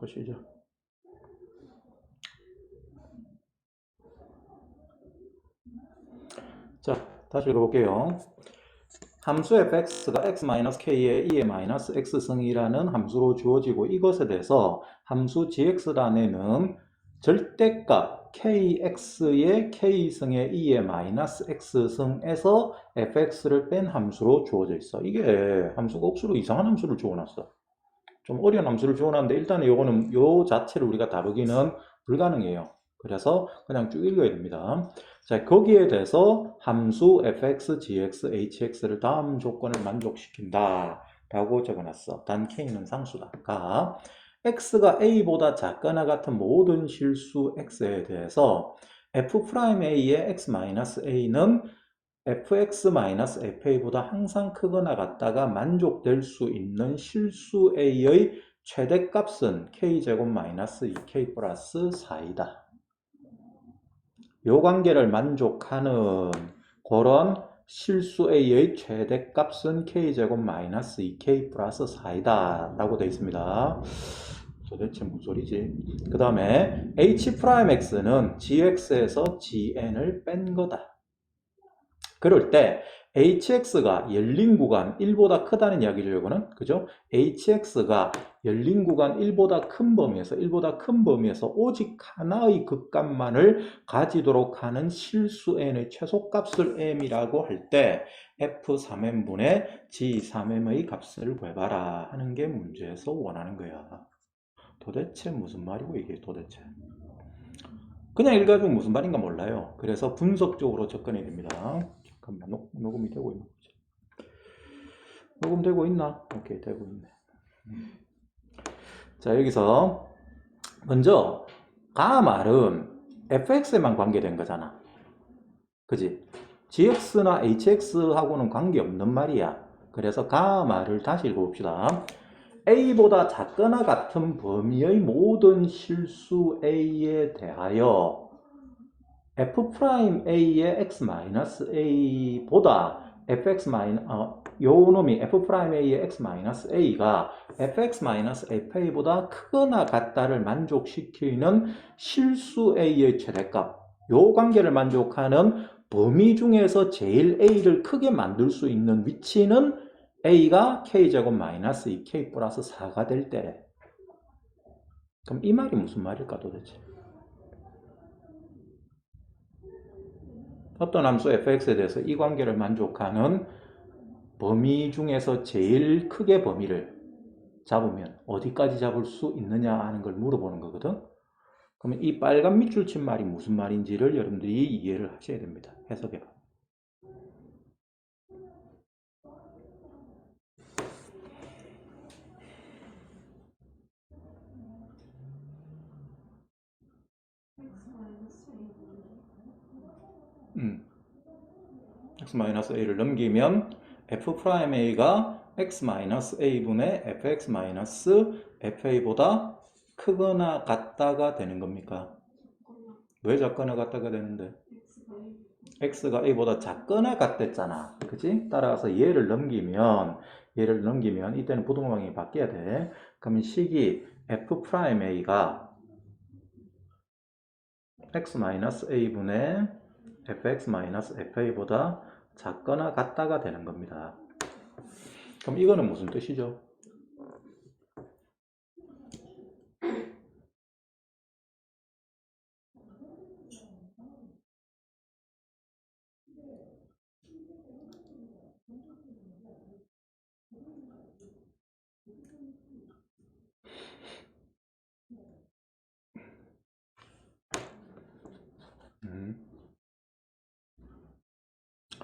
보시죠. 자, 다시 읽어볼게요. 함수 fx가 x-k의 2의-x승이라는 함수로 주어지고 이것에 대해서 함수 gx란에는 절대값 kx의 k승의 2의-x승에서 fx를 뺀 함수로 주어져 있어. 이게 함수가 억수로 이상한 함수를 주어놨어. 좀 어려운 함수를 주어놨는데 일단은 요거는 요 자체를 우리가 다루기는 불가능해요. 그래서 그냥 쭉 읽어야 됩니다. 자, 거기에 대해서 함수 fx, gx, hx를 다음 조건을 만족시킨다 라고 적어놨어. 단 k는 상수다. 가 x가 a보다 작거나 같은 모든 실수 x에 대해서 f'a의 x-a는 fx-fa보다 항상 크거나 같다가 만족될 수 있는 실수 a의 최대값은 k제곱-2k 플러스 4이다. 요 관계를 만족하는 그런 실수 a의 최대값은 k제곱-2k 플러스 4이다 라고 되어 있습니다. 도대체 무슨 소리지? 그 다음에 h'x는 gx에서 gn을 뺀 거다. 그럴 때 hx가 열린 구간 1보다 크다는 이야기를 요거는 그죠? hx가 열린 구간 1보다 큰 범위에서 오직 하나의 극값만을 가지도록 하는 실수 n의 최소값을 m이라고 할 때 f3m분의 g3m의 값을 구해봐라 하는 게 문제에서 원하는 거야. 도대체 무슨 말이고 이게 도대체? 그냥 읽어주면 무슨 말인가 몰라요. 그래서 분석적으로 접근해야 됩니다. 잠깐만, 녹음이 되고 있나 보지. 녹음되고 있나? 오케이, 되고 있네. 자, 여기서 먼저 가 말은 fx에만 관계된 거잖아. 그지? gx나 hx하고는 관계없는 말이야. 그래서 가 말을 다시 읽어봅시다. a보다 작거나 같은 범위의 모든 실수 a에 대하여 f'a의 x-a보다 요 놈이 f'a의 x-a가 fx-fa보다 크거나 같다를 만족시키는 실수 a의 최대값, 요 관계를 만족하는 범위 중에서 제일 a를 크게 만들 수 있는 위치는 a가 k제곱-2k 플러스 4가 될 때래. 그럼 이 말이 무슨 말일까 도대체? 어떤 함수 fx에 대해서 이 관계를 만족하는 범위 중에서 제일 크게 범위를 잡으면 어디까지 잡을 수 있느냐 하는 걸 물어보는 거거든. 그러면 이 빨간 밑줄 친 말이 무슨 말인지를 여러분들이 이해를 하셔야 됩니다. 해석해봐. x-a를 넘기면 f'a가 x-a분의 fx-fa보다 크거나 같다가 되는 겁니까? 왜 작거나 같다가 되는데? x가 a보다 작거나 같댔잖아. 그치? 따라서 얘를 넘기면 이때는 부동항이 바뀌어야 돼. 그러면 식이 f'a가 x-a분의 fx-fa보다 작거나 같다가 되는 겁니다. 그럼 이거는 무슨 뜻이죠?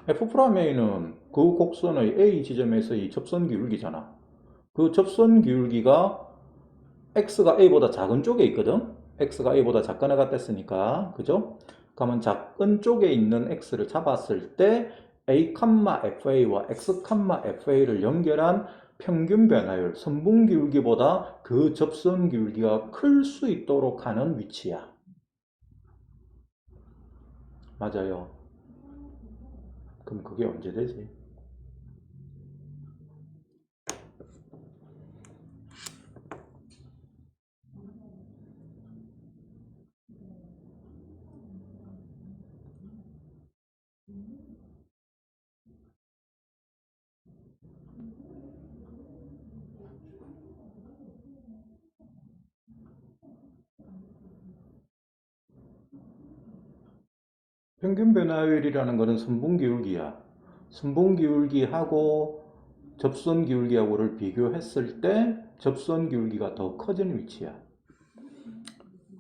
f'a는 그 곡선의 A 지점에서의 접선 기울기잖아. 그 접선 기울기가 x가 a보다 작은 쪽에 있거든. x가 a보다 작거나 같았으니까 그죠? 그러면 작은 쪽에 있는 x를 잡았을 때 a, fa와 x, fa를 연결한 평균 변화율, 선분 기울기보다 그 접선 기울기가 클 수 있도록 하는 위치야. 맞아요. 그럼 그게 언제 되지? 평균 변화율이라는 것은 선분기울기야. 선분기울기하고 접선기울기하고를 비교했을 때 접선기울기가 더 커지는 위치야.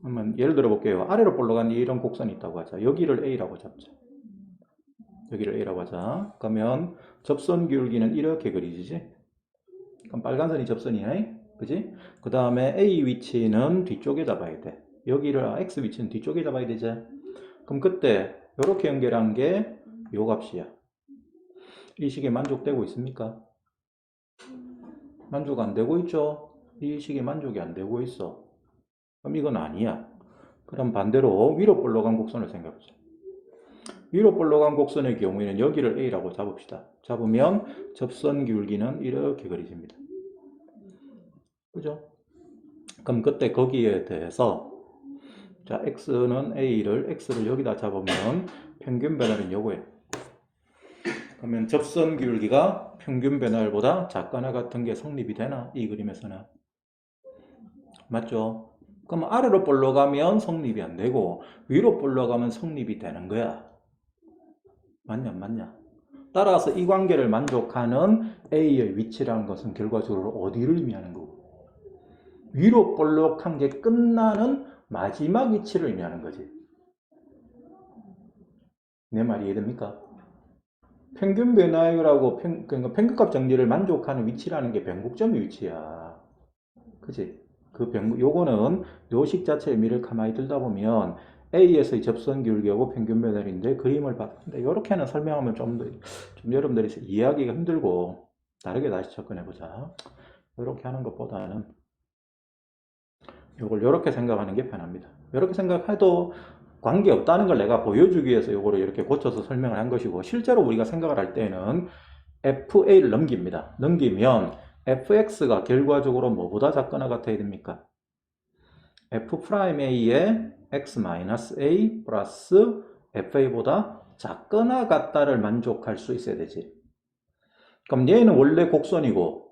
그러면 예를 들어 볼게요. 아래로 볼러간 이런 곡선이 있다고 하자. 여기를 A라고 잡자. 여기를 A라고 하자. 그러면 접선기울기는 이렇게 그리지. 그럼 빨간 선이 접선이야. 그지? 그 다음에 A 위치는 뒤쪽에 잡아야 돼. 여기를 X 위치는 뒤쪽에 잡아야 되지. 그럼 그때 이렇게 연결한 게 요 값이야. 이 식에 만족되고 있습니까? 만족 안 되고 있죠? 이 식에 만족이 안 되고 있어. 그럼 이건 아니야. 그럼 반대로 위로 볼러간 곡선을 생각해보자. 위로 볼러간 곡선의 경우에는 여기를 A라고 잡읍시다. 잡으면 접선 기울기는 이렇게 그려집니다. 그죠? 그럼 그때 거기에 대해서 자, X는 X를 여기다 잡으면 평균 변화는 요거예요. 그러면 접선 기울기가 평균 변화율보다 작거나 같은 게 성립이 되나? 이 그림에서는. 맞죠? 그럼 아래로 볼러가면 성립이 안 되고 위로 볼러가면 성립이 되는 거야. 맞냐, 맞냐? 따라서 이 관계를 만족하는 A의 위치라는 것은 결과적으로 어디를 의미하는 거고? 위로 볼록한 게 끝나는 마지막 위치를 의미하는 거지. 내 말이 이해됩니까? 평균 변화율하고 그러니까 평균값 정리를 만족하는 위치라는 게 변곡점의 위치야. 그치? 요거는 요식 자체의 의미를 가만히 들다 보면 A에서의 접선 기울기하고 평균 변화율인데 그림을 봤는데 이렇게는 설명하면 좀 여러분들이 이해하기가 힘들고 다르게 다시 접근해보자. 이렇게 하는 것보다는 이걸 이렇게 생각하는 게 편합니다. 이렇게 생각해도 관계없다는 걸 내가 보여주기 위해서 이거를 이렇게 고쳐서 설명을 한 것이고 실제로 우리가 생각을 할 때는 FA를 넘깁니다. 넘기면 fx가 결과적으로 뭐보다 작거나 같아야 됩니까? f'A의 x-a 플러스 fa보다 작거나 같다를 만족할 수 있어야 되지. 그럼 얘는 원래 곡선이고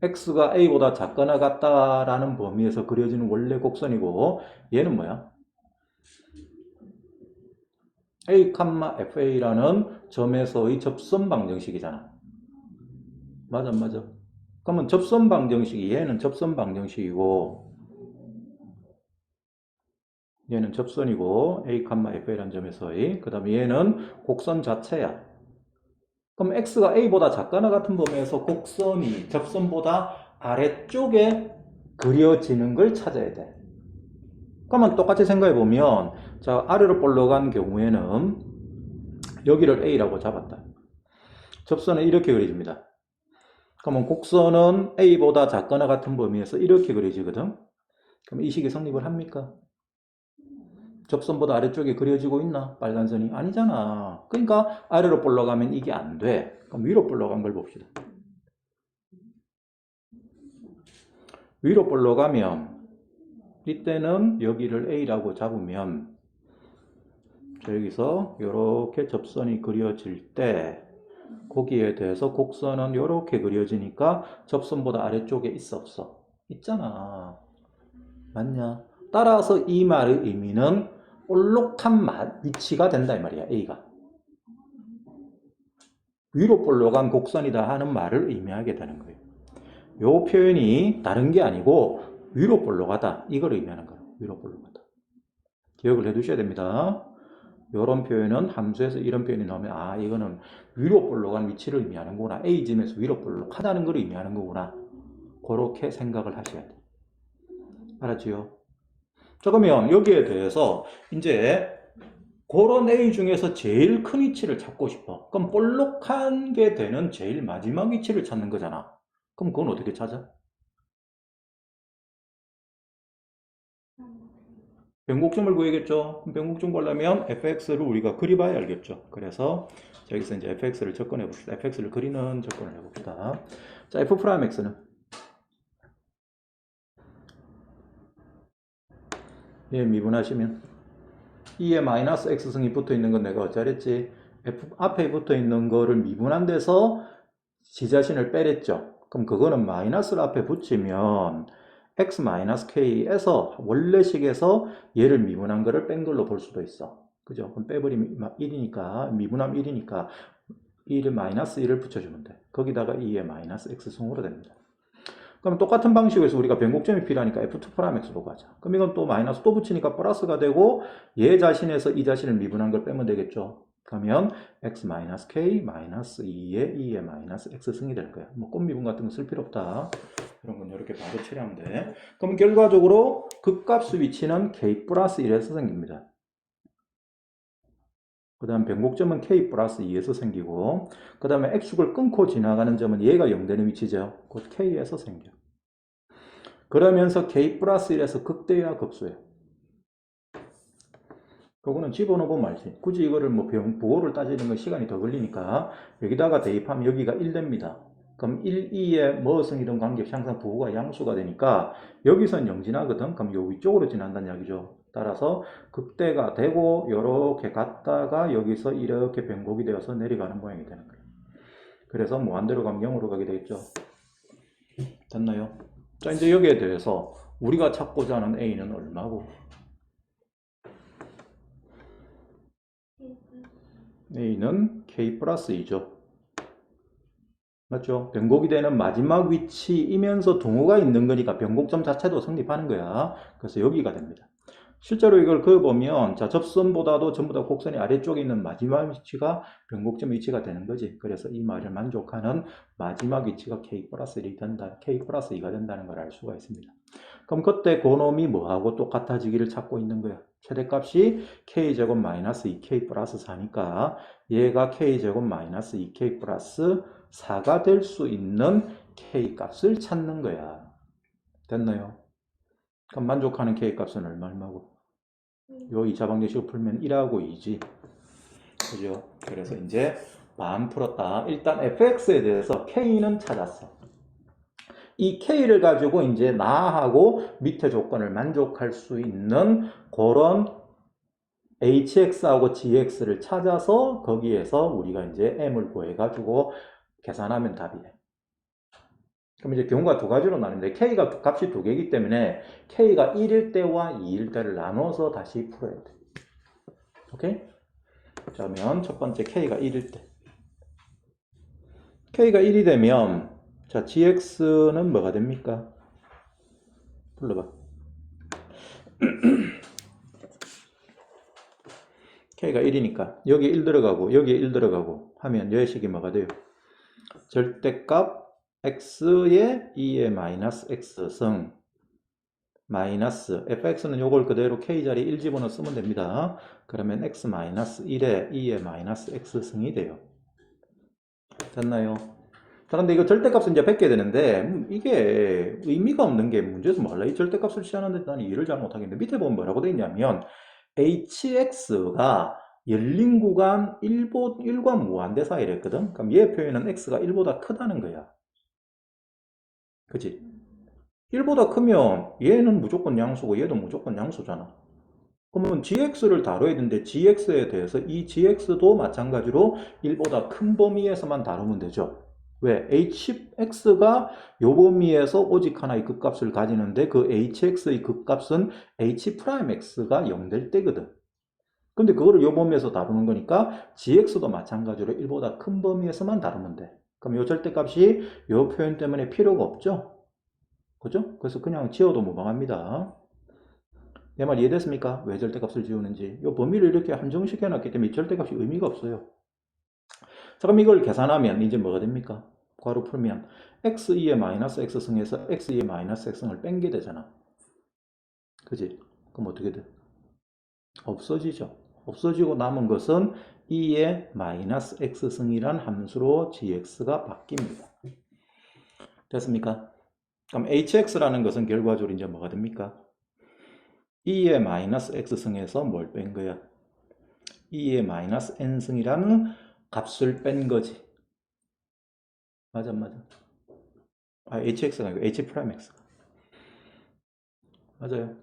x가 a보다 작거나 같다라는 범위에서 그려지는 원래 곡선이고 얘는 뭐야? a, fa라는 점에서의 접선 방정식이잖아. 맞아, 맞아. 그러면 접선 방정식이 얘는 접선 방정식이고 얘는 접선이고 a, fa라는 점에서의 그 다음에 얘는 곡선 자체야. 그럼 x가 a보다 작거나 같은 범위에서 곡선이 접선보다 아래쪽에 그려지는 걸 찾아야 돼. 그러면 똑같이 생각해 보면 자 아래로 볼러간 경우에는 여기를 a라고 잡았다. 접선은 이렇게 그려집니다. 그러면 곡선은 a보다 작거나 같은 범위에서 이렇게 그려지거든. 그럼 이 식이 성립을 합니까? 접선보다 아래쪽에 그려지고 있나? 빨간 선이 아니잖아. 그러니까 아래로 볼러가면 이게 안 돼. 그럼 위로 볼러간 걸 봅시다. 위로 볼러가면 이때는 여기를 A라고 잡으면 여기서 이렇게 접선이 그려질 때 거기에 대해서 곡선은 이렇게 그려지니까 접선보다 아래쪽에 있어 없어? 있잖아. 맞냐? 따라서 이 말의 의미는 볼록한 위치가 된다 이 말이야. A가. 위로 볼록한 곡선이다 하는 말을 의미하게 되는 거예요. 요 표현이 다른 게 아니고 위로 볼록하다 이걸 의미하는 거예요. 위로 볼록하다. 기억을 해 두셔야 됩니다. 이런 표현은 함수에서 이런 표현이 나오면 아 이거는 위로 볼록한 위치를 의미하는구나. A점에서 위로 볼록하다는 걸 의미하는 거구나. 그렇게 생각을 하셔야 돼요. 알았지요? 자 그러면 여기에 대해서 이제 그런 A 중에서 제일 큰 위치를 찾고 싶어. 그럼 볼록한 게 되는 제일 마지막 위치를 찾는 거잖아. 그럼 그건 어떻게 찾아? 변곡점을 구해야겠죠. 변곡점 구하려면 fx를 우리가 그려봐야 알겠죠. 그래서 여기서 이제 fx를 접근해 봅시다. fx를 그리는 접근을 해봅시다. 자, f'x는 얘 미분하시면 2에 마이너스 x승이 붙어 있는 건 내가 어쩌랬지? f 앞에 붙어 있는 거를 미분한 데서 지 자신을 빼랬죠. 그럼 그거는 마이너스를 앞에 붙이면 x-k에서 원래식에서 얘를 미분한 거를 뺀 걸로 볼 수도 있어. 그죠? 그럼 빼버리면 1이니까, 미분하면 1이니까 1을 마이너스 1을 붙여주면 돼. 거기다가 2의 마이너스 x승으로 됩니다. 그럼 똑같은 방식에서 우리가 변곡점이 필요하니까 f2'x로 가자. 그럼 이건 또 마이너스 또 붙이니까 플러스가 되고 얘 자신에서 이 자신을 미분한 걸 빼면 되겠죠. 그러면 x-k 마이너스 2의 마이너스 x승이 될 거야. 뭐 꽃미분 같은 거 쓸 필요 없다. 이런 건 이렇게 바로 처리하면 돼. 그럼 결과적으로 극값의 위치는 k 플러스 1에서 생깁니다. 그 다음 변곡점은 k 플러스 2에서 생기고 그 다음에 x축을 끊고 지나가는 점은 얘가 0 되는 위치죠. 곧 k에서 생겨. 그러면서 k 플러스 1에서 극대야 급소야. 그거는 집어넣어보면 알지. 굳이 이거를 뭐 부호를 따지는 건 시간이 더 걸리니까 여기다가 대입하면 여기가 1 됩니다. 그럼 1, 2에 뭐 승이든 관계없이 항상 부호가 양수가 되니까 여기선 0 지나거든. 그럼 요 위쪽으로 지난다는 이야기죠. 따라서 극대가 되고 이렇게 갔다가 여기서 이렇게 변곡이 되어서 내려가는 모양이 되는 거예요. 그래서 무한대로 가면 0으로 가게 되겠죠. 됐나요? 자, 이제 여기에 대해서 우리가 찾고자 하는 A는 얼마고? A는 K 플러스 2죠. 맞죠? 변곡이 되는 마지막 위치이면서 동호가 있는 거니까 변곡점 자체도 성립하는 거야. 그래서 여기가 됩니다. 실제로 이걸 그어보면 자, 접선보다도 전부 다 곡선이 아래쪽에 있는 마지막 위치가 변곡점 위치가 되는 거지. 그래서 이 말을 만족하는 마지막 위치가 K 플러스 1이 된다, K 플러스 2가 된다는 걸 알 수가 있습니다. 그럼 그때 그놈이 뭐하고 똑같아지기를 찾고 있는 거야. 최대값이 K제곱 마이너스 2K 플러스 4니까 얘가 K제곱 마이너스 2K 플러스 4가 될 수 있는 K값을 찾는 거야. 됐나요? 그럼 만족하는 K값은 얼마고? 요 2차 방정식을 풀면 1하고 2지. 그죠? 그래서 이제 반 풀었다. 일단 fx에 대해서 k는 찾았어. 이 k를 가지고 이제 나하고 밑에 조건을 만족할 수 있는 그런 hx하고 gx를 찾아서 거기에서 우리가 이제 m을 구해가지고 계산하면 답이에요. 그럼 이제 경우가 두 가지로 나뉘는데 k가 값이 두 개이기 때문에 k가 1일 때와 2일 때를 나눠서 다시 풀어야 돼. 오케이? 그러면 첫 번째 k가 1일 때. k가 1이 되면 자 gx는 뭐가 됩니까? 불러봐. k가 1이니까 여기에 1 들어가고 여기에 1 들어가고 하면 여식이 뭐가 돼요? 절대값 x의 2의 마이너스 x승 마이너스 fx는 요걸 그대로 k 자리에 1 집어넣어 쓰면 됩니다. 그러면 x 마이너스 1에 2의 마이너스 x승이 돼요. 됐나요? 자, 근데 이거 절대값은 이제 뺏게 되는데 이게 의미가 없는 게 문제에서 몰라. 이 절대값을 취하는데 나는 이해를 잘 못하겠는데 밑에 보면 뭐라고 돼 있냐면 hx가 열린 구간 1과 무한대 사이랬거든. 그럼 얘 표현은 x가 1보다 크다는 거야. 그치? 1보다 크면 얘는 무조건 양수고 얘도 무조건 양수잖아. 그러면 gx를 다뤄야 되는데 gx에 대해서 이 gx도 마찬가지로 1보다 큰 범위에서만 다루면 되죠. 왜? hx가 요 범위에서 오직 하나의 극값을 가지는데 그 hx의 극값은 h'x가 0 될 때거든. 근데 그거를 요 범위에서 다루는 거니까 gx도 마찬가지로 1보다 큰 범위에서만 다루면 돼. 그럼 요 절대값이 요 표현 때문에 필요가 없죠? 그죠? 그래서 그냥 지워도 무방합니다. 내 말 이해됐습니까? 왜 절대값을 지우는지. 이 범위를 이렇게 한정시켜 놨기 때문에 절대값이 의미가 없어요. 자, 그럼 이걸 계산하면 이제 뭐가 됩니까? 괄호 풀면 x2의 마이너스 x승에서 x2의 마이너스 x승을 뺀게 되잖아. 그지? 그럼 어떻게 돼? 없어지죠. 없어지고 남은 것은 2의 마이너스 x승이란 함수로 gx가 바뀝니다. 됐습니까? 그럼 hx라는 것은 결과적으로 이제 뭐가 됩니까? 2의 마이너스 x승에서 뭘 뺀 거야? 2의 마이너스 n승이라는 값을 뺀 거지. 맞아. hx가 아니고 h'x가. 맞아요.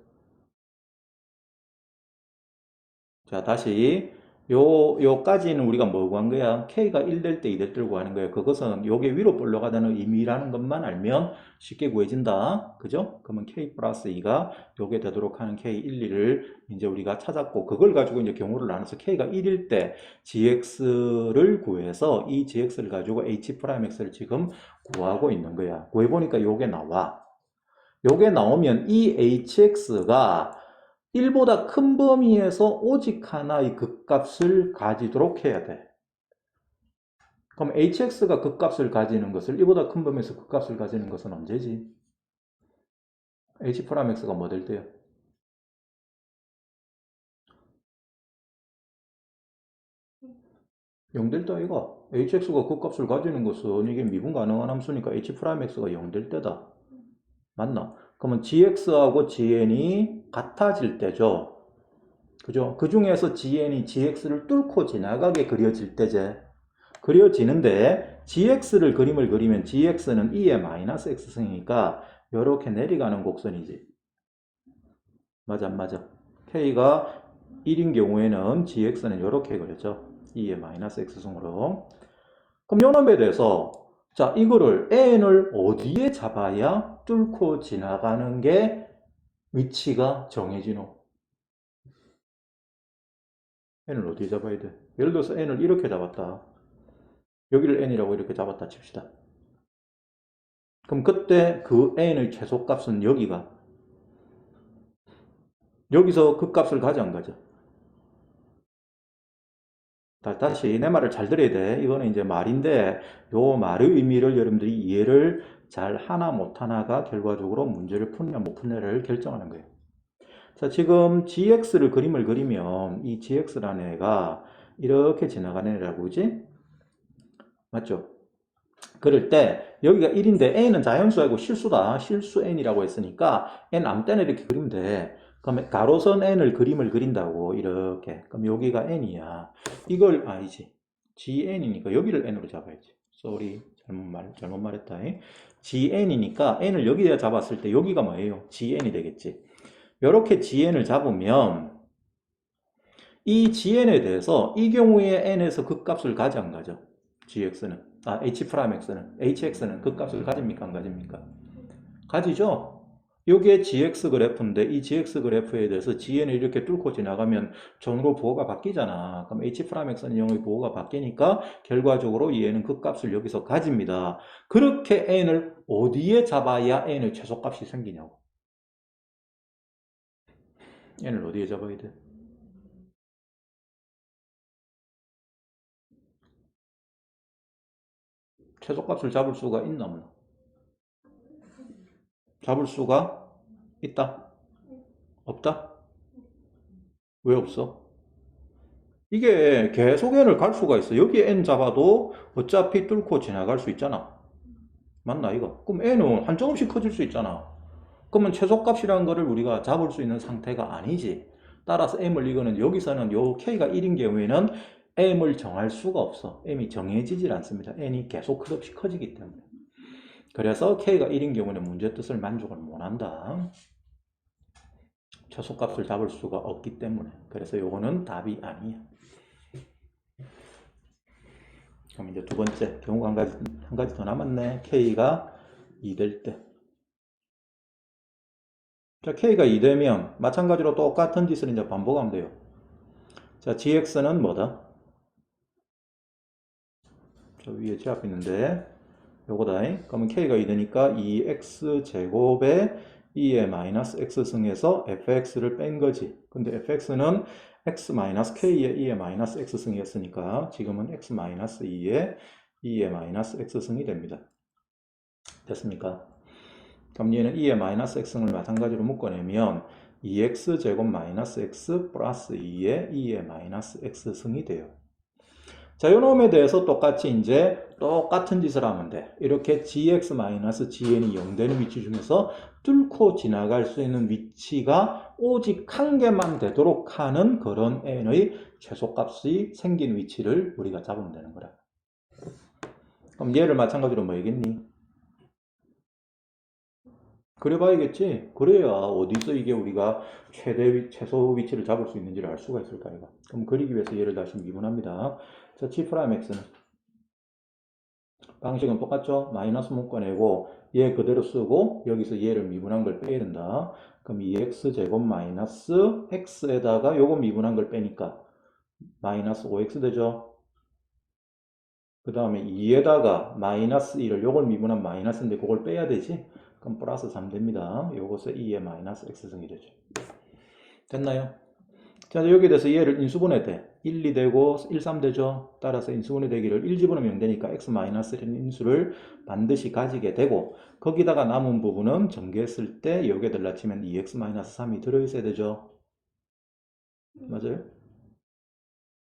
자, 다시 요까지는 우리가 뭐 구한 거야? K가 1 될 때, 2 될 때를 구하는 거야. 그것은 요게 위로 올라가다는 의미라는 것만 알면 쉽게 구해진다. 그죠? 그러면 K 플러스 2가 요게 되도록 하는 K 1, 2를 이제 우리가 찾았고, 그걸 가지고 이제 경우를 나눠서 K가 1일 때 GX를 구해서 이 GX를 가지고 H 프라임 X를 지금 구하고 있는 거야. 구해보니까 요게 나와. 요게 나오면 이 hx가 1보다 큰 범위에서 오직 하나의 극값을 가지도록 해야 돼. 그럼 hx가 극값을 가지는 것을 1보다 큰 범위에서 극값을 가지는 것은 언제지? h'(x가 뭐 될 때요? 0 될 때 아이가? hx가 극값을 가지는 것은 이게 미분 가능한 함수니까 h'(x가 0 될 때다. 맞나? 그러면 gx하고 gn이 같아질 때죠. 그죠? 그 중에서 gn이 gx를 뚫고 지나가게 그려질 때제. 그려지는데 gx를 그림을 그리면 gx는 2의 마이너스 x승이니까 이렇게 내려가는 곡선이지. 맞아, 안 맞아? k가 1인 경우에는 gx는 이렇게 그려져. 2의 마이너스 x승으로. 그럼 요놈에 대해서 자, 이거를 n을 어디에 잡아야 뚫고 지나가는 게 위치가 정해지노? n을 어디에 잡아야 돼? 예를 들어서 n을 이렇게 잡았다. 여기를 n이라고 이렇게 잡았다 칩시다. 그럼 그때 그 n의 최소값은 여기서 그 값을 가져 안 가져? 다시 내 말을 잘 들어야 돼. 이거는 이제 말인데 요 말의 의미를 여러분들이 이해를 잘 하나 못 하나가 결과적으로 문제를 푸느냐 못 푸느냐를 결정하는 거예요. 자, 지금 gx를 그림을 그리면 이 gx라는 애가 이렇게 지나가는 애라고 그지? 맞죠? 그럴 때 여기가 1인데 n은 자연수하고 실수다. 실수 n이라고 했으니까 n 아무 때나 이렇게 그리면 돼. 그러면 가로선 n을 그림을 그린다고 이렇게. 그럼 여기가 n이야. 이걸 아니지. gn이니까 여기를 n으로 잡아야지. sorry. 잘못 말했다. gn이니까 n을 여기에 잡았을 때 여기가 뭐예요? gn이 되겠지. 이렇게 gn을 잡으면 이 gn에 대해서 이 경우에 n에서 그 값을 가져 안 가져? gx는 h'x는 그 값을 가집니까 안 가집니까? 가지죠. 요게 gx 그래프인데 이 gx 그래프에 대해서 gn을 이렇게 뚫고 지나가면 전으로 부호가 바뀌잖아. 그럼 h'x는 0의 부호가 바뀌니까 결과적으로 얘는 그 값을 여기서 가집니다. 그렇게 n을 어디에 잡아야 n의 최소값이 생기냐고. n을 어디에 잡아야 돼? 최소값을 잡을 수가 있나 없나? 잡을 수가 있다? 없다? 왜 없어? 이게 계속 n을 갈 수가 있어. 여기 n 잡아도 어차피 뚫고 지나갈 수 있잖아. 맞나 이거? 그럼 n은 한정없이 커질 수 있잖아. 그러면 최소값이라는 거를 우리가 잡을 수 있는 상태가 아니지. 따라서 m을 이거는 여기서는 요 k가 1인 경우에는 m을 정할 수가 없어. m이 정해지질 않습니다. n이 계속 끝없이 커지기 때문에. 그래서 k가 1인 경우는 문제 뜻을 만족을 못한다. 최소값을 잡을 수가 없기 때문에. 그래서 요거는 답이 아니야. 그럼 이제 두 번째 경우가 한 가지 더 남았네. k가 2 될 때. 자, k가 2 되면 마찬가지로 똑같은 짓을 이제 반복하면 돼요. 자, gx는 뭐다? 저 위에 제압 있는데 요거다. 그러면 k가 2 되니까 2x제곱에 2의 마이너스 x승에서 fx를 뺀 거지. 근데 fx는 x-k의 2의 마이너스 x승이었으니까 지금은 x-2의 2의 마이너스 x승이 됩니다. 됐습니까? 그럼 얘는 2의 마이너스 x승을 마찬가지로 묶어내면 2x제곱 마이너스 x 플러스 2의 마이너스 x승이 돼요. 자, 요 놈에 대해서 똑같이 이제 똑같은 짓을 하면 돼. 이렇게 gx-gn이 0 되는 위치 중에서 뚫고 지나갈 수 있는 위치가 오직 한 개만 되도록 하는 그런 n의 최소값이 생긴 위치를 우리가 잡으면 되는 거라. 그럼 얘를 마찬가지로 뭐 얘겠니? 그려봐야겠지. 그래야 어디서 이게 우리가 최소 위치를 잡을 수 있는지를 알 수가 있을 거예요. 그럼 그리기 위해서 얘를 다시 미분합니다. 자, G'X는 방식은 똑같죠? 마이너스 묶어내고 얘 그대로 쓰고 여기서 얘를 미분한 걸 빼야 된다. 그럼 2x제곱 마이너스 x에다가 요거 미분한 걸 빼니까 마이너스 5x 되죠? 그 다음에 2에다가 마이너스 1을 요걸 미분한 마이너스인데 그걸 빼야 되지? 그럼 플러스 3 됩니다. 요것서 2의 마이너스 x승이 되죠. 됐나요? 자, 여기에 대해서 얘를 인수분해 돼. 1, 2 되고 1, 3 되죠. 따라서 인수분해 되기를 1 집어넣으면 되니까 x-1이라는 인수를 반드시 가지게 되고 거기다가 남은 부분은 전개했을 때 여기에 들라치면 2x-3이 들어있어야 되죠. 맞아요?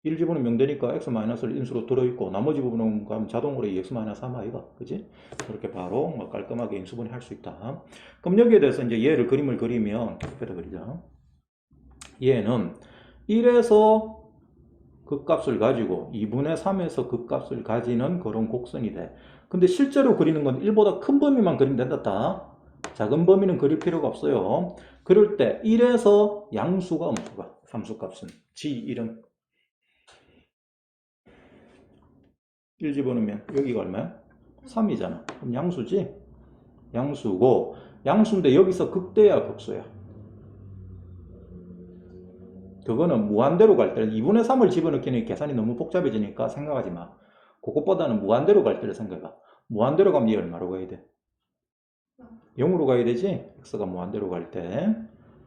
1 집어넣으면 되니까 x-를 인수로 들어있고 나머지 부분은 그럼 자동으로 2x-3 아이가 그지? 그렇게 바로 뭐 깔끔하게 인수분해 할 수 있다. 그럼 여기에 대해서 이제 얘를 그림을 그리면 옆에다 그리자. 얘는 1에서 극값을 가지고 2분의 3에서 극값을 가지는 그런 곡선이 돼. 근데 실제로 그리는 건 1보다 큰 범위만 그리면 된다. 작은 범위는 그릴 필요가 없어요. 그럴 때 1에서 양수가 음수가 함수값은 G1은 1 집어넣으면 여기가 얼마야? 3이잖아. 그럼 양수지? 양수고 양수인데 여기서 극대야 극소야? 그거는 무한대로 갈 때는 2분의 3을 집어넣기는 계산이 너무 복잡해지니까 생각하지 마. 그것보다는 무한대로 갈 때를 생각해. 무한대로 가면 얘 얼마로 가야 돼? 0으로 가야 되지? x가 무한대로 갈 때.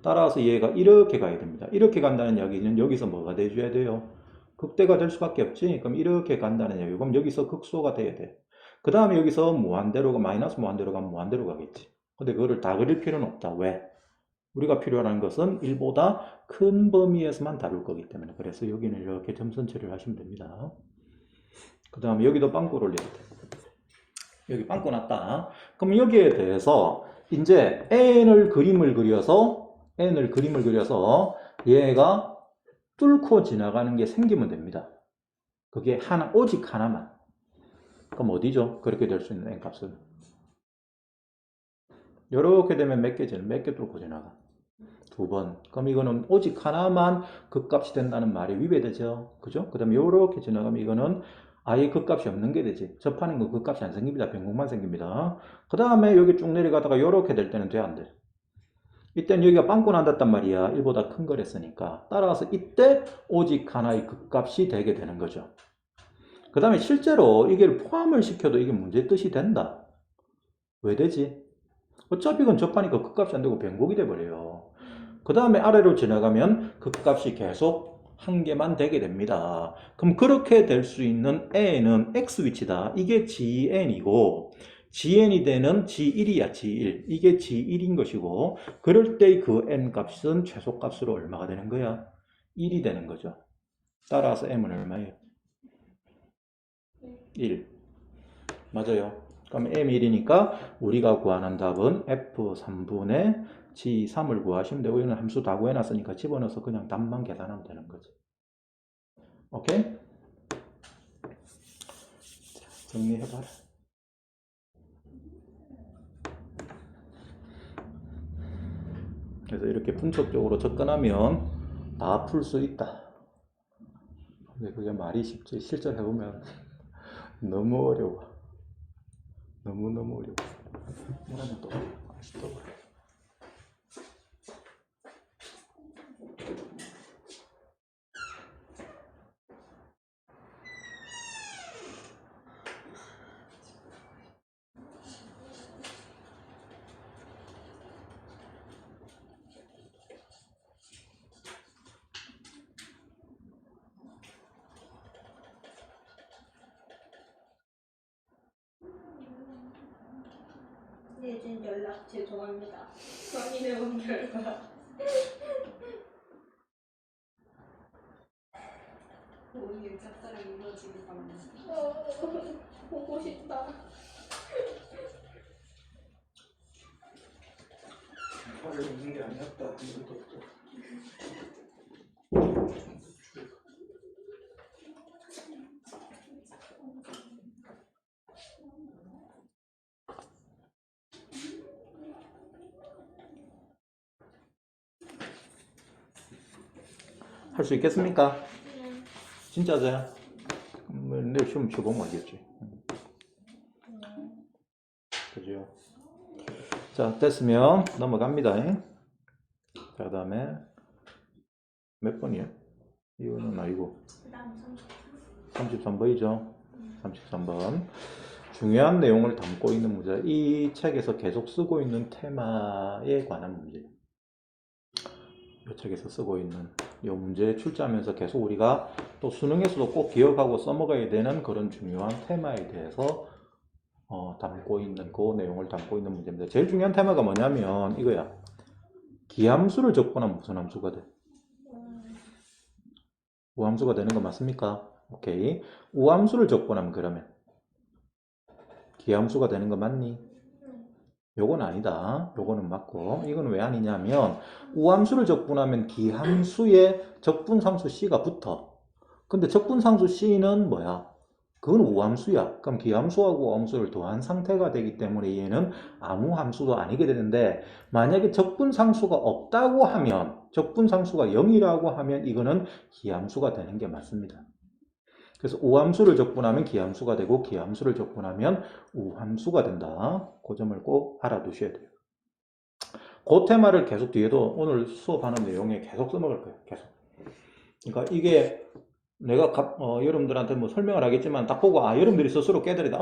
따라서 얘가 이렇게 가야 됩니다. 이렇게 간다는 이야기는 여기서 뭐가 돼줘야 돼요? 극대가 될 수밖에 없지. 그럼 이렇게 간다는 이야기. 그럼 여기서 극소가 돼야 돼. 그 다음에 여기서 무한대로 마이너스 무한대로 가면 무한대로 가겠지. 근데 그거를 다 그릴 필요는 없다. 왜? 우리가 필요한 것은 1보다 큰 범위에서만 다룰 거기 때문에. 그래서 여기는 이렇게 점선 처리를 하시면 됩니다. 그 다음에 여기도 빵꾸를 올려야 돼. 여기 빵꾸 났다. 그럼 여기에 대해서 이제 n을 그림을 그려서 얘가 뚫고 지나가는 게 생기면 됩니다. 그게 하나, 오직 하나만. 그럼 어디죠? 그렇게 될 수 있는 n값은. 이렇게 되면 몇 개 뚫고 지나가? 2번. 그럼 이거는 오직 하나만 극값이 된다는 말이 위배되죠. 그죠? 그 다음에 이렇게 지나가면 이거는 아예 극값이 없는 게 되지. 접하는 거 극값이 안 생깁니다. 변공만 생깁니다. 그 다음에 여기 쭉 내려가다가 이렇게 될 때는 돼, 안 돼? 이때는 여기가 빵꾸 난단 말이야. 1보다 큰 거랬으니까. 따라서 이때 오직 하나의 극값이 되게 되는 거죠. 그 다음에 실제로 이게 포함을 시켜도 이게 문제 뜻이 된다. 왜 되지? 어차피 이건 접하니까 극값이 안 되고 변곡이 돼버려요. 그 다음에 아래로 지나가면 극값이 계속 한 개만 되게 됩니다. 그럼 그렇게 될 수 있는 n은 x 위치다. 이게 gn이고 gn이 되는 g1이야. g1. 이게 g1인 것이고 그럴 때 그 n 값은 최소값으로 얼마가 되는 거야? 1이 되는 거죠. 따라서 m은 얼마예요? 1. 맞아요. 그럼 m1이니까 우리가 구하는 답은 f3분의 g3을 구하시면 되고 이거는 함수 다 구해놨으니까 집어넣어서 그냥 답만 계산하면 되는 거죠. 오케이? 자, 정리해봐라. 그래서 이렇게 분석적으로 접근하면 다 풀 수 있다. 근데 그게 말이 쉽지 실전 해보면 너무 어려워. 너무너무 어려워. 이러면 또 다시 또 그래. 예진 연락 죄송합니다. 확인해본 결과 모든 짝사랑이 이루어지길 바랍니다. 보고 싶다. 화를 입는 게 아니었다. 이것도 또. 할 수 있겠습니까? 네. 진짜죠? 내일 시험 쳐보면 알겠지. 그죠? 자, 됐으면 넘어갑니다. 자, 그 다음에 몇 번이에요? 이거는 아니고 그다음 33번이죠. 33번. 중요한 내용을 담고 있는 문제. 이 책에서 계속 쓰고 있는 테마에 관한 문제. 이 책에서 쓰고 있는 이 문제 출제하면서 계속 우리가 또 수능에서도 꼭 기억하고 써먹어야 되는 그런 중요한 테마에 대해서 담고 있는 그 내용을 담고 있는 문제입니다. 제일 중요한 테마가 뭐냐면 이거야. 기함수를 적분하면 무슨 함수가 돼? 우함수가 되는 거 맞습니까? 오케이. 우함수를 적분하면 그러면 기함수가 되는 거 맞니? 요건 아니다. 요거는 맞고 이건 왜 아니냐면 우함수를 적분하면 기함수에 적분상수 C가 붙어. 근데 적분상수 C는 뭐야? 그건 우함수야. 그럼 기함수하고 우함수를 더한 상태가 되기 때문에 얘는 아무 함수도 아니게 되는데 만약에 적분상수가 없다고 하면 적분상수가 0이라고 하면 이거는 기함수가 되는 게 맞습니다. 그래서 우함수를 적분하면 기함수가 되고 기함수를 적분하면 우함수가 된다. 그 점을 꼭 알아두셔야 돼요. 그 테마를 계속 뒤에도 오늘 수업하는 내용에 계속 써먹을 거예요. 계속. 그러니까 이게 내가 여러분들한테 뭐 설명을 하겠지만 딱 보고 여러분들이 스스로 깨달으다.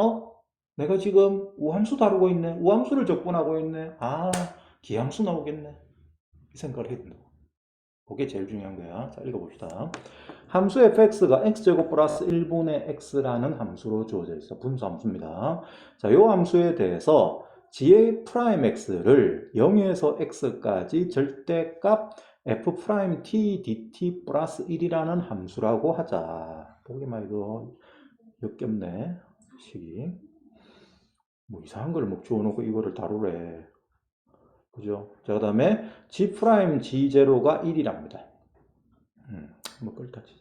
내가 지금 우함수 다루고 있네. 우함수를 적분하고 있네. 기함수 나오겠네. 이 생각을 해야 된다. 그게 제일 중요한 거야. 자, 읽어봅시다. 함수 fx가 x제곱 플러스 1분의 x라는 함수로 주어져 있어. 분수 함수입니다. 자, 이 함수에 대해서 g의 프라임 x를 0에서 x까지 절대값 f't dt 플러스 1이라는 함수라고 하자. 보기만 해도 역겹네. 식이. 뭐 이상한 걸 막 주워놓고 이거를 다루래. 그죠? 자, 그 다음에 g 프라임 g0가 1이랍니다. 뭐 끌다 치자.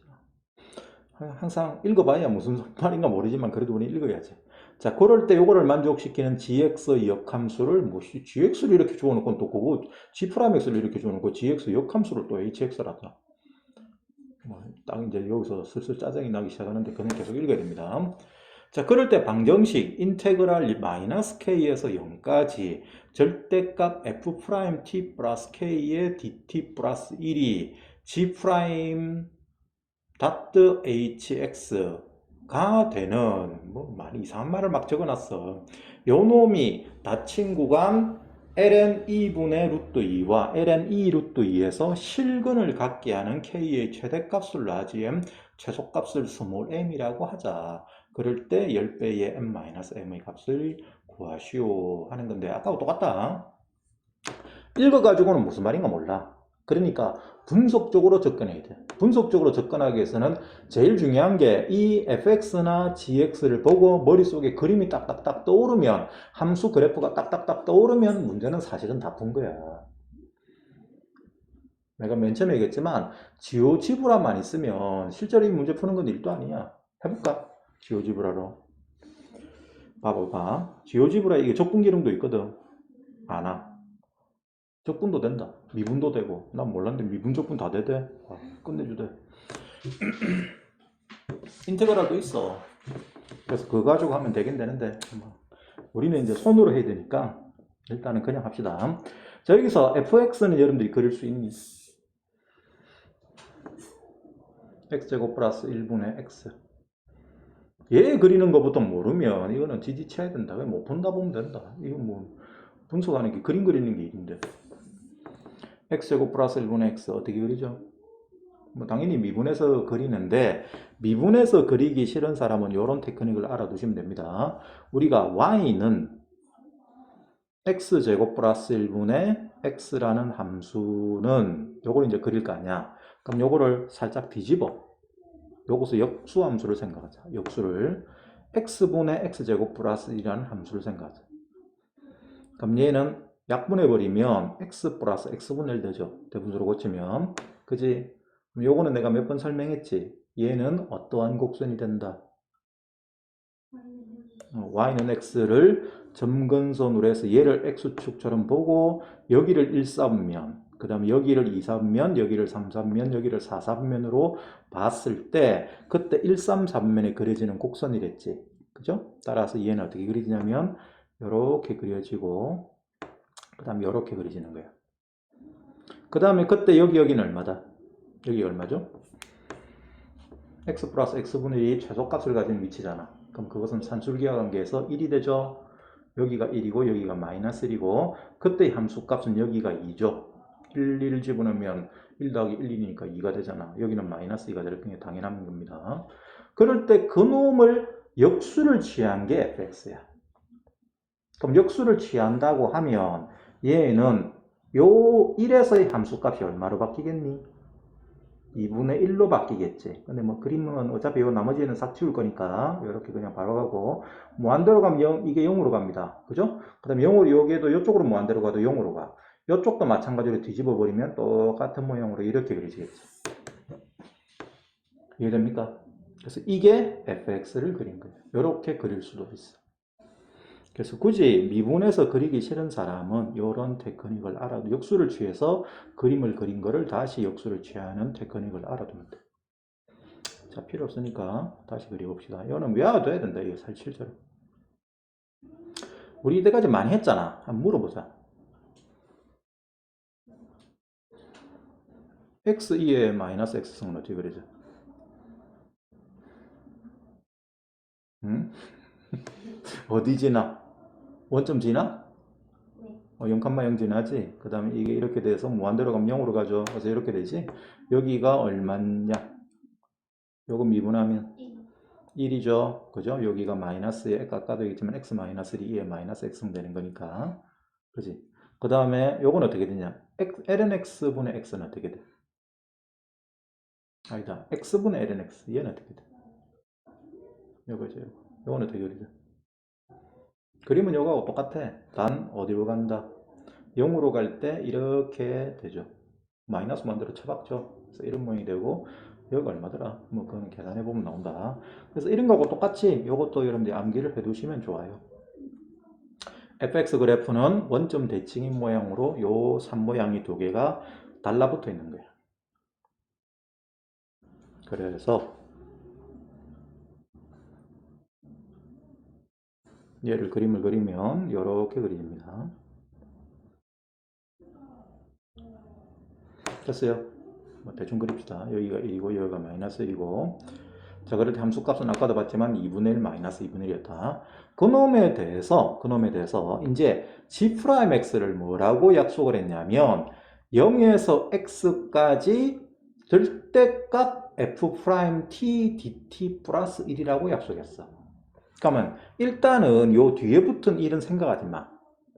항상 읽어봐야 무슨 말인가 모르지만 그래도 우리 읽어야지. 자, 그럴 때 요거를 만족시키는 gx 역함수를 뭐 gx를 이렇게 주어놓고 또 그거 g'x를 이렇게 주어놓고 gx 역함수를 또 hx라다. 딱 이제 여기서 슬슬 짜증이 나기 시작하는데 그는 계속 읽어야 됩니다. 자, 그럴 때 방정식 인테그랄 마이너스 k에서 0까지 절대값 f't 플러스 k의 dt 플러스 1이 g 프라임 닷트 hx가 되는 뭐 많이 이상한 말을 막 적어놨어. 요 놈이 닫힌 구간 ln 2분의 루트 2와 ln 2 루트 2에서 실근을 갖게 하는 k의 최대값을 라지 m, 최소값을 스몰 m이라고 하자. 그럴 때 10배의 m-m의 값을 구하시오 하는 건데 아까와 똑같다. 읽어가지고는 무슨 말인가 몰라. 그러니까 분석적으로 접근해야 돼. 분석적으로 접근하기 위해서는 제일 중요한 게 이 fx나 gx를 보고 머릿속에 그림이 딱딱딱 떠오르면 함수 그래프가 딱딱딱 떠오르면 문제는 사실은 다 푼 거야. 내가 맨 처음에 얘기했지만 지오지브라만 있으면 실제로 이 문제 푸는 건 일도 아니야. 해볼까? 지오지브라로. 봐봐. 지오지브라 이게 적분기능도 있거든. 안 적분도 된다. 미분도 되고. 난 몰랐는데 미분 적분 다 되대. 끝내주대. 인테그랄도 있어. 그래서 그거 가지고 하면 되긴 되는데 우리는 이제 손으로 해야 되니까 일단은 그냥 합시다. 자, 여기서 fx는 여러분들이 그릴 수 있니? x제곱 플러스 1분의 x. 얘 그리는 것부터 모르면 이거는 지지쳐야 된다. 그냥 못 푼다 보면 된다. 이거 뭐 분석하는 게 그림 그리는 게 일인데. x제곱 플러스 1분의 x 어떻게 그리죠? 뭐 당연히 미분해서 그리는데 미분해서 그리기 싫은 사람은 이런 테크닉을 알아두시면 됩니다. 우리가 y는 x제곱 플러스 1분의 x라는 함수는 요걸 이제 그릴 거 아니야. 그럼 요거를 살짝 뒤집어. 요것을 역수함수를 생각하자. 역수를 x분의 x제곱 플러스 1이라는 함수를 생각하자. 그럼 얘는 약분해버리면 x 플러스 x분의 1 되죠. 대분수로 고치면. 그지? 그럼 요거는 내가 몇 번 설명했지. 얘는 어떠한 곡선이 된다. y는 x를 점근선으로 해서 얘를 x축처럼 보고 여기를 1 삼으면 그 다음에 여기를 2, 3면, 여기를 3, 3면, 여기를 4, 3면으로 봤을 때 그때 1, 3, 3면에 그려지는 곡선이랬지. 그죠? 따라서 얘는 어떻게 그려지냐면 이렇게 그려지고 그 다음에 이렇게 그려지는 거야. 그 다음에 그때 여기는 얼마다? 여기 얼마죠? x 플러스 x분의 2 최소값을 가진 위치잖아. 그럼 그것은 산술기하 관계에서 1이 되죠. 여기가 1이고 여기가 마이너스 1이고 그때 함수값은 여기가 2죠. 1 집어넣으면 1 더하기 1, 2니까 2가 되잖아. 여기는 마이너스 2가 될 게 당연한 겁니다. 그럴 때 그놈을 역수를 취한 게 fx야. 그럼 역수를 취한다고 하면 얘는 요 1에서의 함수값이 얼마로 바뀌겠니? 2분의 1로 바뀌겠지. 근데 뭐 그림은 어차피 요 나머지는 싹 지울 거니까 이렇게 그냥 바로 가고 무한대로 가면 0, 이게 0으로 갑니다. 그죠? 그 다음에 0으로 여기에도 이쪽으로 무한대로 가도 0으로 가. 이쪽도 마찬가지로 뒤집어 버리면 똑같은 모양으로 이렇게 그려지겠지. 이해됩니까? 그래서 이게 fx를 그린 거예요. 이렇게 그릴 수도 있어. 그래서 굳이 미분해서 그리기 싫은 사람은 이런 테크닉을 알아도 역수를 취해서 그림을 그린 거를 다시 역수를 취하는 테크닉을 알아두면 돼. 자, 필요 없으니까 다시 그려봅시다. 이거는 외워둬야 된다. 이거 사실 실제로. 우리 이때까지 많이 했잖아. 한번 물어보자. x2의 마이너스 x승은 어떻게 그리죠? 응? 어디 지나? 원점 지나? 네. 0,0 지나지? 그 다음에 이게 이렇게 돼서 무한대로 가면 0으로 가죠. 그래서 이렇게 되지? 여기가 얼마냐? 요거 미분하면 1이죠. 그죠? 여기가 마이너스에 아까도 얘기했지만 x 마이너스 2에 마이너스 x승 되는 거니까. 그지? 그 다음에 요건 어떻게 되냐? ln x분의 x는 어떻게 돼? 아니다. x분의 ln x. 얘는 어떻게 돼? 요거죠. 요건 어떻게 그리죠? 그림은 요거하고 똑같아. 단 어디로 간다? 0으로 갈 때 이렇게 되죠. 마이너스 만들어 쳐박죠. 그래서 이런 모양이 되고 여기가 얼마더라? 뭐 그건 계산해 보면 나온다. 그래서 이런 거하고 똑같이 이것도 여러분들이 암기를 해 두시면 좋아요. fx 그래프는 원점 대칭인 모양으로 요 3모양이 두 개가 달라붙어 있는 거예요. 그래서 얘를 그림을 그리면 이렇게 그립니다. 됐어요? 뭐 대충 그립시다. 여기가 1이고 여기가 마이너스 1이고 자, 그럴 때 함수값은 아까도 봤지만 2분의 1 마이너스 2분의 1이었다. 그놈에 대해서 이제 g'x를 뭐라고 약속을 했냐면 0에서 x까지 절대값 f't dt 플러스 1이라고 약속했어. 그러면 일단은 요 뒤에 붙은 1은 생각하지 마.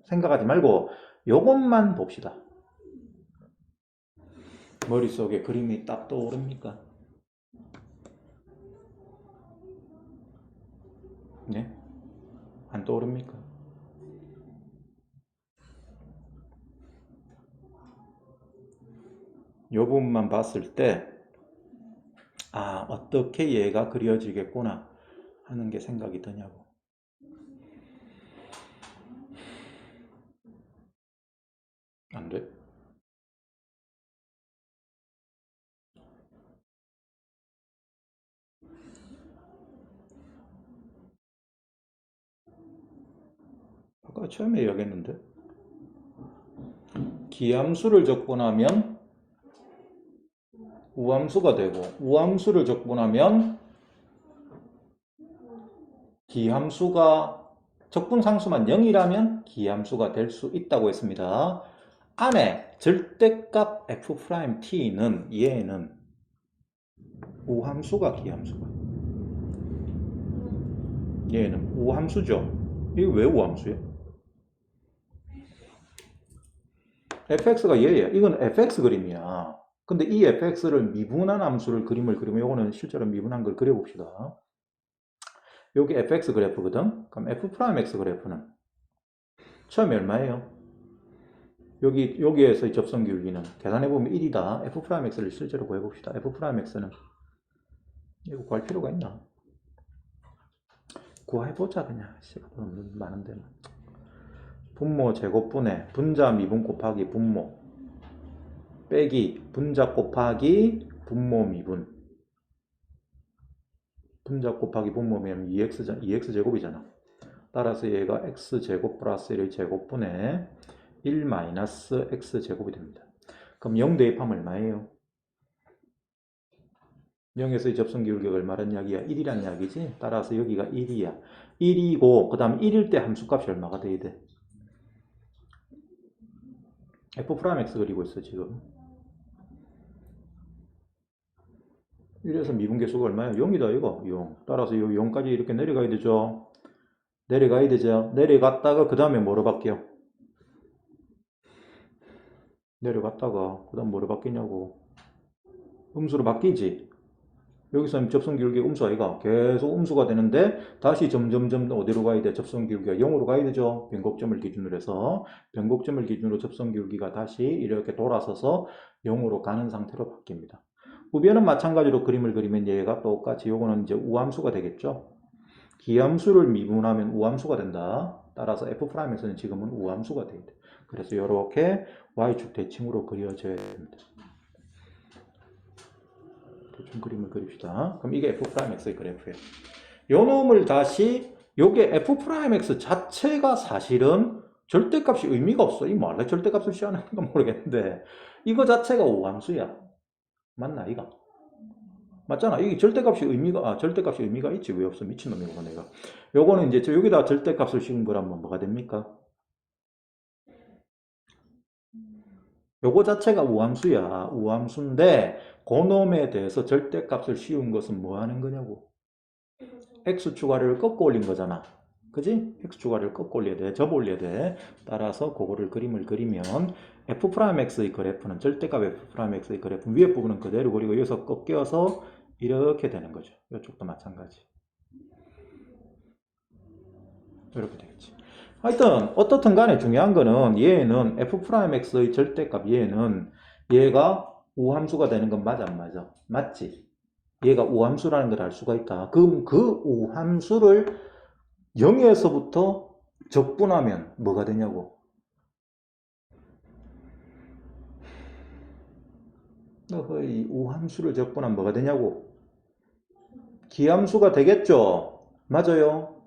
생각하지 말고 요것만 봅시다. 머릿속에 그림이 딱 떠오릅니까? 네? 안 떠오릅니까? 요 부분만 봤을 때, 아, 어떻게 얘가 그려지겠구나 하는 게 생각이 드냐고. 안 돼? 아까 처음에 이야기했는데, 기함수를 적고 나면 우함수가 되고, 우함수를 적고 나면 기함수가 적분상수만 0이라면 기함수가 될 수 있다고 했습니다. 안에 절대값 f't는 얘는 우함수가 기함수가 얘는 우함수죠. 이게 왜 우함수야? fx가 얘야. 이건 fx 그림이야. 근데 이 fx를 미분한 함수를 그림을 그리면 이거는 실제로 미분한 걸 그려봅시다. 여기 fx 그래프거든. 그럼 f'x 그래프는 처음에 얼마예요? 여기에서의 접선 기울기는 계산해보면 1이다. f'x를 실제로 구해봅시다. f'x는 이거 구할 필요가 있나? 구해보자 그냥. 시간 많은데. 분모 제곱분의 분자 미분 곱하기 분모. 빼기 분자 곱하기 분모 미분. 분자 곱하기 분모 미분 2x 제곱이잖아. 따라서 얘가 x제곱 플러스 1의 제곱분의 1 마이너스 x제곱이 됩니다. 그럼 0 대입하면 얼마예요? 0에서의 접선 기울기가 얼마란 이야기야? 1이란 이야기지? 따라서 여기가 1이야. 1이고 그 다음 1일 때 함수값이 얼마가 돼야 돼? f'x 그리고 있어 지금. 1에서 미분계수가 얼마야? 0이다 이거. 0. 따라서 이 0까지 이렇게 내려가야 되죠. 내려가야 되죠. 내려갔다가 그 다음에 뭐로 바뀌어? 내려갔다가 그 다음 뭐로 바뀌냐고. 음수로 바뀌지. 여기서 접선 기울기가 음수 아이가 계속 음수가 되는데 다시 점점점 어디로 가야 돼? 접선 기울기가 0으로 가야 되죠. 변곡점을 기준으로 해서 변곡점을 기준으로 접선 기울기가 다시 이렇게 돌아서서 0으로 가는 상태로 바뀝니다. 우변은 마찬가지로 그림을 그리면 얘가 똑같이 요거는 이제 우함수가 되겠죠. 기함수를 미분하면 우함수가 된다. 따라서 f'에서는 지금은 우함수가 돼야 돼. 그래서 이렇게 y축 대칭으로 그려져야 됩니다. 대충 그림을 그립시다. 그럼 이게 f'x의 그래프예요. 요 놈을 다시 요게 f'x 자체가 사실은 절대값이 의미가 없어. 이 뭐래 절대값을 시하는 건 모르겠는데 이거 자체가 오함수야. 맞나 이거? 맞잖아. 이게 절대값이 의미가 있지. 왜 없어? 미친놈이구나 내가. 요거는 이제 여기다 절대값을 씌운 거라면 뭐가 됩니까? 요거 자체가 우함수야. 우함수인데 그놈에 대해서 절대값을 씌운 것은 뭐 하는 거냐고. x축 아래를 꺾어 올린 거잖아. 그지? x축 아래를 꺾어 올려야 돼. 접어 올려야 돼. 따라서 그거를 그림을 그리면 f'x의 그래프는 절대값 f'x의 그래프 위에 부분은 그대로 그리고 여기서 꺾여서 이렇게 되는 거죠. 이쪽도 마찬가지. 이렇게 되겠지. 하여튼 어떻든 간에 중요한 거는 얘는 f'x의 절대값 얘가 우함수가 되는 건 맞아 안 맞아? 맞지? 얘가 우함수라는 걸 알 수가 있다. 그럼 그 우함수를 0에서부터 적분하면 뭐가 되냐고. 이 우함수를 적분하면 뭐가 되냐고. 기함수가 되겠죠? 맞아요?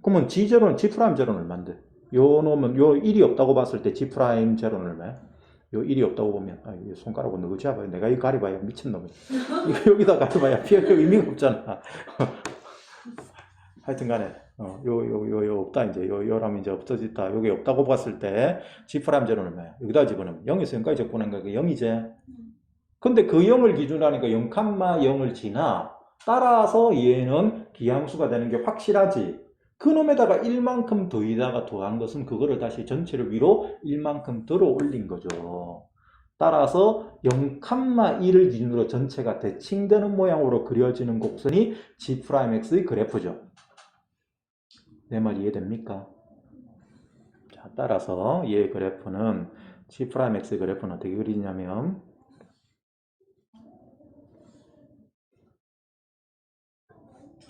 그러면 G0는, G'0는 얼마인데? 요 놈은, 요 1이 없다고 봤을 때 G'0는 얼마야? 요 1이 없다고 보면, 손가락으로 너무 잡아요. 내가 이거 가려봐야 미친놈이. 이거 여기다 가려봐야 피할 의미가 없잖아. 하여튼 간에, 요 없다, 이제. 요라면 이제 없어졌다. 요게 없다고 봤을 때 G'0는 얼마야? 여기다 집어넣으면 0에서 0까지 적분한 거니까 0이지. 근데 그 0을 기준으로 하니까 0,0을 지나. 따라서 얘는 기함수가 되는 게 확실하지. 그놈에다가 1만큼 더이다가 더한 것은 그거를 다시 전체를 위로 1만큼 들어 올린 거죠. 따라서 0,1을 기준으로 전체가 대칭되는 모양으로 그려지는 곡선이 G'X의 그래프죠. 내 말 이해됩니까? 자, 따라서 얘의 그래프는 G'X의 그래프는 어떻게 그리냐면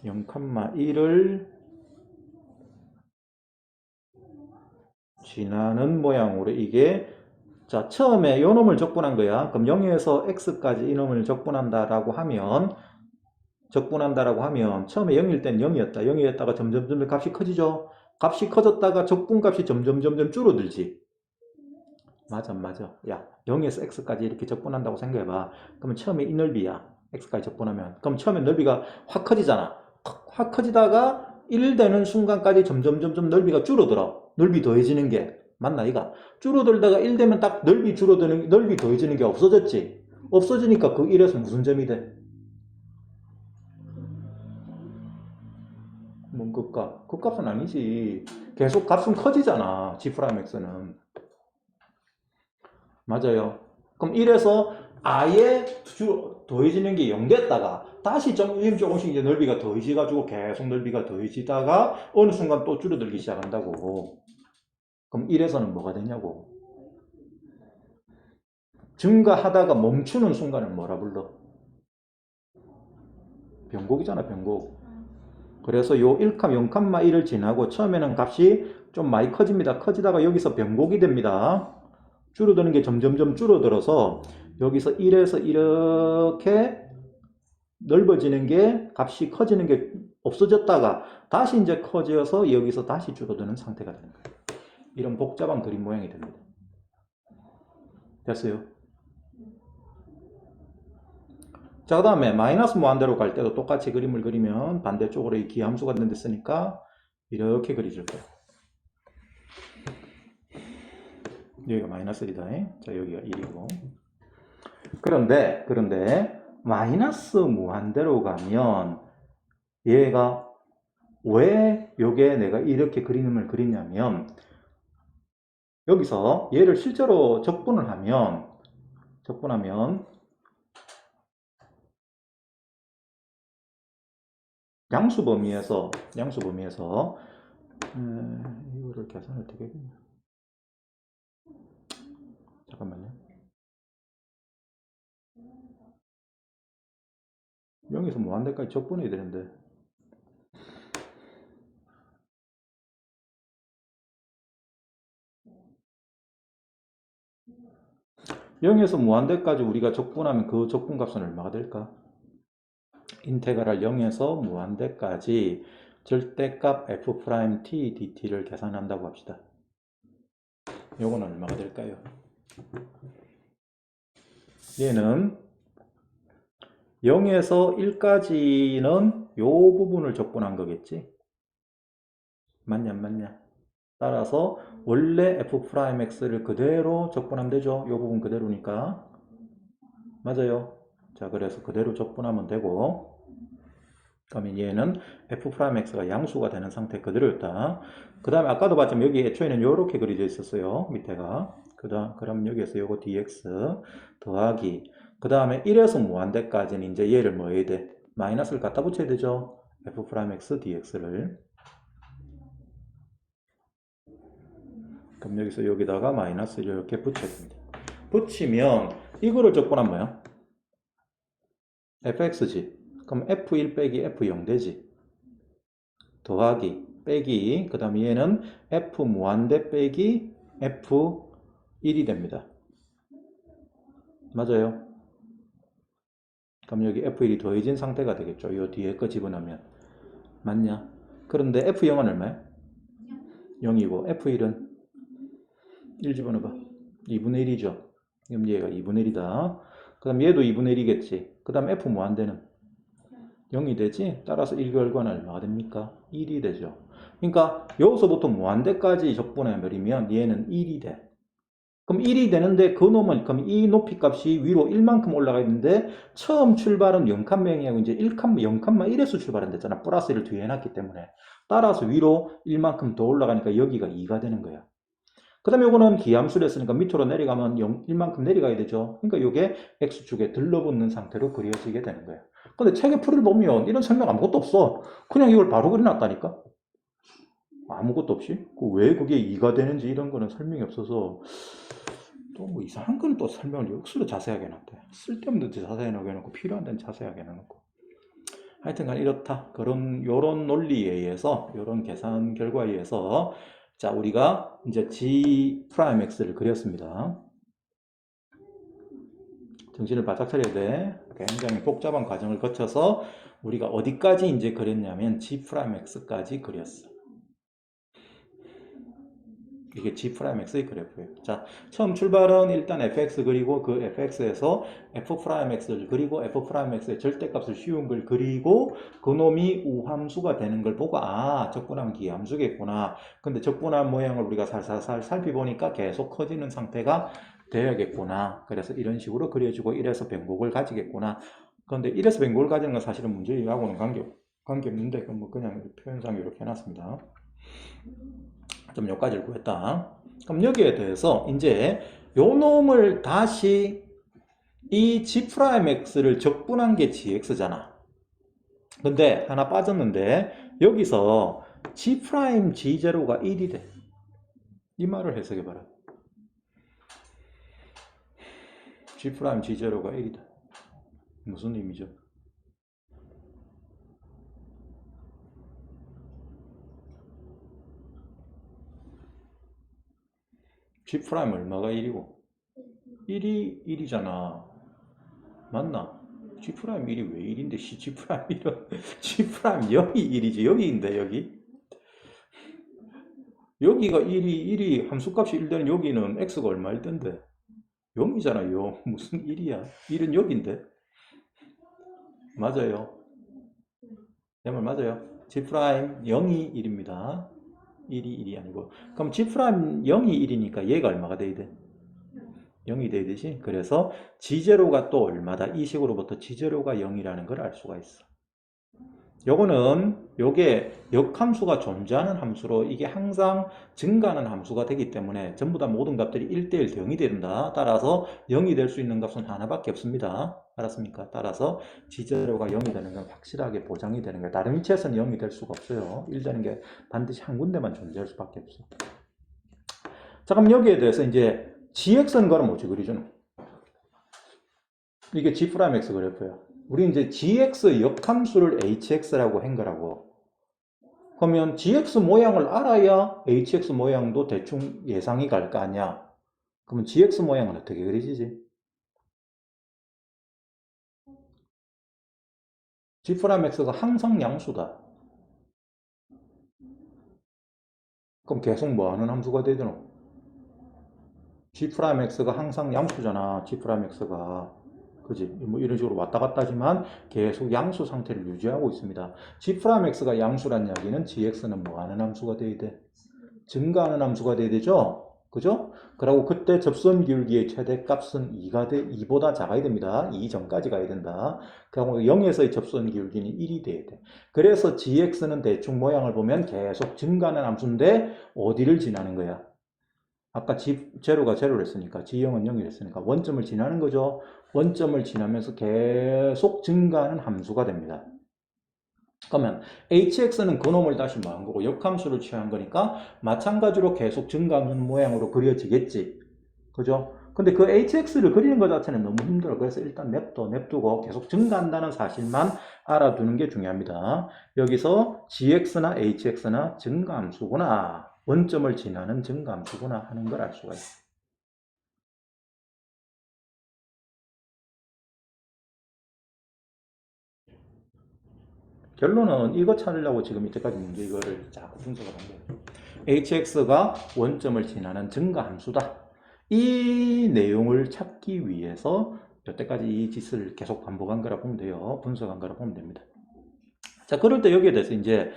0,1을 지나는 모양으로 이게 자 처음에 요 놈을 적분한 거야. 그럼 0에서 x까지 이 놈을 적분한다라고 하면 처음에 0일 땐 0이었다. 0이었다가 점점 값이 커지죠. 값이 커졌다가 적분값이 점점 줄어들지. 맞아. 야 0에서 x까지 이렇게 적분한다고 생각해봐. 그러면 처음에 이 넓이야. x까지 적분하면. 그럼 처음에 넓이가 확 커지잖아. 확 커지다가 1 되는 순간까지 점점 넓이가 줄어들어. 넓이 더해지는 게 맞나 이가? 줄어들다가 1 되면 딱 넓이 더해지는 게 없어졌지. 없어지니까 그 1에서 무슨 점이 돼? 뭔 극값? 극값은 아니지. 계속 값은 커지잖아. G'X는. 맞아요. 그럼 1에서 아예 더해지는 게 0 됐다가 다시 조금씩 이제 넓이가 더해지가지고 계속 넓이가 더해지다가 어느 순간 또 줄어들기 시작한다고. 그럼 1에서는 뭐가 되냐고. 증가하다가 멈추는 순간을 뭐라 불러? 변곡이잖아, 변곡. 그래서 요 0,1을 지나고 처음에는 값이 좀 많이 커집니다. 커지다가 여기서 변곡이 됩니다. 줄어드는 게 점점점 줄어들어서 여기서 1에서 이렇게 넓어지는 게 값이 커지는 게 없어졌다가 다시 이제 커져서 여기서 다시 줄어드는 상태가 되는 거예요. 이런 복잡한 그림 모양이 됩니다. 됐어요? 자, 그 다음에 마이너스 무한대로 갈 때도 똑같이 그림을 그리면 반대쪽으로 이 기함수가 있는 데 쓰니까 이렇게 그려질 거예요. 여기가 마이너스 1이다. 자, 여기가 1이고. 그런데 마이너스 무한대로 가면 얘가 왜 요게 내가 이렇게 그림을 그리냐면 여기서 얘를 실제로 적분을 하면 양수 범위에서 이거를 계산을 어떻게 해야 되냐. 잠깐만요. 0에서 무한대까지 적분해야 되는데 0에서 무한대까지 우리가 적분하면 그 적분값은 얼마가 될까? 인테그랄 0에서 무한대까지 절대값 f' dt를 계산한다고 합시다. 요건 얼마가 될까요? 얘는 0에서 1까지는 요 부분을 적분한 거겠지? 맞냐 안 맞냐? 따라서 원래 f'x를 그대로 적분하면 되죠? 요 부분 그대로니까. 맞아요. 자, 그래서 그대로 적분하면 되고 그러면 얘는 f'x가 양수가 되는 상태 그대로였다. 그 다음에 아까도 봤지만 여기 애초에는 이렇게 그려져 있었어요. 밑에가. 그럼 여기에서 요거 dx 더하기 그 다음에 1에서 무한대까지는 이제 얘를 뭐 해야 돼? 마이너스를 갖다 붙여야 되죠. f'x dx를. 그럼 여기서 여기다가 마이너스를 이렇게 붙여야 됩니다. 붙이면 이거를 적분하면 뭐야? fx지. 그럼 f1 빼기 f0 되지. 더하기 빼기 그 다음에 얘는 f 무한대 빼기 f1이 됩니다. 맞아요. 그럼 여기 f1이 더해진 상태가 되겠죠. 요 뒤에 거 집어넣으면. 맞냐? 그런데 f0은 얼마야? 0이고 f1은 1 집어넣어봐. 2분의 1이죠. 그럼 얘가 2분의 1이다. 그 다음 얘도 2분의 1이겠지. 그 다음 f 무한대는 0이 되지. 따라서 1 결과는 얼마가 됩니까? 1이 되죠. 그러니까 여기서부터 무한대까지 적분해버리면 얘는 1이 돼. 그럼 1이 되는데 그 놈은 그럼 이 높이 값이 위로 1만큼 올라가 있는데 처음 출발은 0,0하고 이제 0,1에서 출발한댔잖아. 플러스 1을 뒤에 해놨기 때문에. 따라서 위로 1만큼 더 올라가니까 여기가 2가 되는 거야. 그 다음에 요거는 기함수를 했으니까 밑으로 내려가면 1만큼 내려가야 되죠. 그러니까 요게 X축에 들러붙는 상태로 그려지게 되는 거예요. 근데 책의 풀을 보면 이런 설명 아무것도 없어. 그냥 이걸 바로 그려놨다니까. 아무것도 없이. 왜 그게 2가 되는지 이런 거는 설명이 없어서 또 뭐 이상한 거는 또 설명을 역수로 자세하게 해놨대. 쓸데없는 데 자세하게 해놓고 필요한 데는 자세하게 해놓고. 하여튼간 이렇다. 요런 논리에 의해서, 요런 계산 결과에 의해서 자, 우리가 이제 G'X를 그렸습니다. 정신을 바짝 차려야 돼. 굉장히 복잡한 과정을 거쳐서 우리가 어디까지 이제 그렸냐면 G'X까지 그렸어. 이게 G'X의 그래프예요. 자, 처음 출발은 일단 fx 그리고 그 fx에서 f'x를 그리고 f'x의 절대값을 씌운 걸 그리고 그놈이 우함수가 되는 걸 보고 적분하면 기함수겠구나. 근데 적분한 모양을 우리가 살살살 살펴보니까 계속 커지는 상태가 되어야겠구나. 그래서 이런 식으로 그려주고 1에서 변곡을 가지겠구나. 그런데 1에서 변곡을 가지는 건 사실은 문제하고는 관계없는데 그냥 표현상 이렇게 해놨습니다. 좀 여기까지를 구했다. 그럼 여기에 대해서 이제 요 놈을 다시 이 G'X를 적분한 게 GX잖아. 근데 하나 빠졌는데 여기서 G'G0가 1이 돼. 이 말을 해석해봐라. G'G0가 1이다. 무슨 의미죠? G' 얼마가 1이고 1이 1이잖아. 맞나? G'1이 왜 1인데 G'1은 G'0이 1이지. 여기인데 여기. 여기가 1이 함수값이 1 되는 여기는 x가 얼마일 텐데? 0이잖아, 0. 무슨 1이야? 1은 여기인데? 맞아요. 내 말 맞아요. G' 0이 1입니다. 1이 1이 아니고. 그럼 G' 0이 1이니까 얘가 얼마가 돼야 돼? 0이 돼야 되지? 그래서 G0가 또 얼마다? 이 식으로부터 G0가 0이라는 걸 알 수가 있어. 요게 역함수가 존재하는 함수로 이게 항상 증가하는 함수가 되기 때문에 전부 다 모든 값들이 1대1 0이 된다. 따라서 0이 될 수 있는 값은 하나밖에 없습니다. 알았습니까? 따라서 G0가 0이 되는 건 확실하게 보장이 되는 거예요. 다른 위치에서는 0이 될 수가 없어요. 1 되는 게 반드시 한 군데만 존재할 수밖에 없어. 자, 그럼 여기에 대해서 이제 GX는 그럼 뭐지 그리죠? 이게 G'(X) 그래프예요. 우리 이제 GX 역함수를 HX라고 한 거라고. 그러면 GX 모양을 알아야 HX 모양도 대충 예상이 갈 거 아니야. 그러면 GX 모양은 어떻게 그려지지? G'X가 항상 양수다. 그럼 계속 뭐 하는 함수가 되더노? G'X가 항상 양수잖아. G'X가. 그지? 뭐 이런 식으로 왔다 갔다 하지만 계속 양수 상태를 유지하고 있습니다. G'X가 양수란 이야기는 GX는 뭐 하는 함수가 돼야 돼? 증가하는 함수가 돼야 되죠? 그죠? 그리고 그때 접선 기울기의 최대값은 2보다 작아야 됩니다. 2 전까지 가야 된다. 그리고 0에서의 접선 기울기는 1이 돼야 돼. 그래서 GX는 대충 모양을 보면 계속 증가하는 함수인데 어디를 지나는 거야? 아까 G0가 0를 했으니까 G0은 0을 했으니까 원점을 지나는 거죠. 원점을 지나면서 계속 증가하는 함수가 됩니다. 그러면 hx는 그놈을 다시 뭐한 거고 역함수를 취한 거니까 마찬가지로 계속 증가하는 모양으로 그려지겠지. 그죠? 근데 그 hx를 그리는 것 자체는 너무 힘들어. 그래서 일단 냅두고 계속 증가한다는 사실만 알아두는 게 중요합니다. 여기서 gx나 hx나 증가함수구나. 원점을 지나는 증가함수구나 하는 걸 알 수가 있어요. 결론은 이거 찾으려고 지금 이때까지 문제 이거를 자꾸 분석을 한 거예요. hx가 원점을 지나는 증가함수다. 이 내용을 찾기 위해서 여태까지 이 짓을 계속 반복한 거라 보면 돼요. 분석한 거라 보면 됩니다. 자, 그럴 때 여기에 대해서 이제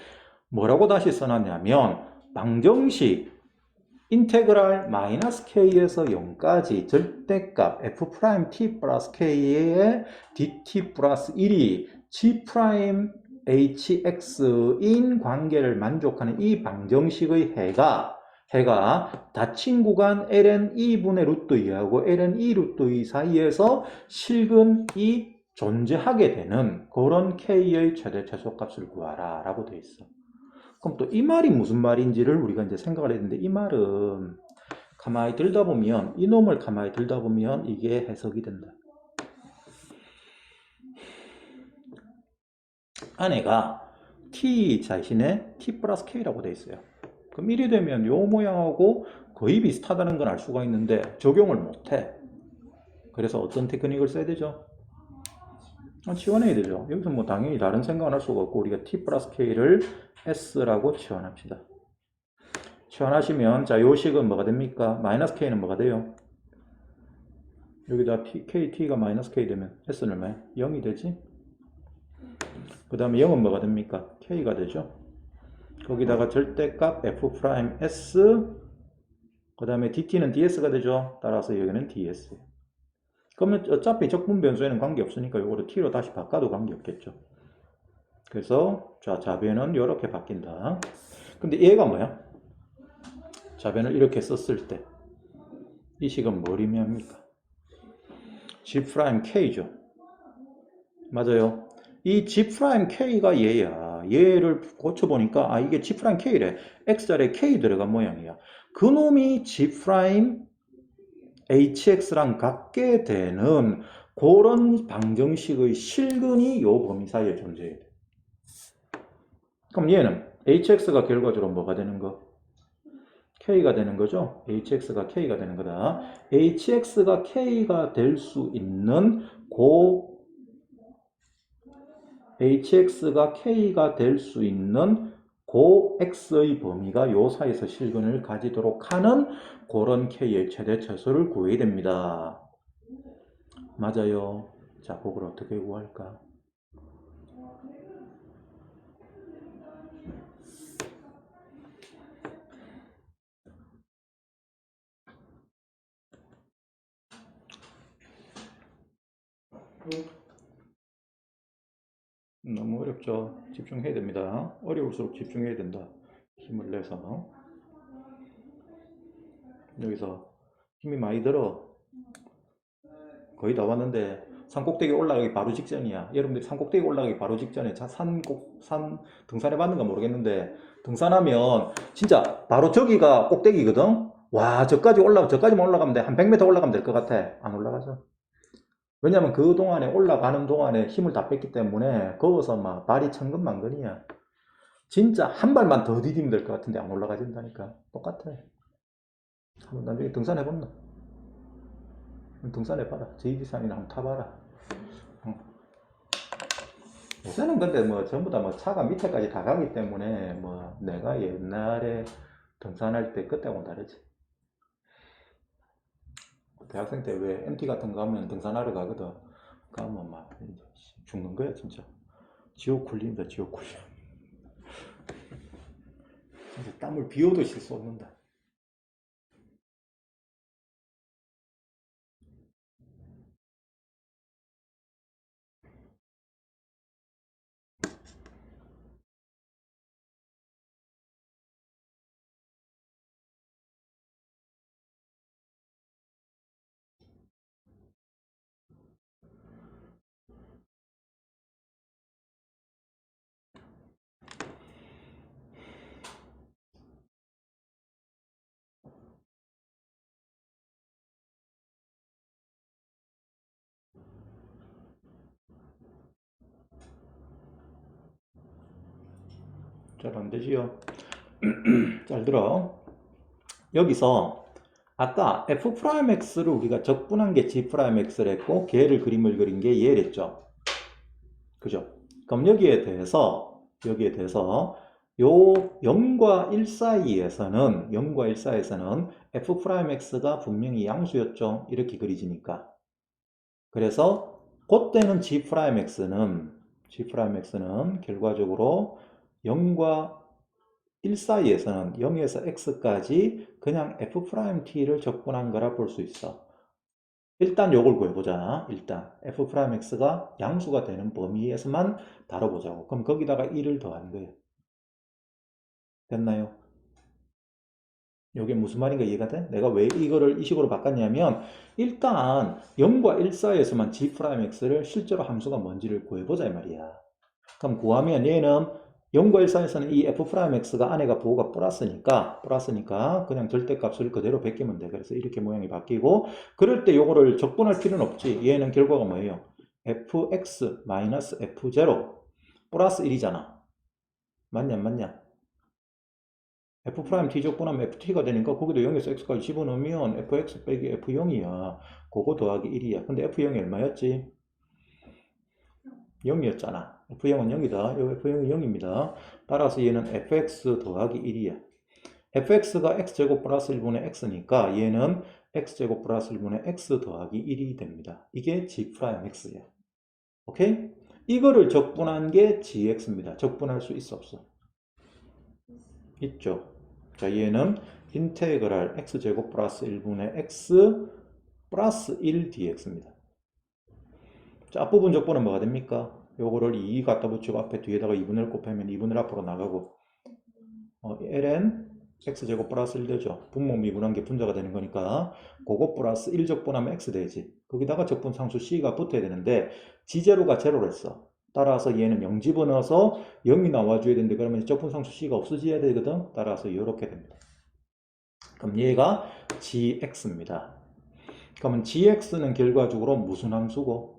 뭐라고 다시 써놨냐면 방정식 인테그랄 -k에서 0까지 절대값 f'(t 플러스 k의 dt 플러스 1이 g' hx인 관계를 만족하는 이 방정식의 해가 닫힌 구간 ln 2분의 루트 2하고 ln 2 루트 2 사이에서 실근이 존재하게 되는 그런 k의 최대 최소값을 구하라 라고 되어 있어. 그럼 또 이 말이 무슨 말인지를 우리가 이제 생각을 해야 되는데 이 말은 가만히 들다 보면 이놈을 가만히 들다 보면 이게 해석이 된다. 안에가 t 자신의 t 플러스 k라고 되어 있어요. 그럼 1이 되면 요 모양하고 거의 비슷하다는 건 알 수가 있는데 적용을 못해. 그래서 어떤 테크닉을 써야 되죠? 치환해야 되죠. 여기서 뭐 당연히 다른 생각을 할 수가 없고 우리가 t 플러스 k를 s라고 치환합시다. 치환하시면 자 요식은 뭐가 됩니까? 마이너스 k는 뭐가 돼요? 여기다 t가 마이너스 k 되면 s는 얼마야? 0이 되지? 그 다음에 0은 뭐가 됩니까? k가 되죠? 거기다가 절대값 f's 그 다음에 dt는 ds가 되죠? 따라서 여기는 ds. 그러면 어차피 적분 변수에는 관계없으니까 이거를 t로 다시 바꿔도 관계없겠죠. 그래서 자 좌변은 이렇게 바뀐다. 근데 얘가 뭐야? 좌변을 이렇게 썼을 때 이 식은 뭘 의미합니까? G'K죠. 맞아요. 이 G'K가 얘야. 얘를 고쳐보니까 아 이게 G'K래. X자리에 K 들어간 모양이야. 그놈이 G'HX랑 같게 되는 그런 방정식의 실근이 요 범위 사이에 존재해야 돼. 그럼 얘는 HX가 결과적으로 뭐가 되는 거? K가 되는 거죠. hx가 K가 되는 거다. hx가 K가 될 수 있는 hx가 K가 될 수 있는 고 x의 범위가 요 사이에서 실근을 가지도록 하는 그런 K의 최대 최소를 구해야 됩니다. 맞아요. 자, 그걸 어떻게 구할까? 너무 어렵죠. 집중해야 됩니다. 어려울수록 집중해야 된다. 힘을 내서. 여기서 힘이 많이 들어. 거의 다 왔는데 산꼭대기 올라가기 바로 직전이야. 여러분들이 산꼭대기 올라가기 바로 직전에 산 등산해 봤는가 모르겠는데 등산하면 진짜 바로 저기가 꼭대기거든. 와, 저까지만 올라가면 돼. 한 100m 올라가면 될 것 같아. 안 올라가죠. 왜냐면 그 동안에 올라가는 동안에 힘을 다 뺐기 때문에 거기서 막 발이 천근만근이야. 진짜 한 발만 더 디디면 될 것 같은데 안 올라가진다니까. 똑같아. 한번 나중에 등산해본다. 등산해봐라. JD3이나 한번 타봐라. 요새는 근데 뭐 전부 다 뭐 차가 밑에까지 다 가기 때문에 뭐 내가 옛날에 등산할 때 그때하고는 다르지. 대학생 때 왜 MT 같은 거 가면 등산하러 가거든. 가면 막 죽는 거야 진짜. 지옥 훈련이다 지옥 훈련. 진짜 땀을 비 오듯이 쏟는다. 잘 안 되지요. 잘 들어. 여기서 아까 f'x를 우리가 적분한 게 g'x를 했고 걔를 그림을 그린 게 얘랬죠. 그죠? 그럼 여기에 대해서 요 0과 1 사이에서는 f'x가 분명히 양수였죠. 이렇게 그리지니까. 그래서 그때는 g'x는 결과적으로 0과 1 사이에서는 0에서 x까지 그냥 f't를 적분한 거라 볼 수 있어. 일단 요걸 구해보자. 일단 f'x가 양수가 되는 범위에서만 다뤄보자고. 그럼 거기다가 1을 더한 거예요. 됐나요? 요게 무슨 말인가 이해가 돼? 내가 왜 이거를 이 식으로 바꿨냐면 일단 0과 1 사이에서만 g'x를 실제로 함수가 뭔지를 구해보자 이 말이야. 그럼 구하면 얘는 0과 1 사이에서는 이 f'x가 안에가 부호가 플러스니까 그냥 절대값을 그대로 베끼면 돼. 그래서 이렇게 모양이 바뀌고 그럴 때 요거를 적분할 필요는 없지. 얘는 결과가 뭐예요? fx f0 플러스 1이잖아. 맞냐 안 맞냐? f' t 적분하면 ft가 되니까 거기도 0에서 x까지 집어넣으면 fx 빼기 f0이야. 그거 더하기 1이야. 근데 f0이 얼마였지? 0이었잖아. f0은 0이다. 이 f0이 0입니다. 따라서 얘는 fx 더하기 1이야. fx가 x제곱 플러스 1분의 x니까 얘는 x제곱 플러스 1분의 x 더하기 1이 됩니다. 이게 g'x야. 오케이? 이거를 적분한 게 gx입니다. 적분할 수 있어 없어? 있죠. 자, 얘는 인테그랄 x제곱 플러스 1분의 x 플러스 1 dx입니다. 자, 앞부분 적분은 뭐가 됩니까? 요거를 2 갖다 붙이고 앞에 뒤에다가 2분의 1 곱하면 2분의 1 앞으로 나가고 ln x제곱 플러스 1 되죠. 분모 미분한 게 분자가 되는 거니까 그거 플러스 1 적분하면 x 되지. 거기다가 적분상수 c가 붙어야 되는데 g제로가 제로랬어. 따라서 얘는 0 집어넣어서 0이 나와줘야 되는데 그러면 적분상수 c가 없어져야 되거든. 따라서 이렇게 됩니다. 그럼 얘가 gx입니다. 그러면 gx는 결과적으로 무슨 함수고?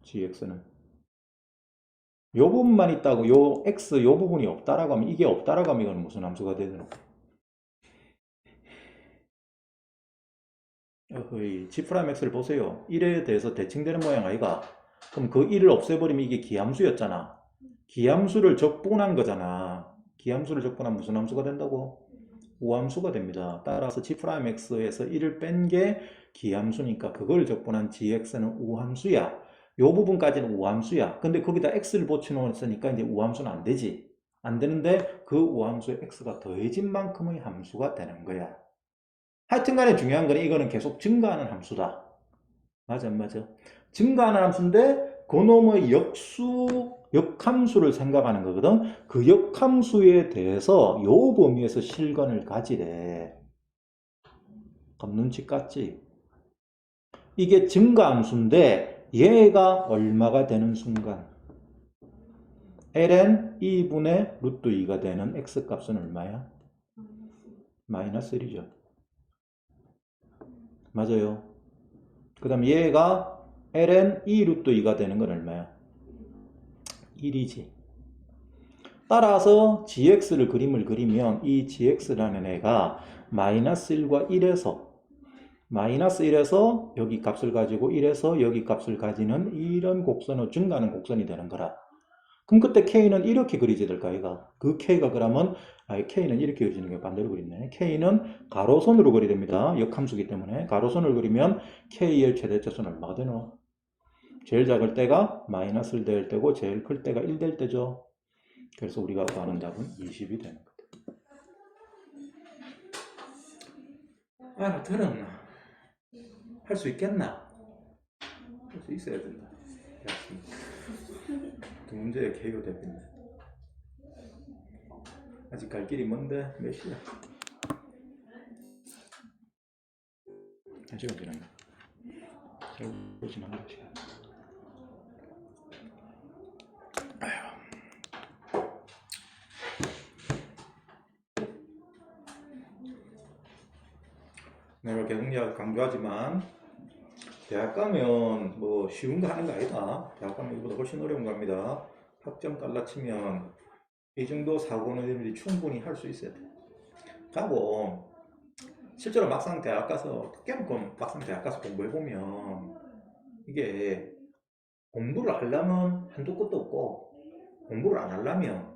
gx는 요 부분만 있다고 요 x 요 부분이 없다라고 하면 이게 없다라고 하면 이건 무슨 함수가 되는 거예요? g 프라임 x를 보세요. 1에 대해서 대칭되는 모양 아이가? 그럼 그 1을 없애버리면 이게 기함수였잖아. 기함수를 적분한 거잖아. 기함수를 적분하면 무슨 함수가 된다고? 우함수가 됩니다. 따라서 g 프라임 x에서 1을 뺀 게 기함수니까 그걸 적분한 gx는 우함수야. 요 부분까지는 우함수야. 근데 거기다 x를 붙여놓으니까 이제 우함수는 안 되지. 안 되는데 그 우함수에 x가 더해진 만큼의 함수가 되는 거야. 하여튼 간에 중요한 건 이거는 계속 증가하는 함수다. 맞아, 안 맞아? 증가하는 함수인데 그놈의 역함수를 생각하는 거거든. 그 역함수에 대해서 요 범위에서 실근을 가지래. 그럼 눈치 깠지? 이게 증가함수인데 얘가 얼마가 되는 순간 ln 2분의 루트 2가 되는 x값은 얼마야? 마이너스 1이죠. 맞아요. 그 다음 얘가 ln 2 루트 2가 되는 건 얼마야? 1이지. 따라서 gx를 그림을 그리면 이 gx라는 애가 마이너스 1과 1에서 마이너스 1에서 여기 값을 가지고 1에서 여기 값을 가지는 이런 곡선을 증가하는 곡선이 되는 거라. 그럼 그때 K는 이렇게 그리지 될까, 이가? 그 K가 그러면, K는 이렇게 그리는 게 반대로 그리네. K는 가로선으로 그려야 됩니다. 역함수기 때문에. 가로선을 그리면 K의 최대차수는 얼마가 되노? 제일 작을 때가 마이너스 1 될 때고, 제일 클 때가 1 될 때죠. 그래서 우리가 구하는 답은 20이 되는 거다. 알아들었나? 할 수 있겠나? 할 수 있어야 된다. 두 문제의 K가 됐겠네. 아직 갈 길이 먼데 몇 시야? 1시간 지났네. 잘 보시나 한 시간. 내가 계속 강조하지만 대학 가면 뭐 쉬운 거 하는 거 아니다. 대학 가면 이거보다 훨씬 어려운 겁니다. 학점 달라치면 이 정도 사고는 충분히 할 수 있어야 돼. 가고 실제로 막상 대학 가서 깨놓고 막상 대학 가서 공부해보면 이게 공부를 하려면 한도 끝도 없고 공부를 안 하려면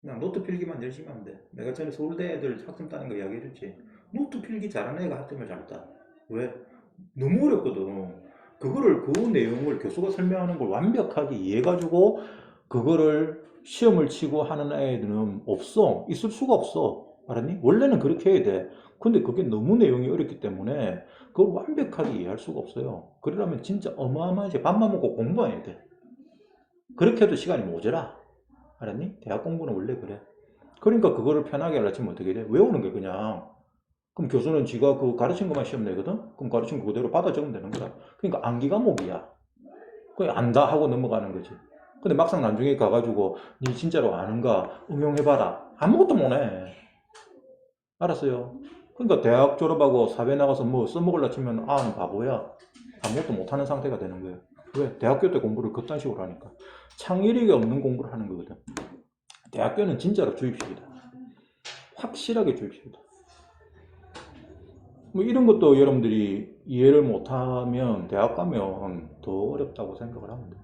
그냥 노트 필기만 열심히 하면 돼. 내가 전에 서울대 애들 학점 따는 거 이야기해줬지. 노트 필기 잘하는 애가 학점을 잘 따. 왜? 너무 어렵거든. 그거를 그 내용을 교수가 설명하는 걸 완벽하게 이해해가지고 그거를 시험을 치고 하는 애들은 없어. 있을 수가 없어. 알았니? 원래는 그렇게 해야 돼. 근데 그게 너무 내용이 어렵기 때문에 그걸 완벽하게 이해할 수가 없어요. 그러려면 진짜 어마어마하지. 밥만 먹고 공부해야 돼. 그렇게 해도 시간이 모자라. 알았니? 대학 공부는 원래 그래. 그러니까 그거를 편하게 하려면 어떻게 돼? 외우는 게 그냥. 그럼 교수는 지가 그 가르친 것만 시험 내거든? 그럼 가르친 거 그대로 받아 적으면 되는 거야. 그러니까 암기 과목이야. 그냥 안다 하고 넘어가는 거지. 근데 막상 나중에 가가지고 니 진짜로 아는가 응용해봐라. 아무것도 못해. 알았어요. 그러니까 대학 졸업하고 사회 나가서 뭐 써먹으려 치면 아는 바보야. 아무것도 못하는 상태가 되는 거예요. 왜? 대학교 때 공부를 그딴 식으로 하니까. 창의력이 없는 공부를 하는 거거든. 대학교는 진짜로 주입식이다. 확실하게 주입식이다. 뭐 이런 것도 여러분들이 이해를 못하면 대학 가면 더 어렵다고 생각을 하면 돼요.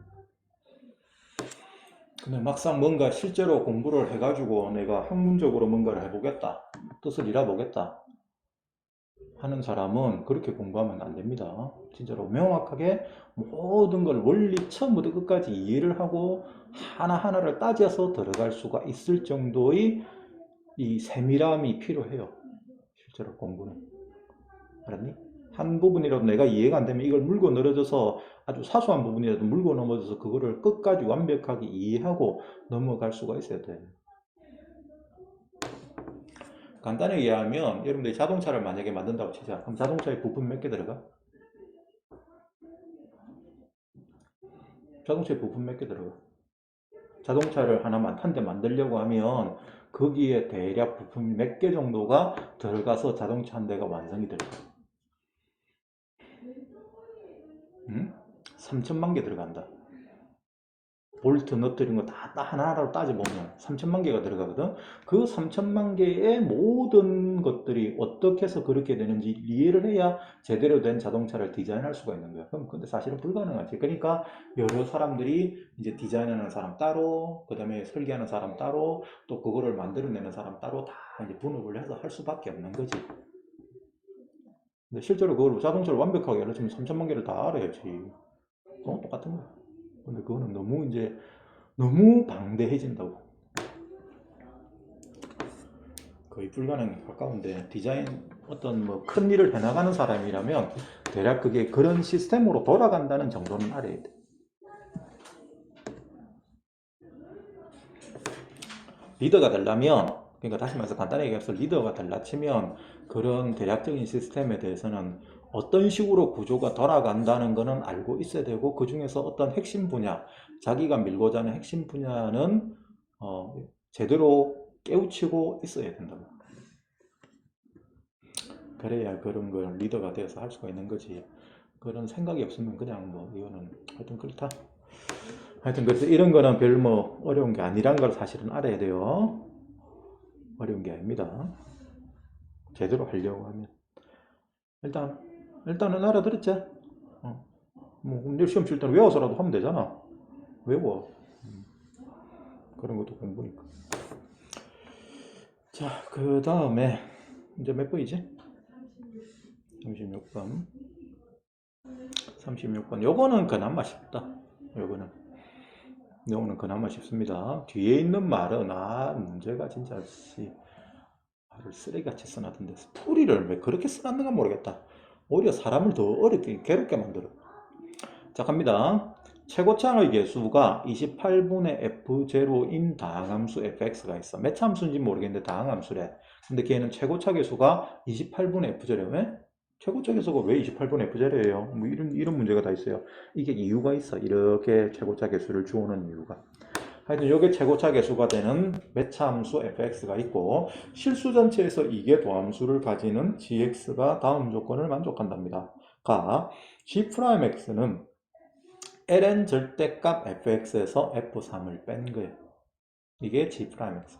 근데 막상 뭔가 실제로 공부를 해가지고 내가 학문적으로 뭔가를 해보겠다, 뜻을 잃어보겠다 하는 사람은 그렇게 공부하면 안 됩니다. 진짜로 명확하게 모든 걸 원리 처음부터 끝까지 이해를 하고 하나하나를 따져서 들어갈 수가 있을 정도의 이 세밀함이 필요해요. 실제로 공부는. 알았니? 한 부분이라도 내가 이해가 안 되면 이걸 물고 늘어져서 아주 사소한 부분이라도 물고 넘어져서 그거를 끝까지 완벽하게 이해하고 넘어갈 수가 있어야 돼. 간단하게 이해하면 여러분들이 자동차를 만약에 만든다고 치자. 그럼 자동차에 부품 몇 개 들어가? 자동차에 부품 몇 개 들어가? 자동차를 하나만 한 대 만들려고 하면 거기에 대략 부품이 몇 개 정도가 들어가서 자동차 한 대가 완성이 될까? 3천만 개 들어간다. 볼트, 넛 이런 거 다 하나하나로 따져보면 3천만 개가 들어가거든. 그 3천만 개의 모든 것들이 어떻게 해서 그렇게 되는지 이해를 해야 제대로 된 자동차를 디자인할 수가 있는 거야. 그럼 근데 사실은 불가능하지. 그러니까 여러 사람들이 이제 디자인하는 사람 따로, 그 다음에 설계하는 사람 따로, 또 그거를 만들어내는 사람 따로 다 이제 분업을 해서 할 수밖에 없는 거지. 근데 실제로 그걸 자동차를 완벽하게 알려주면 3천만 개를 다 알아야지. 똑같은 거야. 근데 그거는 너무 이제 너무 방대해진다고. 거의 불가능에 가까운데 디자인 어떤 뭐 큰 일을 해나가는 사람이라면 대략 그게 그런 시스템으로 돌아간다는 정도는 알아야 돼. 리더가 되려면, 그러니까 다시 말해서 간단하게 얘기해서 리더가 되려 치면 그런 대략적인 시스템에 대해서는 어떤 식으로 구조가 돌아간다는 거는 알고 있어야 되고, 그 중에서 어떤 핵심 분야, 자기가 밀고자 하는 핵심 분야는 제대로 깨우치고 있어야 된다고. 그래야 그런 걸 리더가 되어서 할 수가 있는 거지. 그런 생각이 없으면 그냥 뭐 이거는 하여튼 그렇다. 하여튼 그래서 이런 거는 별 뭐 어려운 게 아니란 걸 사실은 알아야 돼요. 어려운 게 아닙니다. 제대로 하려고 하면. 일단은 알아들었지? 뭐 내일 시험 칠 때는 외워서라도 하면 되잖아. 외워. 그런 것도 공부니까. 자, 그 다음에 이제 몇 번이지? 36번. 36번. 요거는 그나마 쉽다. 요거는 그나마 쉽습니다. 뒤에 있는 말은 문제가 진짜 말을 쓰레기같이 써놨던데 풀이를 왜 그렇게 써놨는가 모르겠다. 오히려 사람을 더 어렵게 괴롭게 만들어. 자, 갑니다. 최고차의 개수가 28분의 f0인 다항함수 fx가 있어. 몇 참수인지 모르겠는데 다항함수래. 근데 걔는 최고차 개수가 28분의 f0래. 왜? 최고차 개수가 왜 28분의 f0예요? 뭐 이런 문제가 다 있어요. 이게 이유가 있어. 이렇게 최고차 개수를 주어놓은 이유가. 하여튼 이게 최고차 개수가 되는 매차함수 fx가 있고, 실수 전체에서 이게 도함수를 가지는 gx가 다음 조건을 만족한답니다. 가 g'x는 ln 절대값 fx에서 f3을 뺀 거예요. 이게 g'x.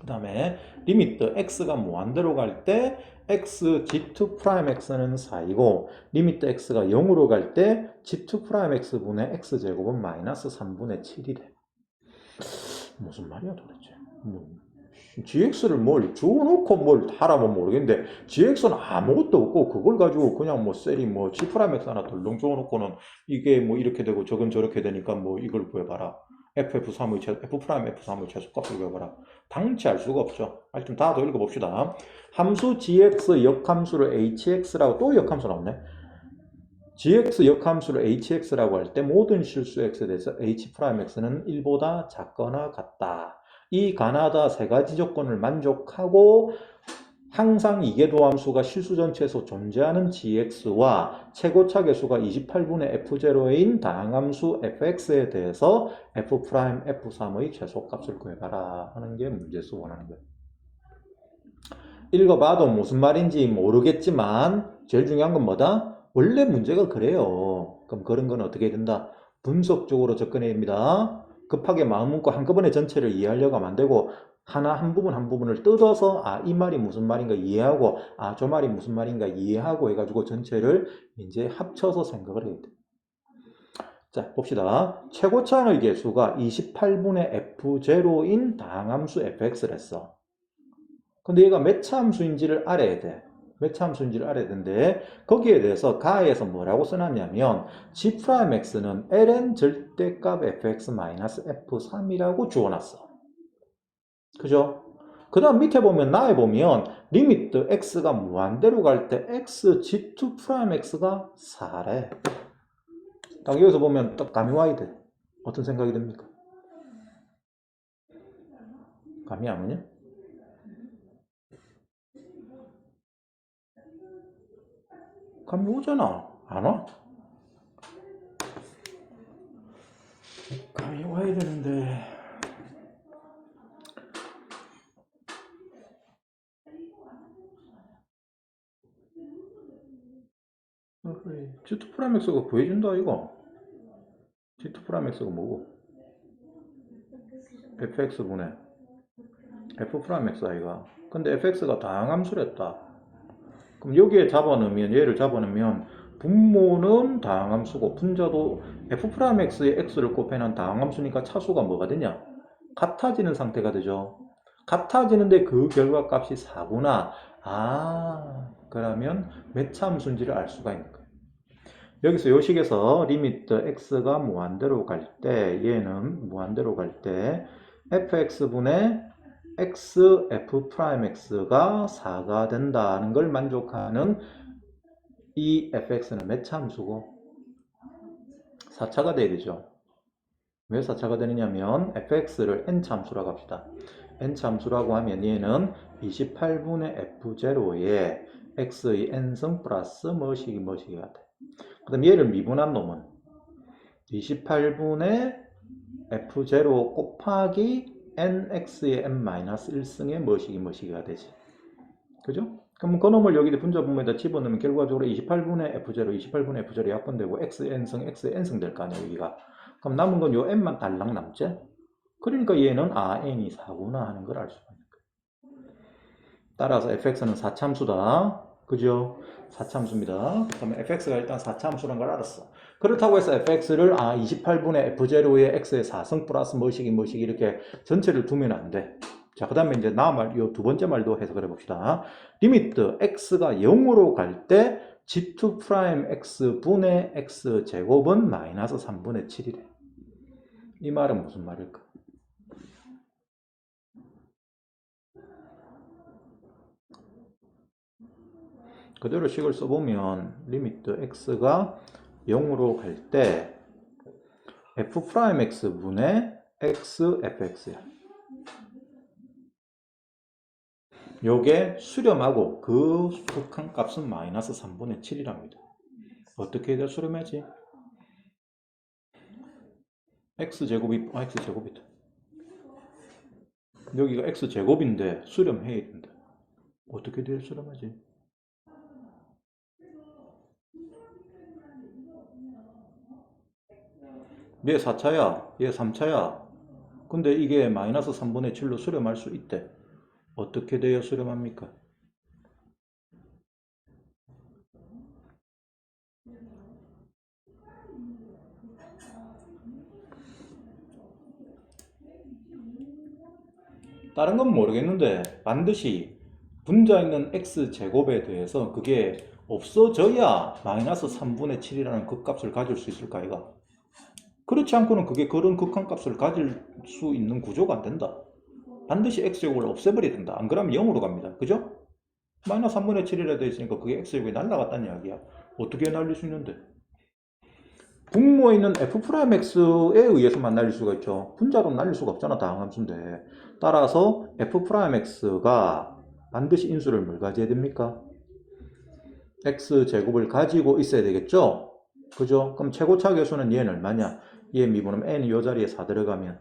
그 다음에 리미트 x가 무한대로 갈 때 x g2'x는 4이고, 리미트 x가 0으로 갈 때 g2'x분의 x제곱은 마이너스 3분의 7이래. 무슨 말이야 도대체? GX를 뭘 주워놓고 뭘 하라면 모르겠는데 GX는 아무것도 없고 그걸 가지고 그냥 뭐 셀이 뭐 G 프라임X 하나 덜렁 주워놓고는 이게 뭐 이렇게 되고 저건 저렇게 되니까 뭐 이걸 구해봐라. FF3의 F 프라임 F3의 최소값을 구해봐라. 당치 알 수가 없죠. 하여튼 다 더 읽어봅시다. 함수 GX 역함수를 HX라고 또 역함수 나왔네. gx 역함수를 hx라고 할 때 모든 실수 x에 대해서 h'x는 1보다 작거나 같다. 이 가나다 세 가지 조건을 만족하고 항상 이계도함수가 실수 전체에서 존재하는 gx와 최고차 개수가 28분의 f0인 다항함수 fx에 대해서 f' f3의 최소값을 구해봐라 하는 게 문제에서 원하는 거예요. 읽어봐도 무슨 말인지 모르겠지만 제일 중요한 건 뭐다? 원래 문제가 그래요. 그럼 그런 건 어떻게 된다? 분석적으로 접근해야 됩니다. 급하게 마음 먹고 한꺼번에 전체를 이해하려고 하면 안 되고 한 부분 한 부분을 뜯어서 이 말이 무슨 말인가 이해하고 저 말이 무슨 말인가 이해하고 해가지고 전체를 이제 합쳐서 생각을 해야 돼. 자, 봅시다. 최고차의 개수가 28분의 f0인 다항함수 fx를 했어. 근데 얘가 몇 차 함수인지를 알아야 돼. 몇 차 함수인지를 알아야 되는데 거기에 대해서 가에서 뭐라고 써놨냐면 g'x는 ln 절대값 fx-f3이라고 주어놨어. 그죠? 그 다음 밑에 보면 나에 보면 리미트 x가 무한대로 갈 때 x g2'x가 4래. 딱 여기서 보면 딱 감이 와야 돼. 어떤 생각이 듭니까? 감이 안 오냐? 감이 오잖아. 안 와? 감이 와야 되는데. G2'X가 구해준다 이거. G2'X가 뭐고? fx분의 f'x 아이가. 근데 fx가 다항함수랬다. 그럼 여기에 잡아넣으면, 얘를 잡아넣으면 분모는 다항함수고 분자도 f'x에 x를 곱해놓은 다항함수니까 차수가 뭐가 되냐? 같아지는 상태가 되죠. 같아지는데 그 결과값이 4구나. 아, 그러면 몇 차 함수인지를 알 수가 있는 거예요. 여기서 요 식에서 리미트 x가 무한대로 갈 때, 얘는 무한대로 갈 때 fx분의 x f'x가 4가 된다는 걸 만족하는 이 fx는 몇 차 함수고? 4차가 돼야 되죠. 왜 4차가 되느냐면 fx를 n차 함수라고 합시다. n차 함수라고 하면 얘는 28분의 f0에 x의 n승 플러스 뭐시기가 돼. 그 다음 얘를 미분한 놈은 28분의 f0 곱하기 nx의 n-1승의 뭐시기가 되지. 그죠? 그럼 그 놈을 여기 분자 분모에다 집어넣으면 결과적으로 28분의 f0, 28분의 f0이 약분되고 x의 n승, x의 n승 될 거 아니야, 여기가. 그럼 남은 건 요 n만 달랑 남지? 그러니까 얘는 n이 4구나 하는 걸 알 수가 있는 거예요. 따라서 fx는 4참수다. 그죠? 4참수입니다. 그러면 fx가 일단 4참수라는 걸 알았어. 그렇다고 해서 fx를 28분의 f0의 x의 4승 플러스 뭐시기 이렇게 전체를 두면 안 돼. 자, 그 다음에 이제 요 두 번째 말도 해석을 해봅시다. 리미트 x가 0으로 갈 때 g2' x분의 x제곱은 마이너스 3분의 7이래. 이 말은 무슨 말일까? 그대로 식을 써보면 리미트 x가 0으로 갈 때 f'x분의 x fx야. 요게 수렴하고 그 극한값은 마이너스 3분의 7이랍니다. 어떻게 해야 수렴하지? x제곱이다. 여기가 x제곱인데 수렴해야 된다. 어떻게 돼야 수렴하지? 얘 4차야, 얘 3차야. 근데 이게 마이너스 3분의 7로 수렴할 수 있대. 어떻게 돼야 수렴합니까? 다른 건 모르겠는데 반드시 분자 있는 x제곱에 대해서 그게 없어져야 마이너스 3분의 7이라는 극값을 가질 수 있을까 이가? 그렇지 않고는 그게 그런 극한값을 가질 수 있는 구조가 안 된다. 반드시 x제곱을 없애버려야 된다. 안 그러면 0으로 갑니다. 그죠? 마이너스 3분의 7이라 되어 있으니까 그게 x제곱이 날라갔다는 이야기야. 어떻게 날릴 수 있는데? 분모에 있는 f'x에 의해서만 날릴 수가 있죠. 분자로 날릴 수가 없잖아. 다항함수인데. 따라서 f'x가 반드시 인수를 뭘 가져야 됩니까? x제곱을 가지고 있어야 되겠죠? 그죠? 그럼 최고차 계수는 얘는 얼마냐? 얘 미분하면 n이 이 자리에 4 들어가면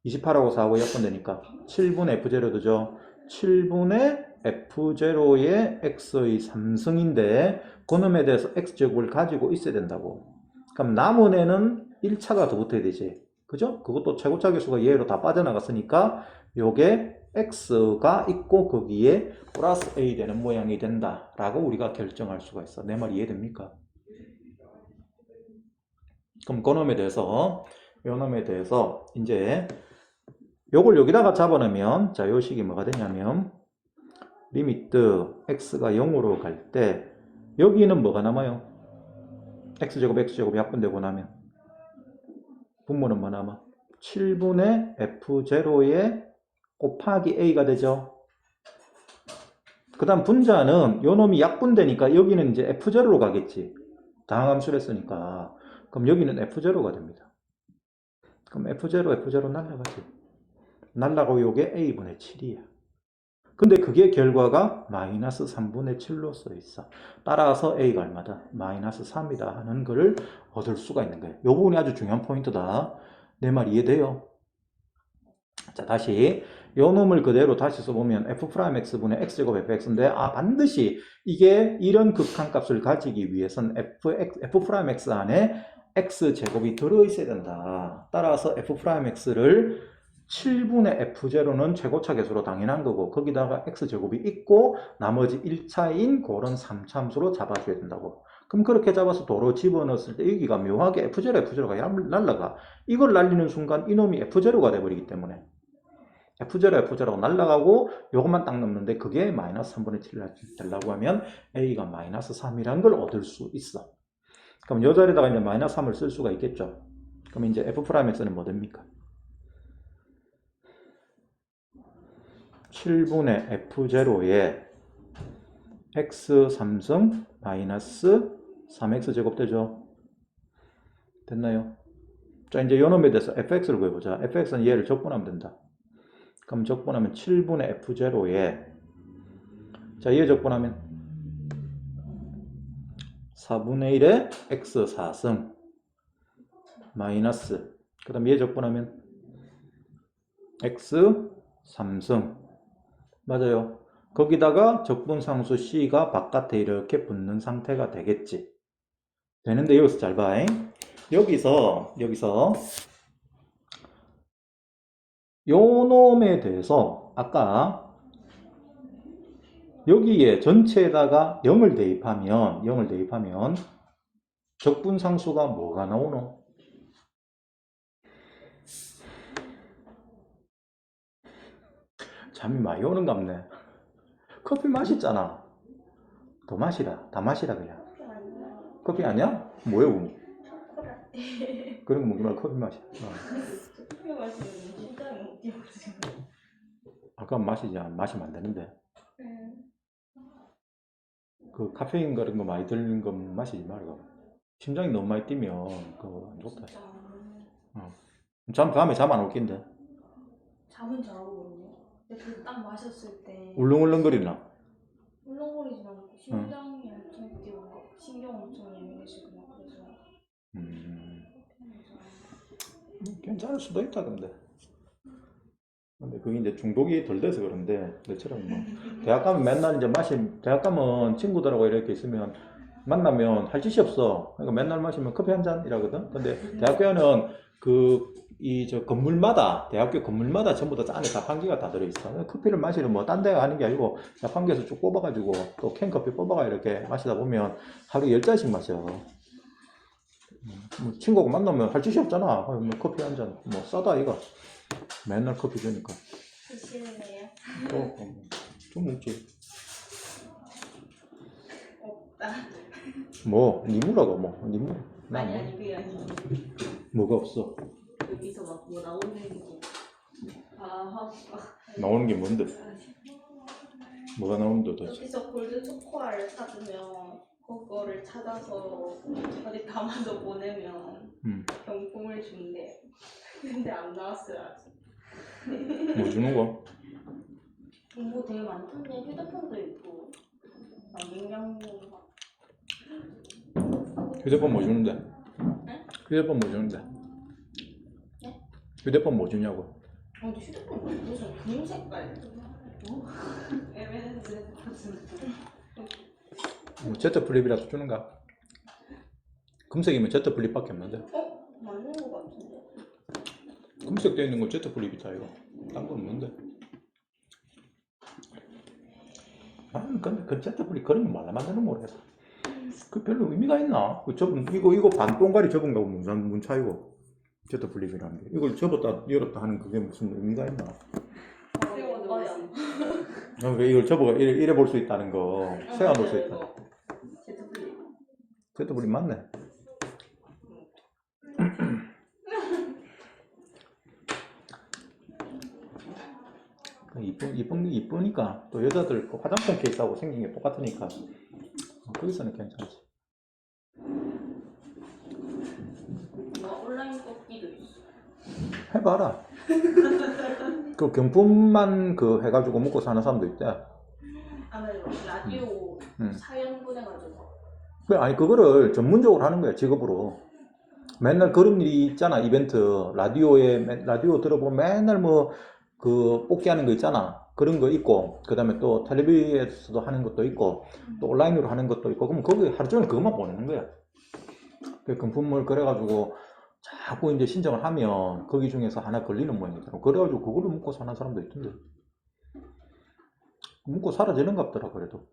28하고 4하고 약분되니까 7분의 f0 되죠? 7분의 f0의 x의 3승인데 그놈에 대해서 x제곱을 가지고 있어야 된다고. 그럼 남은 애는 1차가 더 붙어야 되지. 그죠? 그것도 최고차 계수가 얘로 다 빠져나갔으니까 요게 x가 있고 거기에 플러스 a 되는 모양이 된다라고 우리가 결정할 수가 있어. 내 말 이해됩니까? 그럼 그놈에 대해서 요놈에 대해서 이제 요걸 여기다가 잡아놓으면 자, 요 식이 뭐가 되냐면 리미트 x가 0으로 갈 때 여기는 뭐가 남아요? x제곱 약분되고 나면 분모는 뭐 남아? 7분의 f0에 곱하기 a가 되죠. 그 다음 분자는 요 놈이 약분되니까 여기는 이제 f0로 가겠지. 다항함수를 했으니까. 그럼 여기는 f0가 됩니다. 그럼 f0 날라가지. 날라가고 요게 a분의 7이야. 근데 그게 결과가 마이너스 3분의 7로 써 있어. 따라서 a가 얼마다? 마이너스 3이다 하는 걸 얻을 수가 있는 거예요. 요 부분이 아주 중요한 포인트다. 내 말 이해돼요? 자, 다시 요 놈을 그대로 다시 써보면 f'x분의 x제곱 fx인데 반드시 이게 이런 극한값을 가지기 위해서는 f'x 안에 x제곱이 들어있어야 된다. 따라서 f'x를 7분의 f0는 최고차 계수로 당연한 거고 거기다가 x제곱이 있고 나머지 1차인 그런 3참수로 잡아줘야 된다고. 그럼 그렇게 잡아서 도로 집어넣었을 때 여기가 묘하게 F0가 날라가. 이걸 날리는 순간 이놈이 F0가 돼버리기 때문에 F0가 날라가고 요것만 딱 넣는데 그게 마이너스 3분의 7이 되려고 하면 A가 마이너스 3이라는 걸 얻을 수 있어. 그럼 요 자리에다가 이제 마이너스 3을 쓸 수가 있겠죠. 그럼 이제 F'X는 뭐 됩니까? 7분의 F0에 x 3승 마이너스 3x 제곱 되죠. 됐나요? 자, 이제 요 놈에 대해서 fx를 구해보자. fx는 얘를 적분하면 된다. 그럼 적분하면 7분의 f0에 자, 얘 적분하면 4분의 1에 x 4승 마이너스 그 다음 얘 적분하면 x 3승 맞아요. 거기다가 적분상수 C가 바깥에 이렇게 붙는 상태가 되겠지. 되는데 여기서 잘 봐. 여기서 요 놈에 대해서 아까 여기에 전체에다가 0을 대입하면 적분상수가 뭐가 나오노? 잠이 많이 오는갑네. 커피 맛있잖아. 더 마시라. 다 마시라 그냥. 커피 아니야? 뭐야 그럼? 초콜릿. 그런 거 먹지 말고 커피 마시. 커피 마시면 진짜 웃겨가지고. 아까 마시면 안 되는데. 그 카페인 그런 거 많이 들는 거 마시지 말고. 심장이 너무 많이 뛰면 그거 안 좋다. 밤에 잠 안 올 낀데. 잠은 잘 오거든요. 근데 그 딱 마셨을 때 울렁울렁거리나? 울렁거리진 않고 심장이 엄청 뛰고 신경 엄청 예민해지고 막 그래서 괜찮을 수도 있다 근데 그게 이제 중독이 덜 돼서 그런데 너처럼 뭐 대학 가면 맨날 이제 대학 가면 친구들하고 이렇게 있으면 만나면 할 짓이 없어. 그러니까 맨날 마시면 커피 한 잔이라거든. 근데 대학교에는 대학교 건물마다 전부 다 안에 자판기가 다 들어있어. 커피를 마시면 뭐 딴 데 가는 게 아니고 자판기에서 쭉 뽑아가지고 또 캔커피 뽑아가 이렇게 마시다 보면 하루에 10잔씩 마셔. 뭐 친구하고 만나면 할 짓이 없잖아. 뭐 커피 한 잔, 뭐 싸다 이거. 맨날 커피 주니까. 드실래요? 좀 먹지. 없다. 뭐, 니무라고 뭐, 니무. 아니 그게 아니고 뭐가 없어? 여기서 막 뭐 나오는 거. 나오는 게 뭔데? 뭐가 나오는데 도대체? 여기서 골드 초코를 사주면 그거를 찾아서 어디 담아서 보내면 경품을 준대. 근데 안 나왔어요 아직. 뭐 주는 거? 뭐 되게 많던데 휴대폰도 있고 냉장고 막. 휴대폰 뭐 주는데? 네? 휴대폰 뭐 주는데? 네? 휴대폰 뭐 주냐고? 근데 휴대폰 무슨 금색깔 에메랄드 무슨 뭐 제트 플립이라도 주는가? 금색이면 제트 플립밖에 없는데. 맞는 거 같은데. 금색 되어 있는 건 제트 플립이다 이거. 딴 건 없는데. 근데 그 제트 플립 그런 거 말라 만드는 모르겠어. 그 별로 의미가 있나? 이거 반동가리 접은 거하고 뭔 차이고? 제트 플립이라는 게. 이걸 접었다 열었다 하는 그게 무슨 의미가 있나? 왜 이걸 접어가 이래 볼 수 있다는 거. 세워 볼 수 있다. 제트 플립 맞네. 이쁘니까 또 여자들 그 화장품 케이스하고 생긴 게 똑같으니까 거기서는 괜찮지. 온라인 뽑기도 있어. 해봐라. 그 경품만 해가지고 먹고 사는 사람도 있대. 라디오 사연 보내가지고. 아니 그거를 전문적으로 하는 거야 직업으로. 맨날 그런 일이 있잖아. 이벤트 라디오 들어보면 맨날 뭐 뽑기 하는 거 있잖아. 그런 거 있고 그 다음에 또 텔레비에서도 하는 것도 있고 또 온라인으로 하는 것도 있고 그럼 거기 하루 종일 그것만 보내는 거야. 금품을 그래가지고 자꾸 이제 신청을 하면 거기 중에서 하나 걸리는 모양이더라고. 그래가지고 그걸로 묶고 사는 사람도 있던데. 묶고 사라지는 것 같더라, 그래도.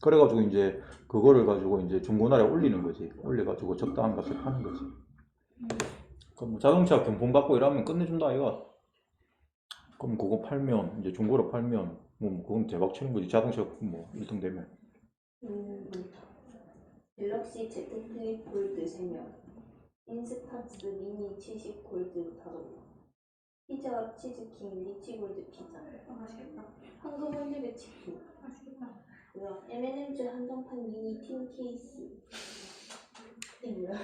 그래가지고 이제 그거를 가지고 이제 중고나라에 올리는 거지. 올려가지고 적당한 값에 파는 거지. 그럼 뭐 자동차 경품 받고 이러면 끝내준다, 이거. 그럼 그거 팔면, 이제 중고로 팔면, 뭐, 그건 대박 치는 거지. 자동차 뭐, 1등 되면. 갤럭시 Z 플립 골드 3명, 인스턴스 미니 70 골드 5명, 피자 치즈킹 리치 골드 피자, 맛있겠다. 황금 올리브 치킨, 맛있겠다. 그다음 M&M's 한정판 미니 틴 케이스. 이게 뭐야?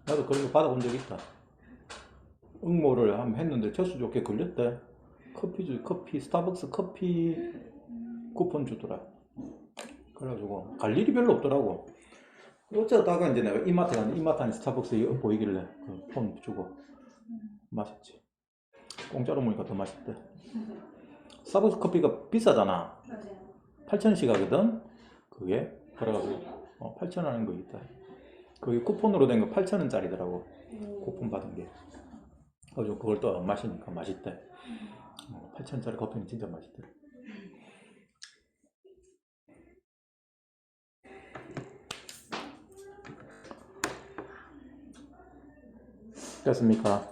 나도 그런 거 받아본 적 있다. 응모를 한번 했는데 재수 좋게 걸렸대. 커피, 스타벅스 커피 쿠폰 주더라. 그래가지고 갈 일이 별로 없더라고. 어쩌다가 이제 내가 이마트에 갔는데 이마트 안에 스타벅스 이거 보이길래 그 폰 주고 마셨지. 공짜로 먹으니까 더 맛있대. 스타벅스 커피가 비싸잖아. 맞아요. 8,000원씩 하거든. 그게 그래가지고 8,000원 하는 거 있다. 그게 쿠폰으로 된 거 8,000원짜리더라고. 쿠폰 받은 게. 그래가지고 그걸 또 마시니까 맛있대. 8,000원짜리 커피는 진짜 맛있대. 됐습니까?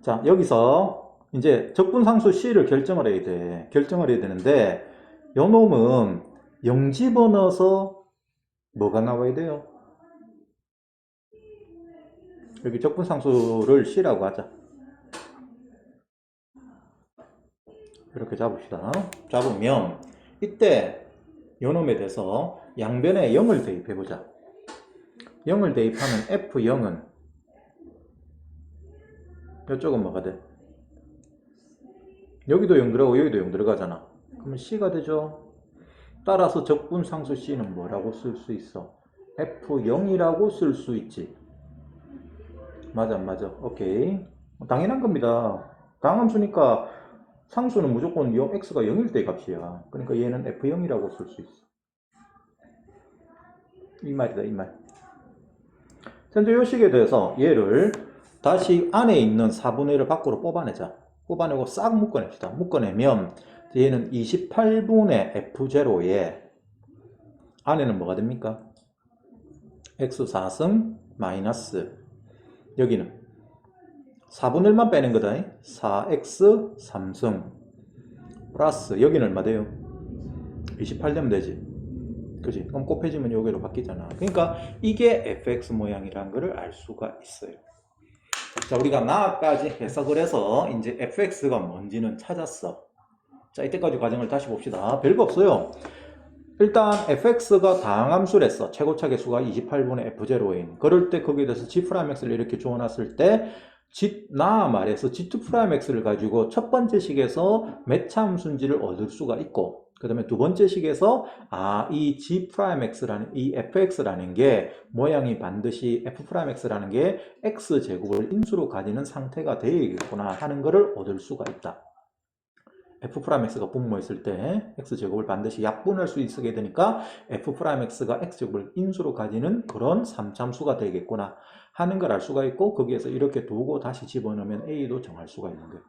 자, 여기서 이제 적분상수 C를 결정을 해야 돼. 결정을 해야 되는데 요 놈은 0 집어넣어서 뭐가 나와야 돼요? 여기 적분상수를 C라고 하자. 이렇게 잡읍시다. 잡으면 이때 요 놈에 대해서 양변에 0을 대입해 보자. 0을 대입하면 F0은 이쪽은 뭐가 돼? 여기도 0 들어가고 여기도 0 들어가잖아. 그러면 C가 되죠. 따라서 적분상수 C는 뭐라고 쓸 수 있어? F0이라고 쓸 수 있지. 맞아, 안 맞아? 오케이. 당연한 겁니다. 당함수니까 상수는 무조건 x가 0일 때 값이야. 그러니까 얘는 F0이라고 쓸 수 있어. 이 말이다, 이 말. 현재 이 식에 대해서 얘를 다시 안에 있는 4분의 1을 밖으로 뽑아내자. 뽑아내고 싹 묶어냅시다. 묶어내면 얘는 28분의 F0에 안에는 뭐가 됩니까? x4승 마이너스 여기는 4분의 1만 빼는 거다. 4x 3승 플러스 여기는 얼마 돼요? 28 되면 되지. 그지? 그럼 곱해지면 여기로 바뀌잖아. 그러니까 이게 fx 모양이라는 것을 알 수가 있어요. 자, 우리가 나까지 해석을 해서 이제 fx가 뭔지는 찾았어. 자, 이때까지 과정을 다시 봅시다. 별거 없어요. 일단 fx가 다항함수랬어. 최고차 계수가 28분의 f0인. 그럴 때 거기에 대해서 g'x를 이렇게 주어놨을 때 나 말해서 g2'x를 가지고 첫 번째 식에서 매차 함수인지를 얻을 수가 있고 그 다음에 두 번째 식에서 이 g'x라는 이 fx라는 게 모양이 반드시 f'x라는 게 x제곱을 인수로 가지는 상태가 되어야겠구나 하는 것을 얻을 수가 있다. f'x가 분모했을 때 x제곱을 반드시 약분할 수 있게 되니까 f'x가 x제곱을 인수로 가지는 그런 3참수가 되겠구나 하는 걸 알 수가 있고 거기에서 이렇게 두고 다시 집어넣으면 a도 정할 수가 있는 거예요.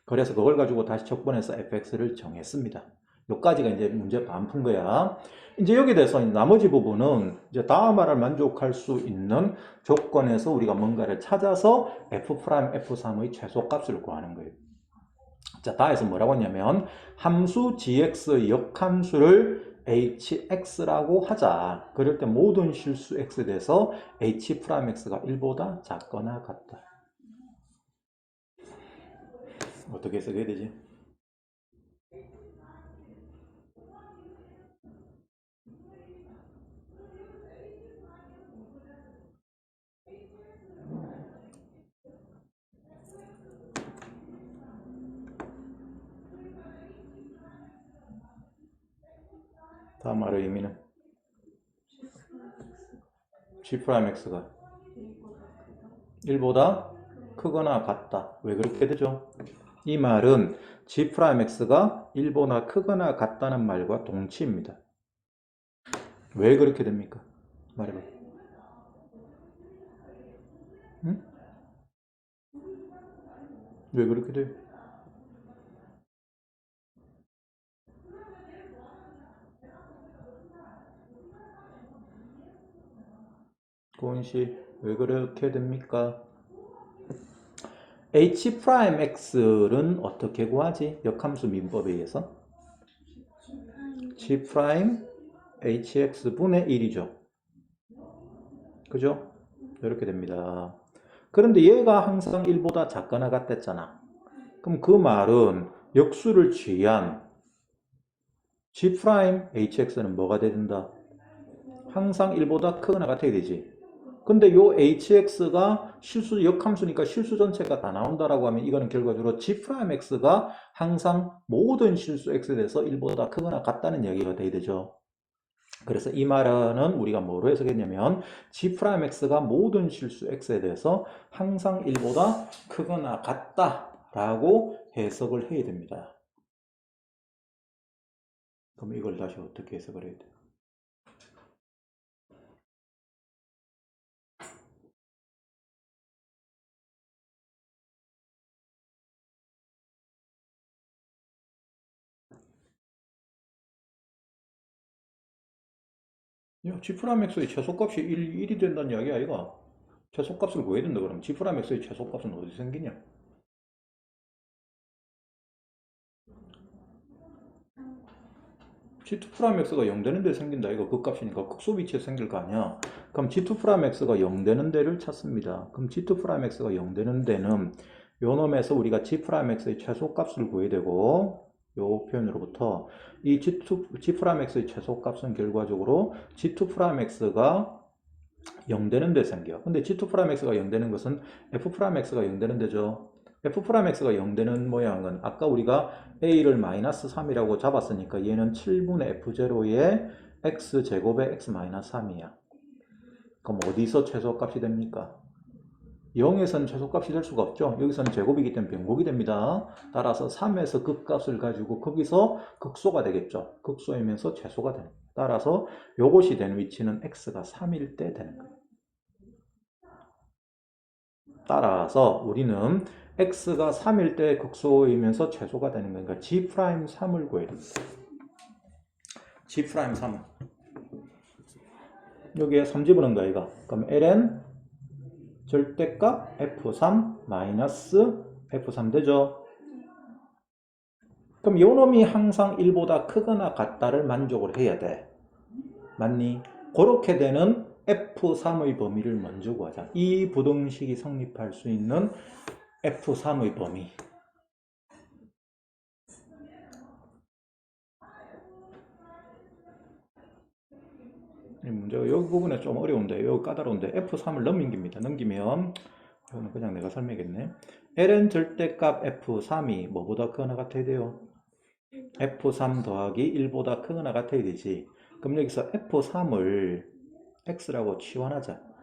그래서 그걸 가지고 다시 척분해서 fx를 정했습니다. 여기까지가 이제 문제 반 푼 거야. 이제 여기에 대해서 나머지 부분은 이제 다음 말을 만족할 수 있는 조건에서 우리가 뭔가를 찾아서 f', f3의 최소값을 구하는 거예요. 자, 다에서 뭐라고 했냐면 함수 gx 역함수를 hx라고 하자. 그럴 때 모든 실수 x에 대해서 h'x가 1보다 작거나 같다. 어떻게 해석해야 되지? 다음 말의 의미는 g'x가 1보다 크거나 같다. 왜 그렇게 되죠? 이 말은 g'x가 1보다 크거나 같다는 말과 동치입니다. 왜 그렇게 됩니까? 말해봐. 응? 왜 그렇게 돼? 고은 씨, 왜 그렇게 됩니까? H'X를 어떻게 구하지? 역함수 민법에 의해서? G' HX분의 1이죠. 그죠? 이렇게 됩니다. 그런데 얘가 항상 1보다 작거나 같댔잖아. 그럼 그 말은 역수를 취한 G' HX는 뭐가 된다? 항상 1보다 크거나 같아야 되지. 근데 요 hx가 실수 역함수니까 실수 전체가 다 나온다라고 하면 이거는 결과적으로 g'x가 항상 모든 실수 x에 대해서 1보다 크거나 같다는 얘기가 돼야 되죠. 그래서 이 말은 우리가 뭐로 해석했냐면 g'x가 모든 실수 x에 대해서 항상 1보다 크거나 같다라고 해석을 해야 됩니다. 그럼 이걸 다시 어떻게 해석을 해야 돼요? G'X의 최소값이 1이 된다는 이야기 아이가? 최소값을 구해야 된다 그러면 G'X의 최소값은 어디 생기냐? G2'X가 0 되는 데 생긴다 이거 극값이니까 극소 위치에 생길 거 아니야. 그럼 G2'X가 0 되는 데를 찾습니다. 그럼 G2'X가 0 되는 데는 요 놈에서 우리가 G'X의 최소값을 구해야 되고 요 표현으로부터 이 G'X의 최소값은 결과적으로 G2'X가 0 되는 데 생겨. 근데 G2'X가 0 되는 것은 F'X가 0 되는 데죠. F'X가 0 되는 모양은 아까 우리가 A를 마이너스 3이라고 잡았으니까 얘는 7분의 F0의 X제곱의 X-3이야. 그럼 어디서 최소값이 됩니까? 0에서는 최소값이 될 수가 없죠. 여기서는 제곱이기 때문에 변곡이 됩니다. 따라서 3에서 극값을 가지고 거기서 극소가 되겠죠. 극소이면서 최소가 되는 거예요. 따라서 요것이 되는 위치는 x가 3일 때 되는 거예요. 따라서 우리는 x가 3일 때 극소이면서 최소가 되는 거니까 G'3을 구해야 됩니다. G'3 여기에 3 집어넣은 거야 이거. 그럼 ln 절대값 F3 마이너스 F3 되죠? 그럼 요 놈이 항상 1보다 크거나 같다를 만족을 해야 돼. 맞니? 그렇게 되는 F3의 범위를 먼저 구하자. 이 부등식이 성립할 수 있는 F3의 범위. 이 문제가 여기 부분에 좀 어려운데, 여기 까다로운데 F3을 넘깁니다. 넘기면 이거는 그냥 내가 설명했네. ln 절대값 F3이 뭐보다 크거나 같아야 돼요? F3 더하기 1보다 크거나 같아야 되지. 그럼 여기서 F3을 X라고 치환하자.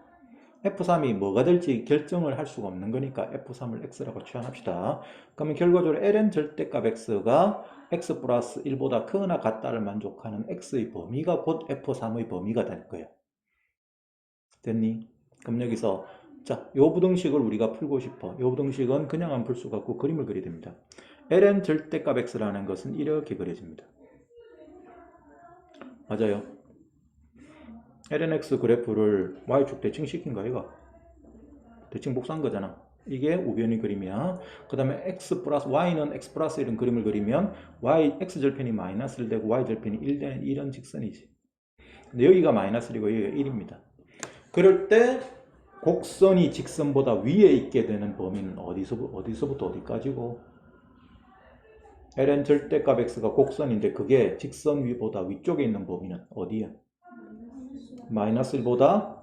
F3이 뭐가 될지 결정을 할 수가 없는 거니까 F3을 X라고 치환합시다. 그러면 결과적으로 ln 절대값 X가 X 플러스 1보다 크거나 같다를 만족하는 X의 범위가 곧 F3의 범위가 될 거예요. 됐니? 그럼 여기서 자, 요 부등식을 우리가 풀고 싶어. 요 부등식은 그냥 안 풀 수가 없고 그림을 그려야 됩니다. ln 절대값 X라는 것은 이렇게 그려집니다. 맞아요. lnx 그래프를 y축 대칭시킨 거 아이가? 대칭 복사한 거잖아. 이게 우변의 그림이야. 그 다음에 x 플러스 y는 x 플러스 1은 그림을 그리면 y x절편이 마이너스 1 되고 y절편이 1 되는 이런 직선이지. 근데 여기가 마이너스 1이고 여기가 1입니다. 그럴 때 곡선이 직선보다 위에 있게 되는 범위는 어디서부터 어디까지고? ln 절대값 x가 곡선인데 그게 직선 위보다 위쪽에 있는 범위는 어디야? 마이너스 1보다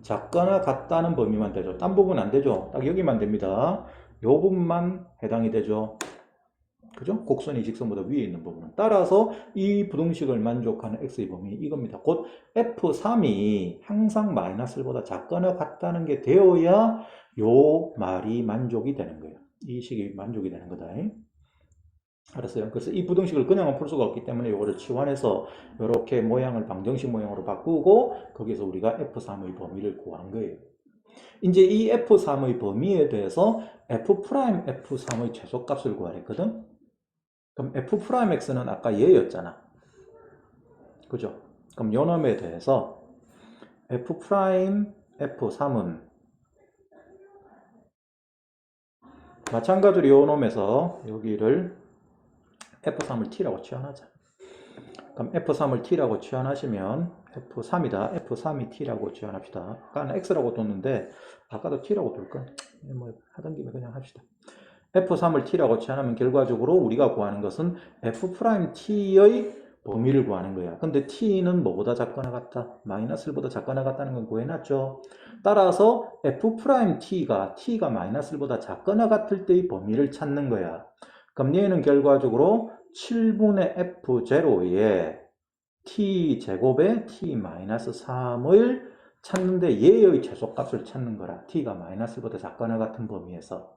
작거나 같다는 범위만 되죠. 딴 부분 안 되죠. 딱 여기만 됩니다. 요 부분만 해당이 되죠. 그죠? 곡선이 직선보다 위에 있는 부분은. 따라서 이 부등식을 만족하는 x의 범위 이겁니다. 곧 F3이 항상 마이너스 1보다 작거나 같다는 게 되어야 요 말이 만족이 되는 거예요. 이 식이 만족이 되는 거다. 알았어요? 그래서 이 부등식을 그냥은 풀 수가 없기 때문에 이거를 치환해서 이렇게 모양을 방정식 모양으로 바꾸고 거기서 우리가 F3의 범위를 구한 거예요. 이제 이 F3의 범위에 대해서 F'F3의 최소값을 구하랬거든? 그럼 F'X는 아까 얘였잖아. 그죠? 그럼 요 놈에 대해서 F'F3은 마찬가지로 요 놈에서 여기를 F3을 T라고 치환하자. 그럼 F3을 T라고 치환하시면 F3이다. F3이 T라고 치환합시다. 아까는 X라고 뒀는데 아까도 T라고 둘까? 뭐 하던 김에 그냥 합시다. F3을 T라고 치환하면 결과적으로 우리가 구하는 것은 F'T의 범위를 구하는 거야. 근데 T는 뭐보다 작거나 같다? 마이너스 1보다 작거나 같다는 건 구해놨죠. 따라서 F'T가 T가 마이너스 1보다 작거나 같을 때의 범위를 찾는 거야. 그럼 얘는 결과적으로 7분의 F0에 T제곱에 T-3을 찾는데 얘의 최소값을 찾는 거라. T가 마이너스 1보다 작거나 같은 범위에서.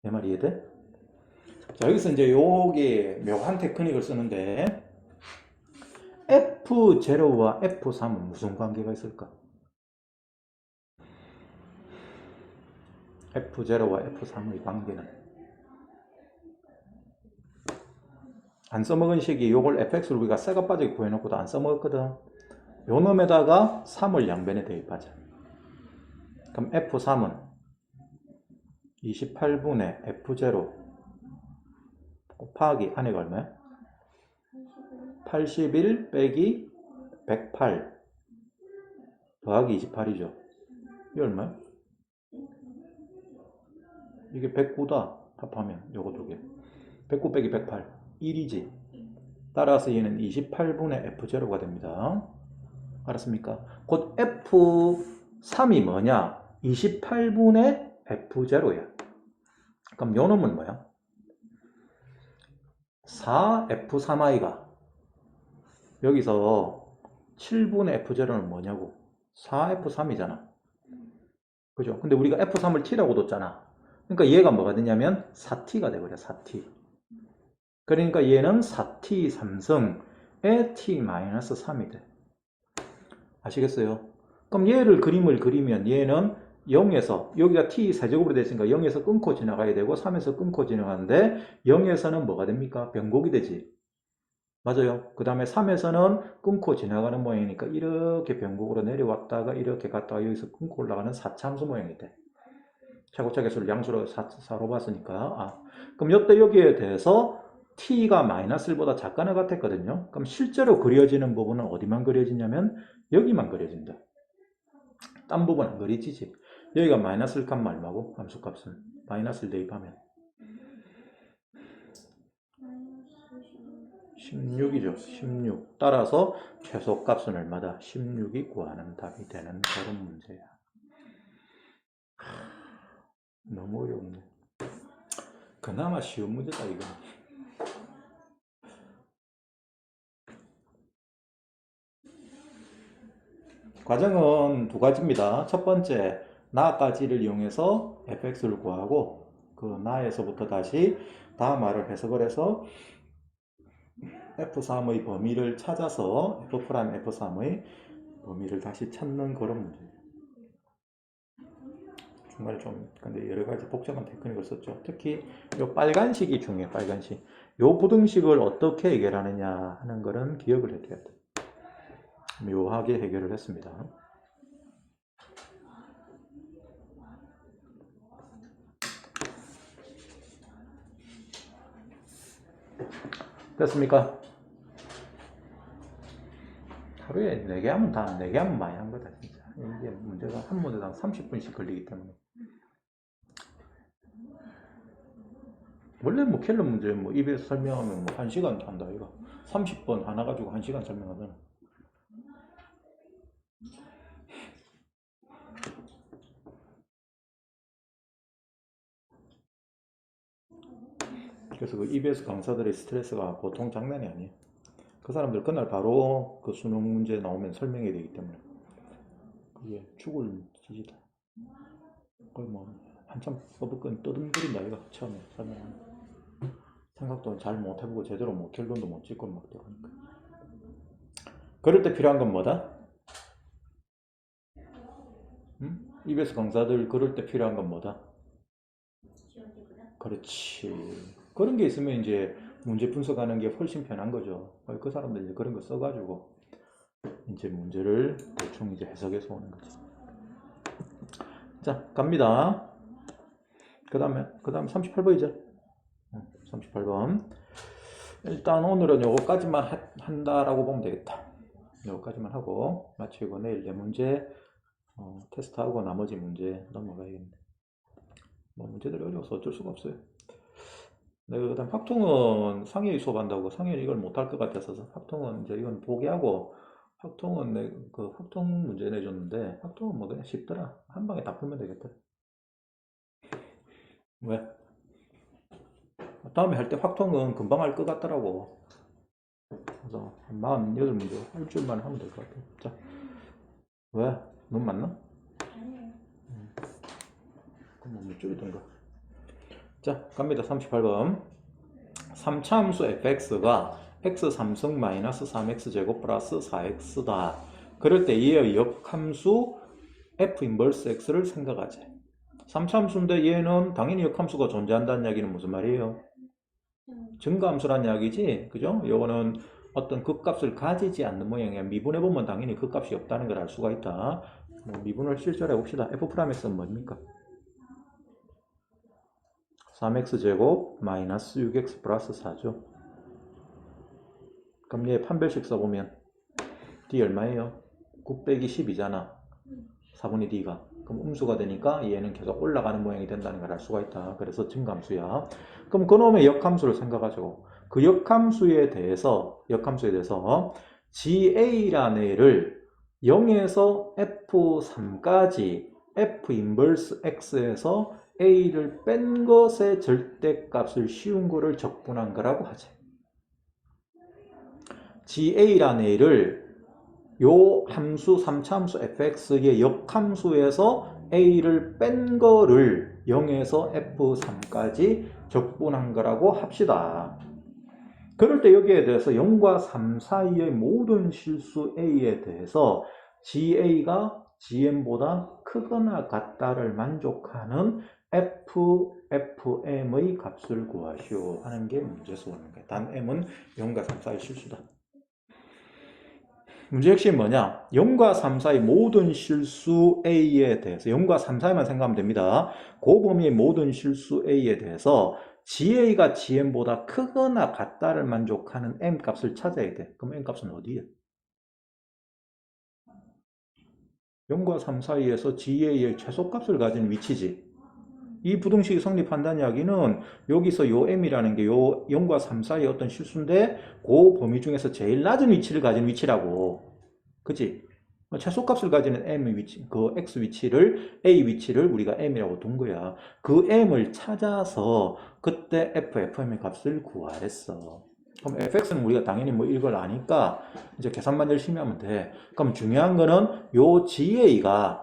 내 말이 이해돼? 자, 여기서 이제 여기 묘한 테크닉을 쓰는데 F0와 F3은 무슨 관계가 있을까? F0와 F3의 관계는 안 써먹은 식이 요걸 fx를 우리가 새가 빠지게 구해놓고도 안 써먹었거든. 요 놈에다가 3을 양변에 대입하자. 그럼 F3은 28분의 F0 곱하기 안에가 얼마야? 81 빼기 108 더하기 28이죠. 이게 얼마야? 이게 109다. 합하면 요거 두 개. 109 빼기 108 1이지. 따라서 얘는 28분의 F0가 됩니다. 알았습니까? 곧 F3이 뭐냐? 28분의 F0야. 그럼 요 놈은 뭐야? 4F3i가 여기서 7분의 F0는 뭐냐고? 4F3이잖아. 그죠? 근데 우리가 F3을 T라고 뒀잖아. 그러니까 얘가 뭐가 되냐면 4T가 돼버려. 4T. 그러니까 얘는 4T 3승의 T-3이 돼. 아시겠어요? 그럼 얘를 그림을 그리면 얘는 0에서 여기가 t 세제곱으로 됐으니까 0에서 끊고 지나가야 되고 3에서 끊고 지나가는데 0에서는 뭐가 됩니까? 변곡이 되지. 맞아요. 그 다음에 3에서는 끊고 지나가는 모양이니까 이렇게 변곡으로 내려왔다가 이렇게 갔다가 여기서 끊고 올라가는 4차함수 모양이 돼. 최고차 개수를 양수로 4로 봤으니까. 그럼 이때 여기에 대해서 t가 마이너스 1보다 작거나 같았거든요. 그럼 실제로 그려지는 부분은 어디만 그려지냐면 여기만 그려진다. 딴 부분 안 그려지지. 여기가 마이너스 1 값 얼마고? 함수값은 마이너스 1 대입하면 16이죠. 16. 따라서 최소값은 얼마다? 16이 구하는 답이 되는 그런 문제야. 너무 어려운데. 그나마 쉬운 문제다 이거. 과정은 두 가지입니다. 첫 번째, 나까지를 이용해서 fx를 구하고 그 나에서부터 다시 다음화를 해석을 해서 F3의 범위를 찾아서 F'F3의 범위를 다시 찾는 그런 문제예요. 중간에 좀 근데 여러 가지 복잡한 테크닉을 썼죠. 특히 이 빨간식이 중요해요. 빨간식. 이 부등식을 어떻게 해결하느냐 하는 거는 기억을 해둬야 돼요. 묘하게 해결을 했습니다. 됐습니까? 하루에 4개 하면 다 4개 하면 많이 한 거다 진짜. 이게 문제가 한 문제당 30분씩 걸리기 때문에. 원래 뭐 켈러 문제 뭐 EBS 설명하면 뭐 1시간 한다 이거. 30번 하나 가지고 1시간 설명하잖아. 그래서 그 EBS 강사들의 스트레스가 보통 장난이 아니에요. 그 사람들 그날 바로 그 수능 문제 나오면 설명해야 되기 때문에 그게 죽을 짓이다. 거의 뭐 한참 떠듬거린다 이거 처음에 설명하는. 생각도 잘 못 해보고 제대로 뭐 결론도 못 짓고 막 그러니까. 그럴 때 필요한 건 뭐다? 응? EBS 강사들 그럴 때 필요한 건 뭐다? 그렇지. 그런 게 있으면 이제 문제 분석하는 게 훨씬 편한 거죠. 그 사람들 이제 그런 거 써가지고 이제 문제를 대충 이제 해석해서 오는 거지. 자, 갑니다. 그 다음 38번이죠. 38번. 일단 오늘은 요거까지만 한다라고 보면 되겠다. 요거까지만 하고 마치고 내일 내 문제 테스트하고 나머지 문제 넘어가야겠네. 뭐 문제들이 어려워서 어쩔 수가 없어요. 내가 그다음 확통은 상현이 수업한다고 상현이 이걸 못할 것 같아서 확통은 이제 이건 포기하고 확통은 그 확통 문제 내줬는데 확통은 뭐 그냥 쉽더라. 한 방에 다 풀면 되겠다. 왜? 다음에 할 때 확통은 금방 할 것 같더라고. 그래서 한 48문제 일주일만 하면 될 것 같아. 자, 왜? 눈 맞나? 그럼 뭐 줄이던가. 자, 갑니다. 38번. 3차 함수 fx가 x 3승 마이너스 3x 제곱 플러스 4x다. 그럴 때 이의 역함수 f 인버스 x를 생각하자. 3차 함수인데 얘는 당연히 역함수가 존재한다는 이야기는 무슨 말이에요? 증가함수란 이야기지, 그죠? 요거는 어떤 극값을 가지지 않는 모양이야. 미분해보면 당연히 극값이 없다는 걸 알 수가 있다. 뭐 미분을 실제로 해봅시다. f'x는 뭡니까? 3x제곱 마이너스 6x 플러스 4죠. 그럼 얘 판별식 써보면 d 얼마예요? 9 빼기 10이잖아. 4분의 d가. 그럼 음수가 되니까 얘는 계속 올라가는 모양이 된다는 걸 알 수가 있다. 그래서 증가함수야. 그럼 그놈의 역함수를 생각하죠. 그 역함수에 대해서 GA라는 애를 0에서 F3까지 F 인버스 X에서 A를 뺀 것의 절대값을 씌운 거를 적분한 거라고 하죠. GA라는 애를 요 함수 3차 함수 fx의 역함수에서 a를 뺀 거를 0에서 f3까지 적분한 거라고 합시다. 그럴 때 여기에 대해서 0과 3 사이의 모든 실수 a에 대해서 ga가 gm보다 크거나 같다를 만족하는 fm의 값을 구하시오 하는 게 문제 수업인 거예요. 단 m은 0과 3 사이 실수다. 문제 핵심이 뭐냐? 0과 3 사이 모든 실수 A에 대해서 0과 3 사이만 생각하면 됩니다. 그 범위의 모든 실수 A에 대해서 GA가 GM보다 크거나 같다를 만족하는 M 값을 찾아야 돼. 그럼 M 값은 어디에? 0과 3 사이에서 GA의 최소값을 가진 위치지. 이 부등식이 성립한다는 이야기는 여기서 요 m이라는 게 요 0과 3 사이의 어떤 실수인데 그 범위 중에서 제일 낮은 위치를 가진 위치라고. 그치? 최소값을 가지는 m 위치, 그 x 위치를, a 위치를 우리가 m이라고 둔 거야. 그 m을 찾아서 그때 fm의 값을 구하랬어. 그럼 fx는 우리가 당연히 뭐 이걸 아니까 이제 계산만 열심히 하면 돼. 그럼 중요한 거는 요 ga가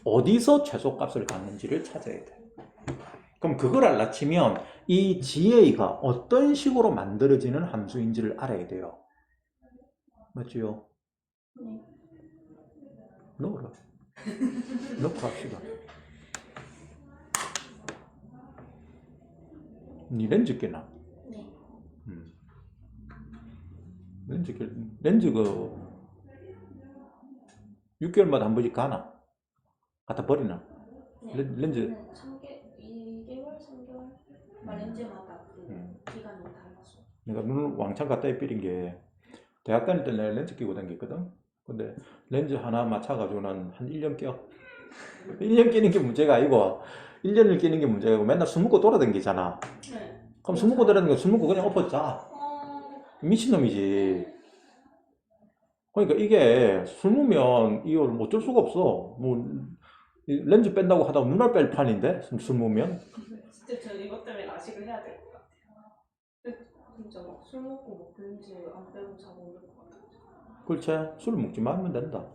어디서 최소값을 갖는지를 찾아야 돼. 그럼 그걸 알라치면 이 GA가 어떤 식으로 만들어지는 함수인지를 알아야 돼요. 맞지요? 네. 넣어라. 넣고 합시다. 니 렌즈 끼나? 네. 렌즈 6개월마다 한 번씩 가나? 갖다 버리나? 네. 렌즈 2개월, 3개월 렌즈마다 그 기간이 달라서. 내가 눈을 왕창 갖다 입히린 게 대학 다닐 때 내가 렌즈 끼고 다녔거든. 근데 렌즈 하나 맞춰가지고는 한 1년 껴. 1년 끼는 게 문제가 아니고 1년을 끼는 게 문제가 아니고 맨날 술 먹고 돌아다니잖아. 네. 그럼 술 먹고 돌아다니니까 술 먹고 그냥 엎어 자. 미친놈이지. 그러니까 이게 술 먹으면 이걸 어쩔 수가 없어. 뭐 렌즈 뺀다고 하다가 눈알 뺄 판인데 술 먹으면. 진짜 저 이것 때문에 라식을 해야 될 것 같아요. 진짜 막 술 먹고 뭐 렌즈 안 빼고 자고 오는 것 같아요. 그렇지. 술 먹지 말면 된다.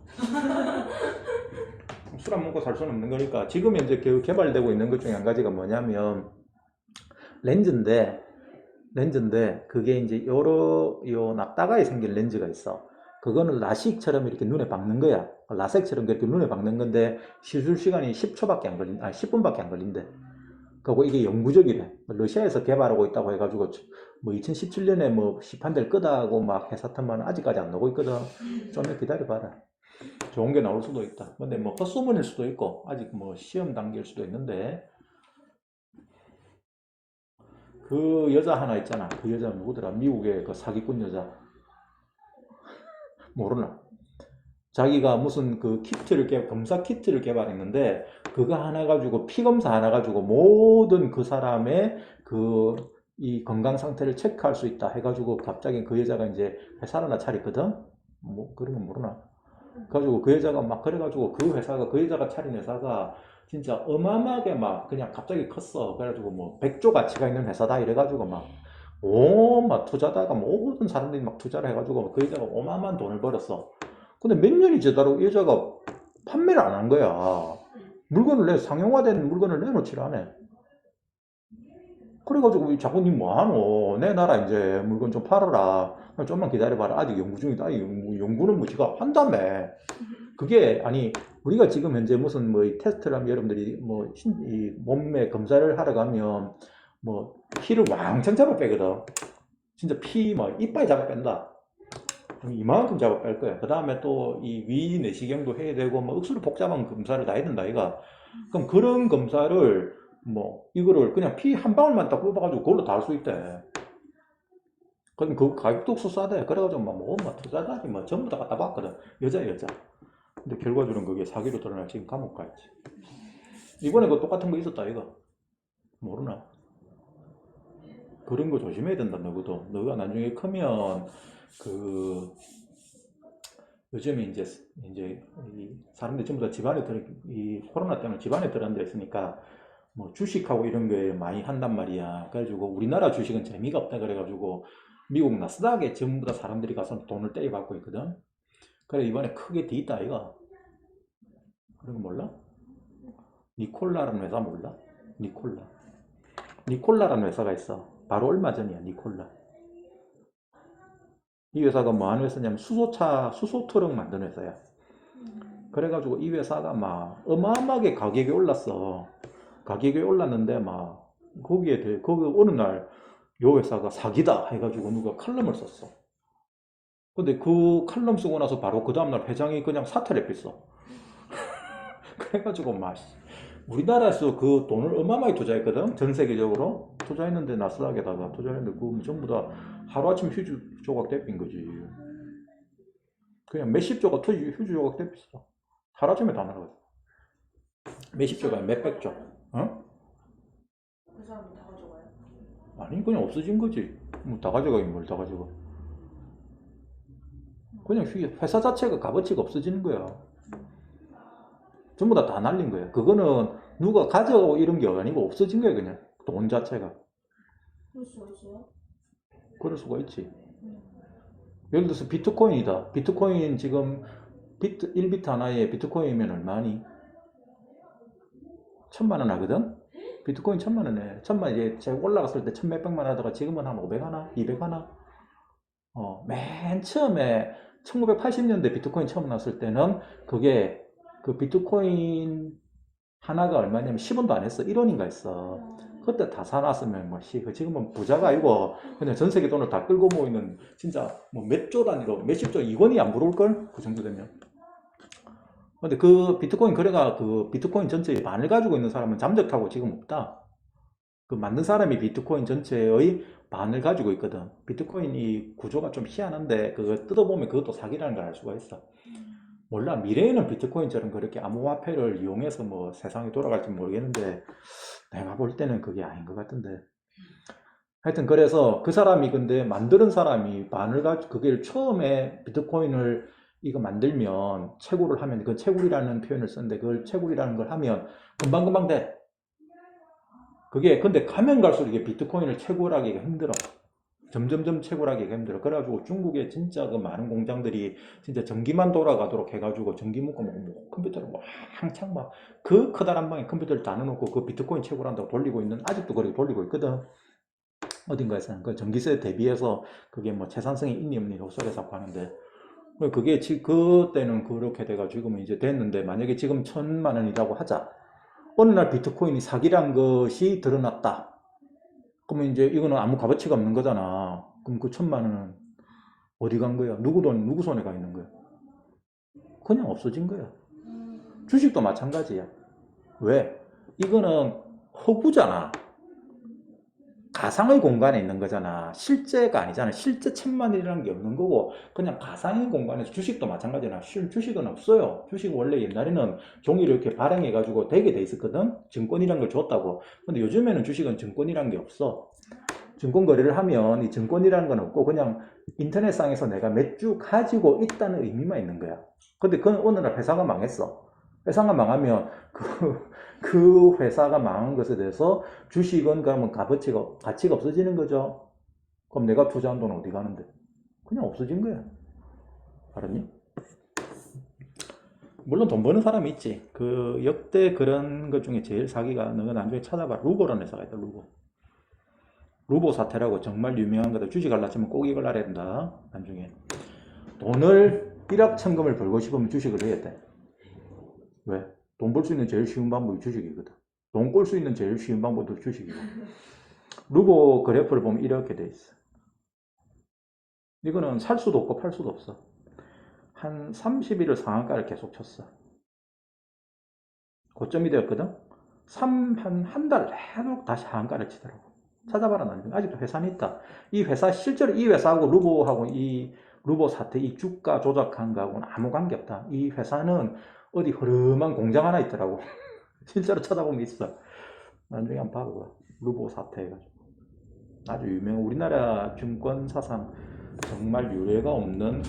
술 안 먹고 살 수는 없는 거니까. 지금 현재 개발되고 있는 것 중에 한 가지가 뭐냐면 렌즈인데 렌즈인데 그게 이제 요 납다가에 생긴 렌즈가 있어. 그거는 라식처럼 이렇게 눈에 박는 거야. 라섹처럼 그렇게 눈에 박는 건데 시술 시간이 10초밖에 안 걸린, 10분밖에 안 걸린대. 그리고 이게 영구적이래. 러시아에서 개발하고 있다고 해가지고 뭐 2017년에 뭐 시판될 거다고 막 회사 틈만 아직까지 안 나오고 있거든. 좀 기다려봐라. 좋은 게 나올 수도 있다. 근데 뭐 헛소문일 수도 있고 아직 뭐 시험 단계일 수도 있는데 그 여자 하나 있잖아. 그 여자 누구더라? 미국의 그 사기꾼 여자. 모르나? 자기가 무슨 그 검사 키트를 개발했는데 그거 하나 가지고 피 검사 하나 가지고 모든 그 사람의 그 이 건강 상태를 체크할 수 있다 해가지고 갑자기 그 여자가 이제 회사를 하나 차렸거든. 뭐 그런 건 모르나? 그래가지고 그 여자가 막 그래가지고 그 여자가 차린 회사가 진짜 어마어마하게 막 그냥 갑자기 컸어. 그래가지고 뭐 100조 가치가 있는 회사다 이래가지고 막 투자다가 모든 사람들이 막 투자를 해가지고 그 여자가 어마어마한 돈을 벌었어. 근데 몇 년이 지나도록 여자가 판매를 안 한 거야. 상용화된 물건을 내놓지를 않아. 그래가지고 자꾸 니 뭐하노? 내놔라 이제 물건 좀 팔아라. 좀만 기다려봐라. 아직 연구 중이다. 연구는 뭐 지가 한다며. 그게 아니 우리가 지금 현재 무슨 뭐 테스트를 하면 여러분들이 뭐 이 몸매 검사를 하러 가면 뭐 피를 왕창 잡아 빼거든. 진짜 피 뭐 이빨 잡아 뺀다. 이만큼 잡아 뺄 거야. 그 다음에 또 이 위 내시경도 해야 되고 뭐 억수로 복잡한 검사를 다 해야 된다 이가. 그럼 그런 검사를 뭐 이거를 그냥 피 한 방울만 딱 뽑아가지고 그걸로 다 할 수 있대. 그럼 그 가격도 없어 싸대. 그래가지고 뭐 투자자니 뭐 전부 다 갖다 봤거든. 여자. 근데 결과적으로는 그게 사기로 드러나 지금 감옥 가 있지. 이번에 그 똑같은 거 있었다 이거. 모르나? 그런 거 조심해야 된다 너도. 너가 나중에 크면 그 요즘에 이제 이 사람들이 전부 다 이 코로나 때문에 집안에 들어앉아 있으니까 뭐 주식하고 이런 게 많이 한단 말이야. 그래가지고 우리나라 주식은 재미가 없다 그래가지고 미국 나스닥에 전부 다 사람들이 가서 돈을 때려받고 있거든. 그래 이번에 크게 뒤있다 이거. 그런 거 몰라? 니콜라라는 회사 몰라? 니콜라라는 회사가 있어. 바로 얼마 전이야 니콜라. 이 회사가 뭐 하는 회사냐면 수소 트럭 만드는 회사야. 그래가지고 이 회사가 막 어마어마하게 가격이 올랐어. 가격이 올랐는데 막 거기 어느 날 요 회사가 사기다 해가지고 누가 칼럼을 썼어. 근데 그 칼럼 쓰고 나서 바로 그 다음날 회장이 그냥 사퇴를 했어. 그래가지고 막 우리나라에서 그 돈을 어마어마하게 투자했거든. 전 세계적으로 투자했는데 나스닥에다가 투자했는데 그 전부 다 하루아침 휴지 조각 떼빈 거지. 그냥 몇십 조각 휴지 조각 떼pis어. 하루아침에 다 날아갔어. 몇십 조가 몇백 조. 어? 그 사람이 다 가져가요? 아니 그냥 없어진 거지. 뭐 다 가져가긴 뭘 다 가져가. 그냥 회사 자체가 값어치가 없어지는 거야. 전부 다 날린 거야. 그거는 누가 가져가고 이런 게 아니고 없어진 거야 그냥. 돈 자체가. 그럴 수가 있어요? 그럴 수가 있지. 예를 들어서 비트코인이다. 비트코인 지금 1비트 하나에 비트코인이면 얼마니? 1000만 원 하거든? 비트코인 1000만 원에. 1000만 이제 제가 올라갔을 때 1000몇백만 하다가 지금은 한 500 하나? 200 하나? 맨 처음에 1980년대 비트코인 처음 나왔을 때는 그게 그 비트코인 하나가 얼마냐면 10원도 안 했어. 1원인가 했어. 그때 다 사놨으면 뭐 지금은 부자가 아니고 그냥 전 세계 돈을 다 끌고 모이는 진짜 뭐 몇 조 단위로 몇십 조 2원이 안 부러울걸? 그 정도 되면. 근데 그 비트코인 거래가 그 비트코인 전체의 반을 가지고 있는 사람은 잠적하고 지금 없다. 그 만든 사람이 비트코인 전체의 반을 가지고 있거든. 비트코인 이 구조가 좀 희한한데 그거 뜯어보면 그것도 사기라는 걸 알 수가 있어. 몰라. 미래에는 비트코인처럼 그렇게 암호화폐를 이용해서 뭐 세상이 돌아갈지 모르겠는데 내가 볼 때는 그게 아닌 것 같은데. 하여튼 그래서 그 사람이 근데 만드는 사람이 반을 가지고 그게 처음에 비트코인을 이거 만들면 채굴을 하면 그 채굴이라는 표현을 썼는데 그걸 채굴이라는 걸 하면 금방금방 돼. 그게 근데 가면 갈수록 이게 비트코인을 채굴하기가 힘들어. 점점점 채굴하기가 힘들어. 그래가지고 중국에 진짜 그 많은 공장들이 진짜 전기만 돌아가도록 해가지고 전기 묶고 뭐 컴퓨터를 막 한창 막 그 커다란 방에 컴퓨터를 다 넣어놓고 그 비트코인 채굴한다고 돌리고 있는 아직도 그렇게 돌리고 있거든. 어딘가에서는 그 전기세 대비해서 그게 뭐 채산성이 있니 없니 헛소리 자꾸 하는데 그게 그때는 그렇게 돼가지고 지금은 이제 됐는데 만약에 지금 1,000만 원이라고 하자. 어느 날 비트코인이 사기란 것이 드러났다. 그러면 이제 이거는 아무 값어치가 없는 거잖아. 그럼 그 1,000만 원은 어디 간 거야? 누구 손에 가 있는 거야? 그냥 없어진 거야. 주식도 마찬가지야. 왜? 이거는 허구잖아. 가상의 공간에 있는 거잖아. 실제가 아니잖아. 실제 1,000만 원이라는 게 없는 거고 그냥 가상의 공간에서 주식도 마찬가지잖아. 주식은 없어요. 주식은 원래 옛날에는 종이를 이렇게 발행해가지고 되게 돼 있었거든. 증권이란 걸 줬다고. 근데 요즘에는 주식은 증권이란 게 없어. 증권 거래를 하면 이 증권이라는 건 없고 그냥 인터넷상에서 내가 몇 주 가지고 있다는 의미만 있는 거야. 근데 그 어느 날 회사가 망했어. 회사가 망하면 그 회사가 망한 것에 대해서 주식은 그러면 가치가 없어지는 거죠. 그럼 내가 투자한 돈 어디 가는데? 그냥 없어진 거야. 알았니? 물론 돈 버는 사람이 있지. 그 역대 그런 것 중에 제일 사기가 너가 나중에 찾아봐. 루보라는 회사가 있다. 루보 사태라고 정말 유명한 거다. 주식 하려면 꼭 이걸 알아야 된다. 나중에 돈을 일확천금을 벌고 싶으면 주식을 해야 돼. 왜? 돈 벌 수 있는 제일 쉬운 방법이 주식이거든. 돈 꼴 수 있는 제일 쉬운 방법도 주식이고. 루보 그래프를 보면 이렇게 돼 있어. 이거는 살 수도 없고 팔 수도 없어. 한 30일을 상한가를 계속 쳤어. 고점이 되었거든. 한 달 내도록 다시 상한가를 치더라고. 찾아봐라 나중에. 아직도 회사는 있다. 이 회사 실제로 이 회사하고 루보하고 이 루보 사태 이 주가 조작한 거하고는 아무 관계 없다. 이 회사는 어디 흐름한 공장 하나 있더라고. 실제로 찾아보면 있어. 나중에 한번 봐봐. 루보 사태 해가지고. 아주 유명. 우리나라 증권 사상 정말 유례가 없는.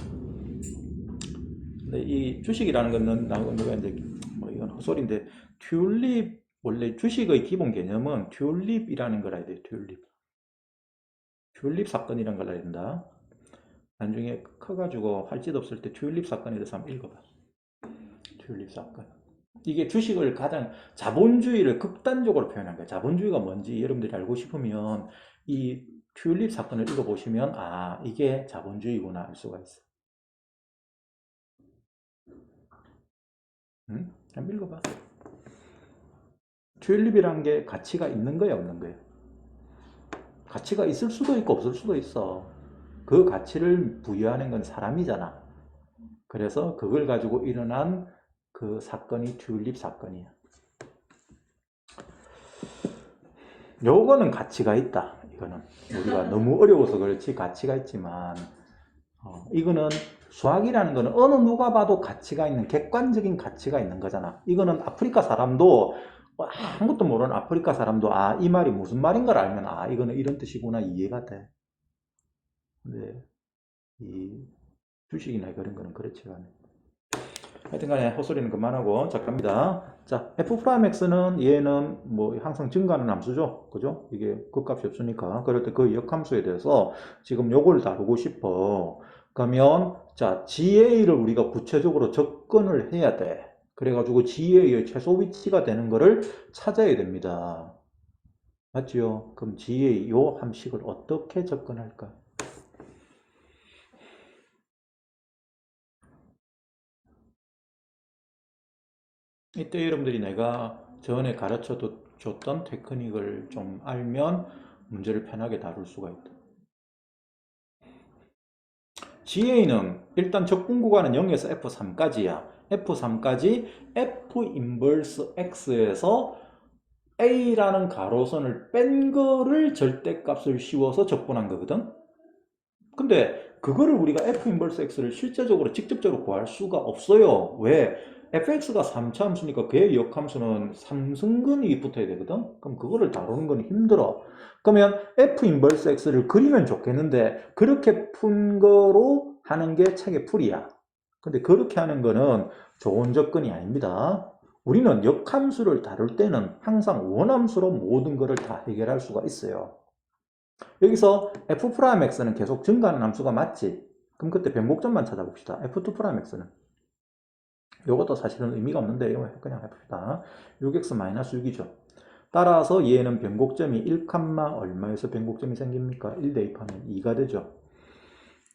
근데 이 주식이라는 거는 누가 이제 뭐 이건 헛소리인데 튤립 원래 주식의 기본 개념은 튤립이라는 걸 알아야 돼요. 튤립 사건이란 걸 알아야 된다. 나중에 커가지고 할 짓 없을 때 튤립 사건에 대해서 한번 읽어봐. 튤립 사건. 이게 주식을 가장 자본주의를 극단적으로 표현한 거야. 자본주의가 뭔지 여러분들이 알고 싶으면 이 튤립 사건을 읽어보시면 아 이게 자본주의구나 알 수가 있어. 응? 한번 읽어봐. 튤립이란 게 가치가 있는 거야 없는 거야? 가치가 있을 수도 있고 없을 수도 있어. 그 가치를 부여하는 건 사람이잖아. 그래서 그걸 가지고 일어난 그 사건이 튤립 사건이야. 요거는 가치가 있다. 이거는 우리가 너무 어려워서 그렇지 가치가 있지만 이거는 수학이라는 거는 어느 누가 봐도 가치가 있는 객관적인 가치가 있는 거잖아. 이거는 아프리카 사람도 아무것도 모르는 아프리카 사람도 아 이 말이 무슨 말인 걸 알면 아 이거는 이런 뜻이구나 이해가 돼. 근데 이 주식이나 그런 거는 그렇지가 않아요. 하여튼간에 헛소리는 그만하고 자 갑니다. 자 f'(x는) 얘는 뭐 항상 증가하는 함수죠, 그죠? 이게 극값이 없으니까 그럴 때 그 역함수에 대해서 지금 요걸 다루고 싶어. 그러면 자 GA를 우리가 구체적으로 접근을 해야 돼. 그래가지고 GA의 최소 위치가 되는 거를 찾아야 됩니다. 맞지요? 그럼 GA 요 함식을 어떻게 접근할까? 이때 여러분들이 내가 전에 가르쳐 줬던 테크닉을 좀 알면 문제를 편하게 다룰 수가 있다. GA는 일단 적분 구간은 0에서 F3까지야. F3까지 F 인버스 X에서 A라는 가로선을 뺀 거를 절대값을 씌워서 적분한 거거든. 근데 그거를 우리가 F 인버스 X를 실제적으로 직접적으로 구할 수가 없어요. 왜? fx가 3차 함수니까 그의 역함수는 3승근이 붙어야 되거든? 그럼 그거를 다루는 건 힘들어. 그러면 f 인버스 x를 그리면 좋겠는데 그렇게 푼 거로 하는 게 책의 풀이야. 근데 그렇게 하는 거는 좋은 접근이 아닙니다. 우리는 역함수를 다룰 때는 항상 원함수로 모든 것을 다 해결할 수가 있어요. 여기서 f'x는 계속 증가하는 함수가 맞지? 그럼 그때 변곡점만 찾아봅시다. f2'x는 요것도 사실은 의미가 없는데 이거 그냥 해봅시다. 6x-6이죠. 따라서 얘는 변곡점이 1, 얼마에서 변곡점이 생깁니까? 1 대입하면 2가 되죠.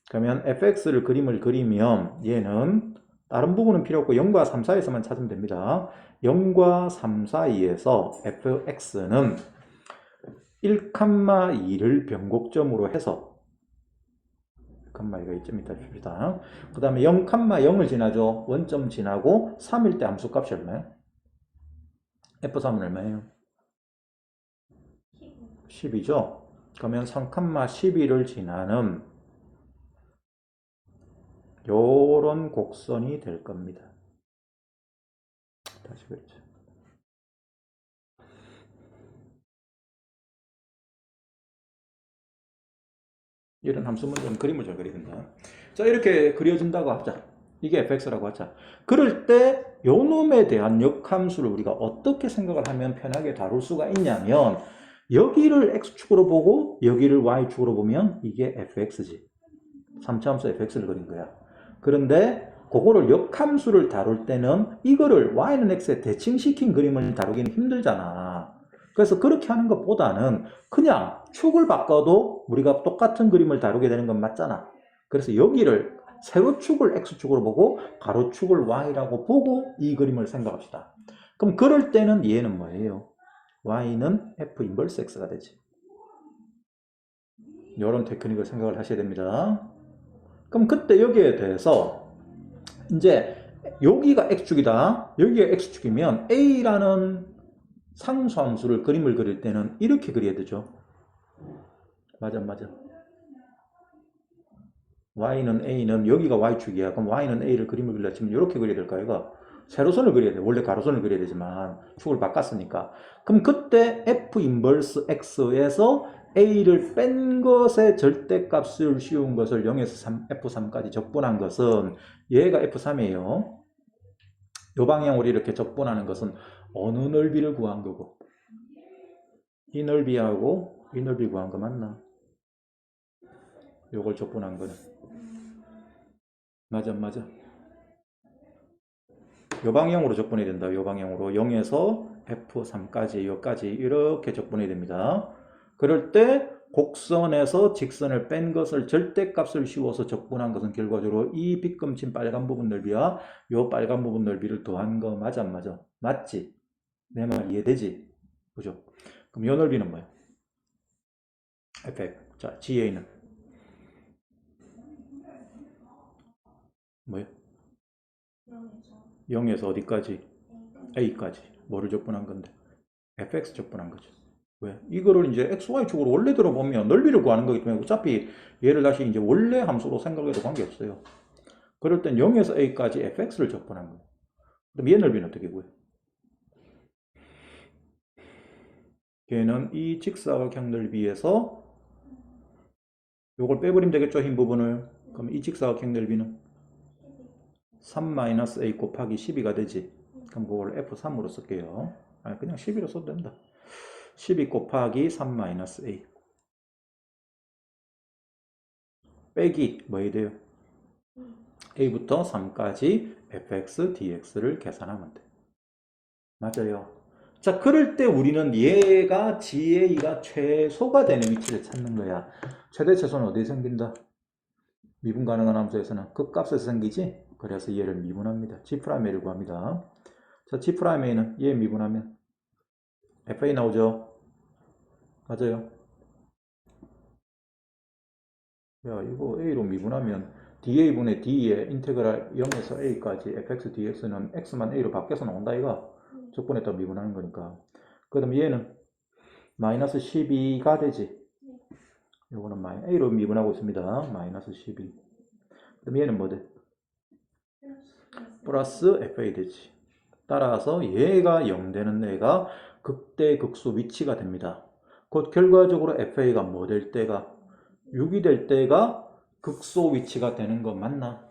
그러면 fx를 그림을 그리면 얘는 다른 부분은 필요 없고 0과 3 사이에서만 찾으면 됩니다. 0과 3 사이에서 fx는 1, 2를 변곡점으로 해서 1,2가 이쯤 있다 줍시다. 그 다음에 0, 0을 지나죠. 원점 지나고 3일 때 함수값이 얼마예요? f3은 얼마예요? 10이죠. 그러면 3, 12를 지나는 요런 곡선이 될 겁니다. 다시 그렇죠. 이런 함수 문제는 그림을 잘 그려야 된다. 자, 이렇게 그려진다고 하자. 이게 fx라고 하자. 그럴 때 요놈에 대한 역함수를 우리가 어떻게 생각을 하면 편하게 다룰 수가 있냐면 여기를 x축으로 보고 여기를 y축으로 보면 이게 fx지. 3차 함수 fx를 그린 거야. 그런데 그거를 역함수를 다룰 때는 이거를 y는 x에 대칭시킨 그림을 다루기는 힘들잖아. 그래서 그렇게 하는 것보다는 그냥 축을 바꿔도 우리가 똑같은 그림을 다루게 되는 건 맞잖아. 그래서 여기를 세로축을 x축으로 보고 가로축을 y라고 보고 이 그림을 생각합시다. 그럼 그럴 때는 얘는 뭐예요? y는 f 인버스 x가 되지. 이런 테크닉을 생각을 하셔야 됩니다. 그럼 그때 여기에 대해서 이제 여기가 x축이다. 여기가 x축이면 a라는 상수함수를 그림을 그릴 때는 이렇게 그려야 되죠. 맞아. y는 a는 여기가 y축이야. 그럼 y는 a를 그림을 그리려 치면 이렇게 그려야 될까? 이거 세로선을 그려야 돼. 원래 가로선을 그려야 되지만 축을 바꿨으니까. 그럼 그때 f 인버스 x에서 a를 뺀 것의 절대값을 씌운 것을 0에서 f3까지 적분한 것은 얘가 f3이에요. 이 방향으로 이렇게 적분하는 것은 어느 넓이를 구한 거고? 이 넓이하고 이 넓이 구한 거 맞나? 요걸 적분한 거는. 맞아. 요 방향으로 적분해야 된다. 요 방향으로 0에서 f3까지 여기까지 이렇게 적분해야 됩니다. 그럴 때 곡선에서 직선을 뺀 것을 절대값을 씌워서 적분한 것은 결과적으로 이 빗금친 빨간 부분 넓이와 요 빨간 부분 넓이를 더한 거 맞아 안 맞아? 맞지? 내 말 이해되지? 그죠? 그럼 요 넓이는 뭐야? fx. 자, GA는 뭐야? 0에서 어디까지? A까지. 뭐를 적분한 건데? fx 적분한 거죠. 왜? 이거를 이제 xy축으로 원래대로 보면 넓이를 구하는 거기 때문에 어차피 얘를 다시 이제 원래 함수로 생각해도 관계없어요. 그럴 땐 0에서 a까지 fx를 적분한 거예요. 그럼 얘 넓이는 어떻게 구해? 걔는 이 직사각형 넓이에서 요걸 빼버리면 되겠죠, 흰 부분을. 그럼 이 직사각형 넓이는 3-a 곱하기 12가 되지. 그럼 그걸 f3으로 쓸게요. 아니, 그냥 12로 써도 된다. 12 곱하기 3-a 빼기 뭐 해야 돼요? a부터 3까지 fx, dx를 계산하면 돼. 맞아요. 자, 그럴 때 우리는 얘가 GA가 최소가 되는 위치를 찾는 거야. 최대 최소는 어디에 생긴다? 미분 가능한 함수에서는 극값에서 생기지? 그래서 얘를 미분합니다. G'A를 구합니다. 자, G'A는 얘 미분하면 FA 나오죠? 맞아요. 야, 이거 A로 미분하면 DA분의 D의 인테그랄 0에서 A까지 fx, dx는 x만 A로 바뀌어서 나온다, 이거. 적분에다 미분하는 거니까. 그 다음 얘는 마이너스 12가 되지. 요거는 A로 미분하고 있습니다. 마이너스 12. 그럼 얘는 뭐 돼? 플러스 FA 되지. 따라서 얘가 0 되는 애가 극대극소 위치가 됩니다. 곧 결과적으로 FA가 뭐 될 때가? 6이 될 때가 극소 위치가 되는 거 맞나?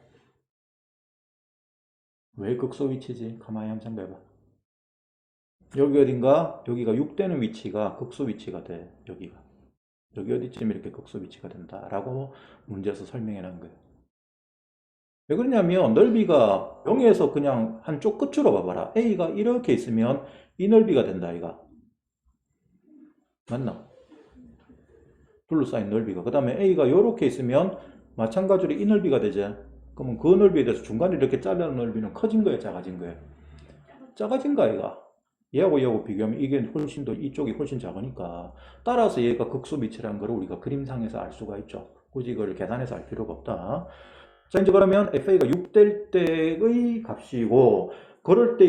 왜 극소 위치지? 가만히 한번 생각해봐. 여기 어딘가? 여기가 6 되는 위치가 극소 위치가 돼. 여기가. 여기 어디쯤 이렇게 극소 위치가 된다라고 문제에서 설명해 놓은 거예요. 왜 그러냐면 넓이가 0에서 그냥 한쪽 끝으로 봐봐라. A가 이렇게 있으면 이 넓이가 된다, 이가. 맞나? 둘러싸인 넓이가. 그 다음에 A가 이렇게 있으면 마찬가지로 이 넓이가 되죠. 그러면 그 넓이에 대해서 중간에 이렇게 잘라놓은 넓이는 커진 거예요, 작아진 거예요? 작아진 거 아이가? 얘하고 비교하면 이게 훨씬 더 이쪽이 훨씬 작으니까 따라서 얘가 극소비치라는 걸 우리가 그림상에서 알 수가 있죠. 굳이 이걸 계산해서 알 필요가 없다. 자, 이제 그러면 FA가 6 될 때의 값이고, 그럴 때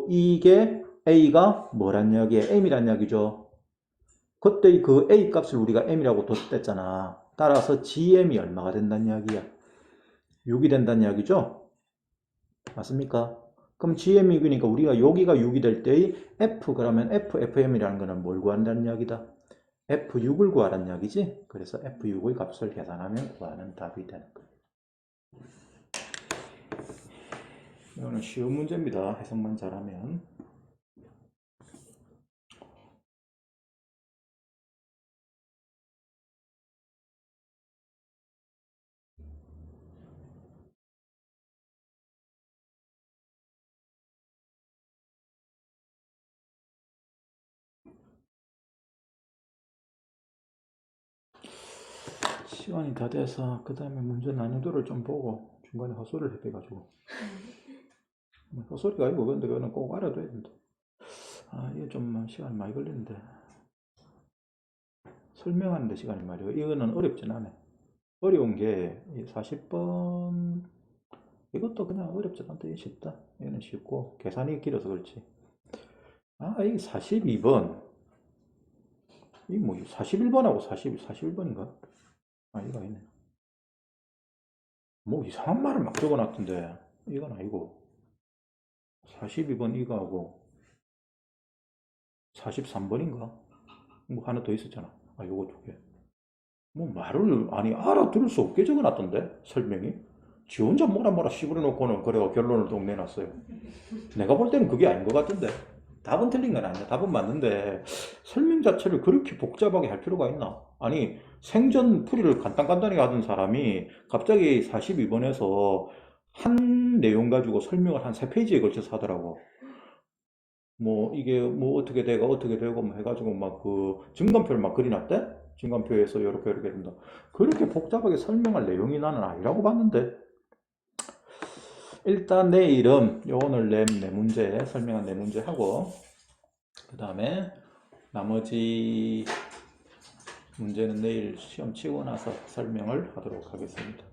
이게 A가 뭐란 이야기예요? M이란 이야기죠. 그때 그 A 값을 우리가 M이라고 뒀댔잖아. 따라서 GM이 얼마가 된다는 이야기야? 6이 된다는 이야기죠? 맞습니까? 그럼 GM이 6이니까 우리가 여기가 6이 될 때의 F, 그러면 FM이라는 거는 뭘 구한다는 이야기다? F6을 구하라는 이야기지? 그래서 F6의 값을 계산하면 구하는 답이 되는 거예요. 이거는 쉬운 문제입니다. 해석만 잘하면. 시간이 다 돼서 그 다음에 문제 난이도를 좀 보고 중간에 헛소리를 해가지고 헛소리가 아니고 근데 그거는 꼭 알아둬야 된다. 이게 좀 시간이 많이 걸리는데 설명하는데 시간이 말이에요. 이거는 어렵진 않아. 어려운 게 40번 이것도 그냥 어렵지 않다. 이게 쉽다. 얘는 쉽고 계산이 길어서 그렇지. 이게 42번 이게 뭐 41번하고 41번인가? 이거 아니네. 뭐 이상한 말을 막 적어놨던데 이건 아니고 42번 이거하고 43번인가? 뭐 하나 더 있었잖아. 요거 두 개. 뭐 말을 알아들을 수 없게 적어놨던데 설명이. 지 혼자 뭐라 씹으려 놓고는 그래가 결론을 또 내놨어요. 내가 볼 때는 그게 아닌 것 같은데. 답은 틀린 건 아니야. 답은 맞는데 설명 자체를 그렇게 복잡하게 할 필요가 있나? 아니 생전 풀이를 간단간단하게 하던 사람이 갑자기 42번에서 한 내용 가지고 설명을 한 3페이지에 걸쳐서 하더라고. 뭐 이게 뭐 어떻게 되고 뭐 해가지고 막 그 증감표를 막 그려놨대? 증감표에서 이렇게 된다. 그렇게 복잡하게 설명할 내용이 나는 아니라고 봤는데. 일단 내일은 오늘 낸 네 문제, 설명한 네 문제 하고 그 다음에 나머지 문제는 내일 시험 치고 나서 설명을 하도록 하겠습니다.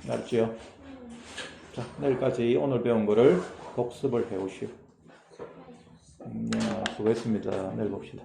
알았지요? 자, 내일까지 오늘 배운 거를 복습을 해오시오. 수고했습니다. 내일 봅시다.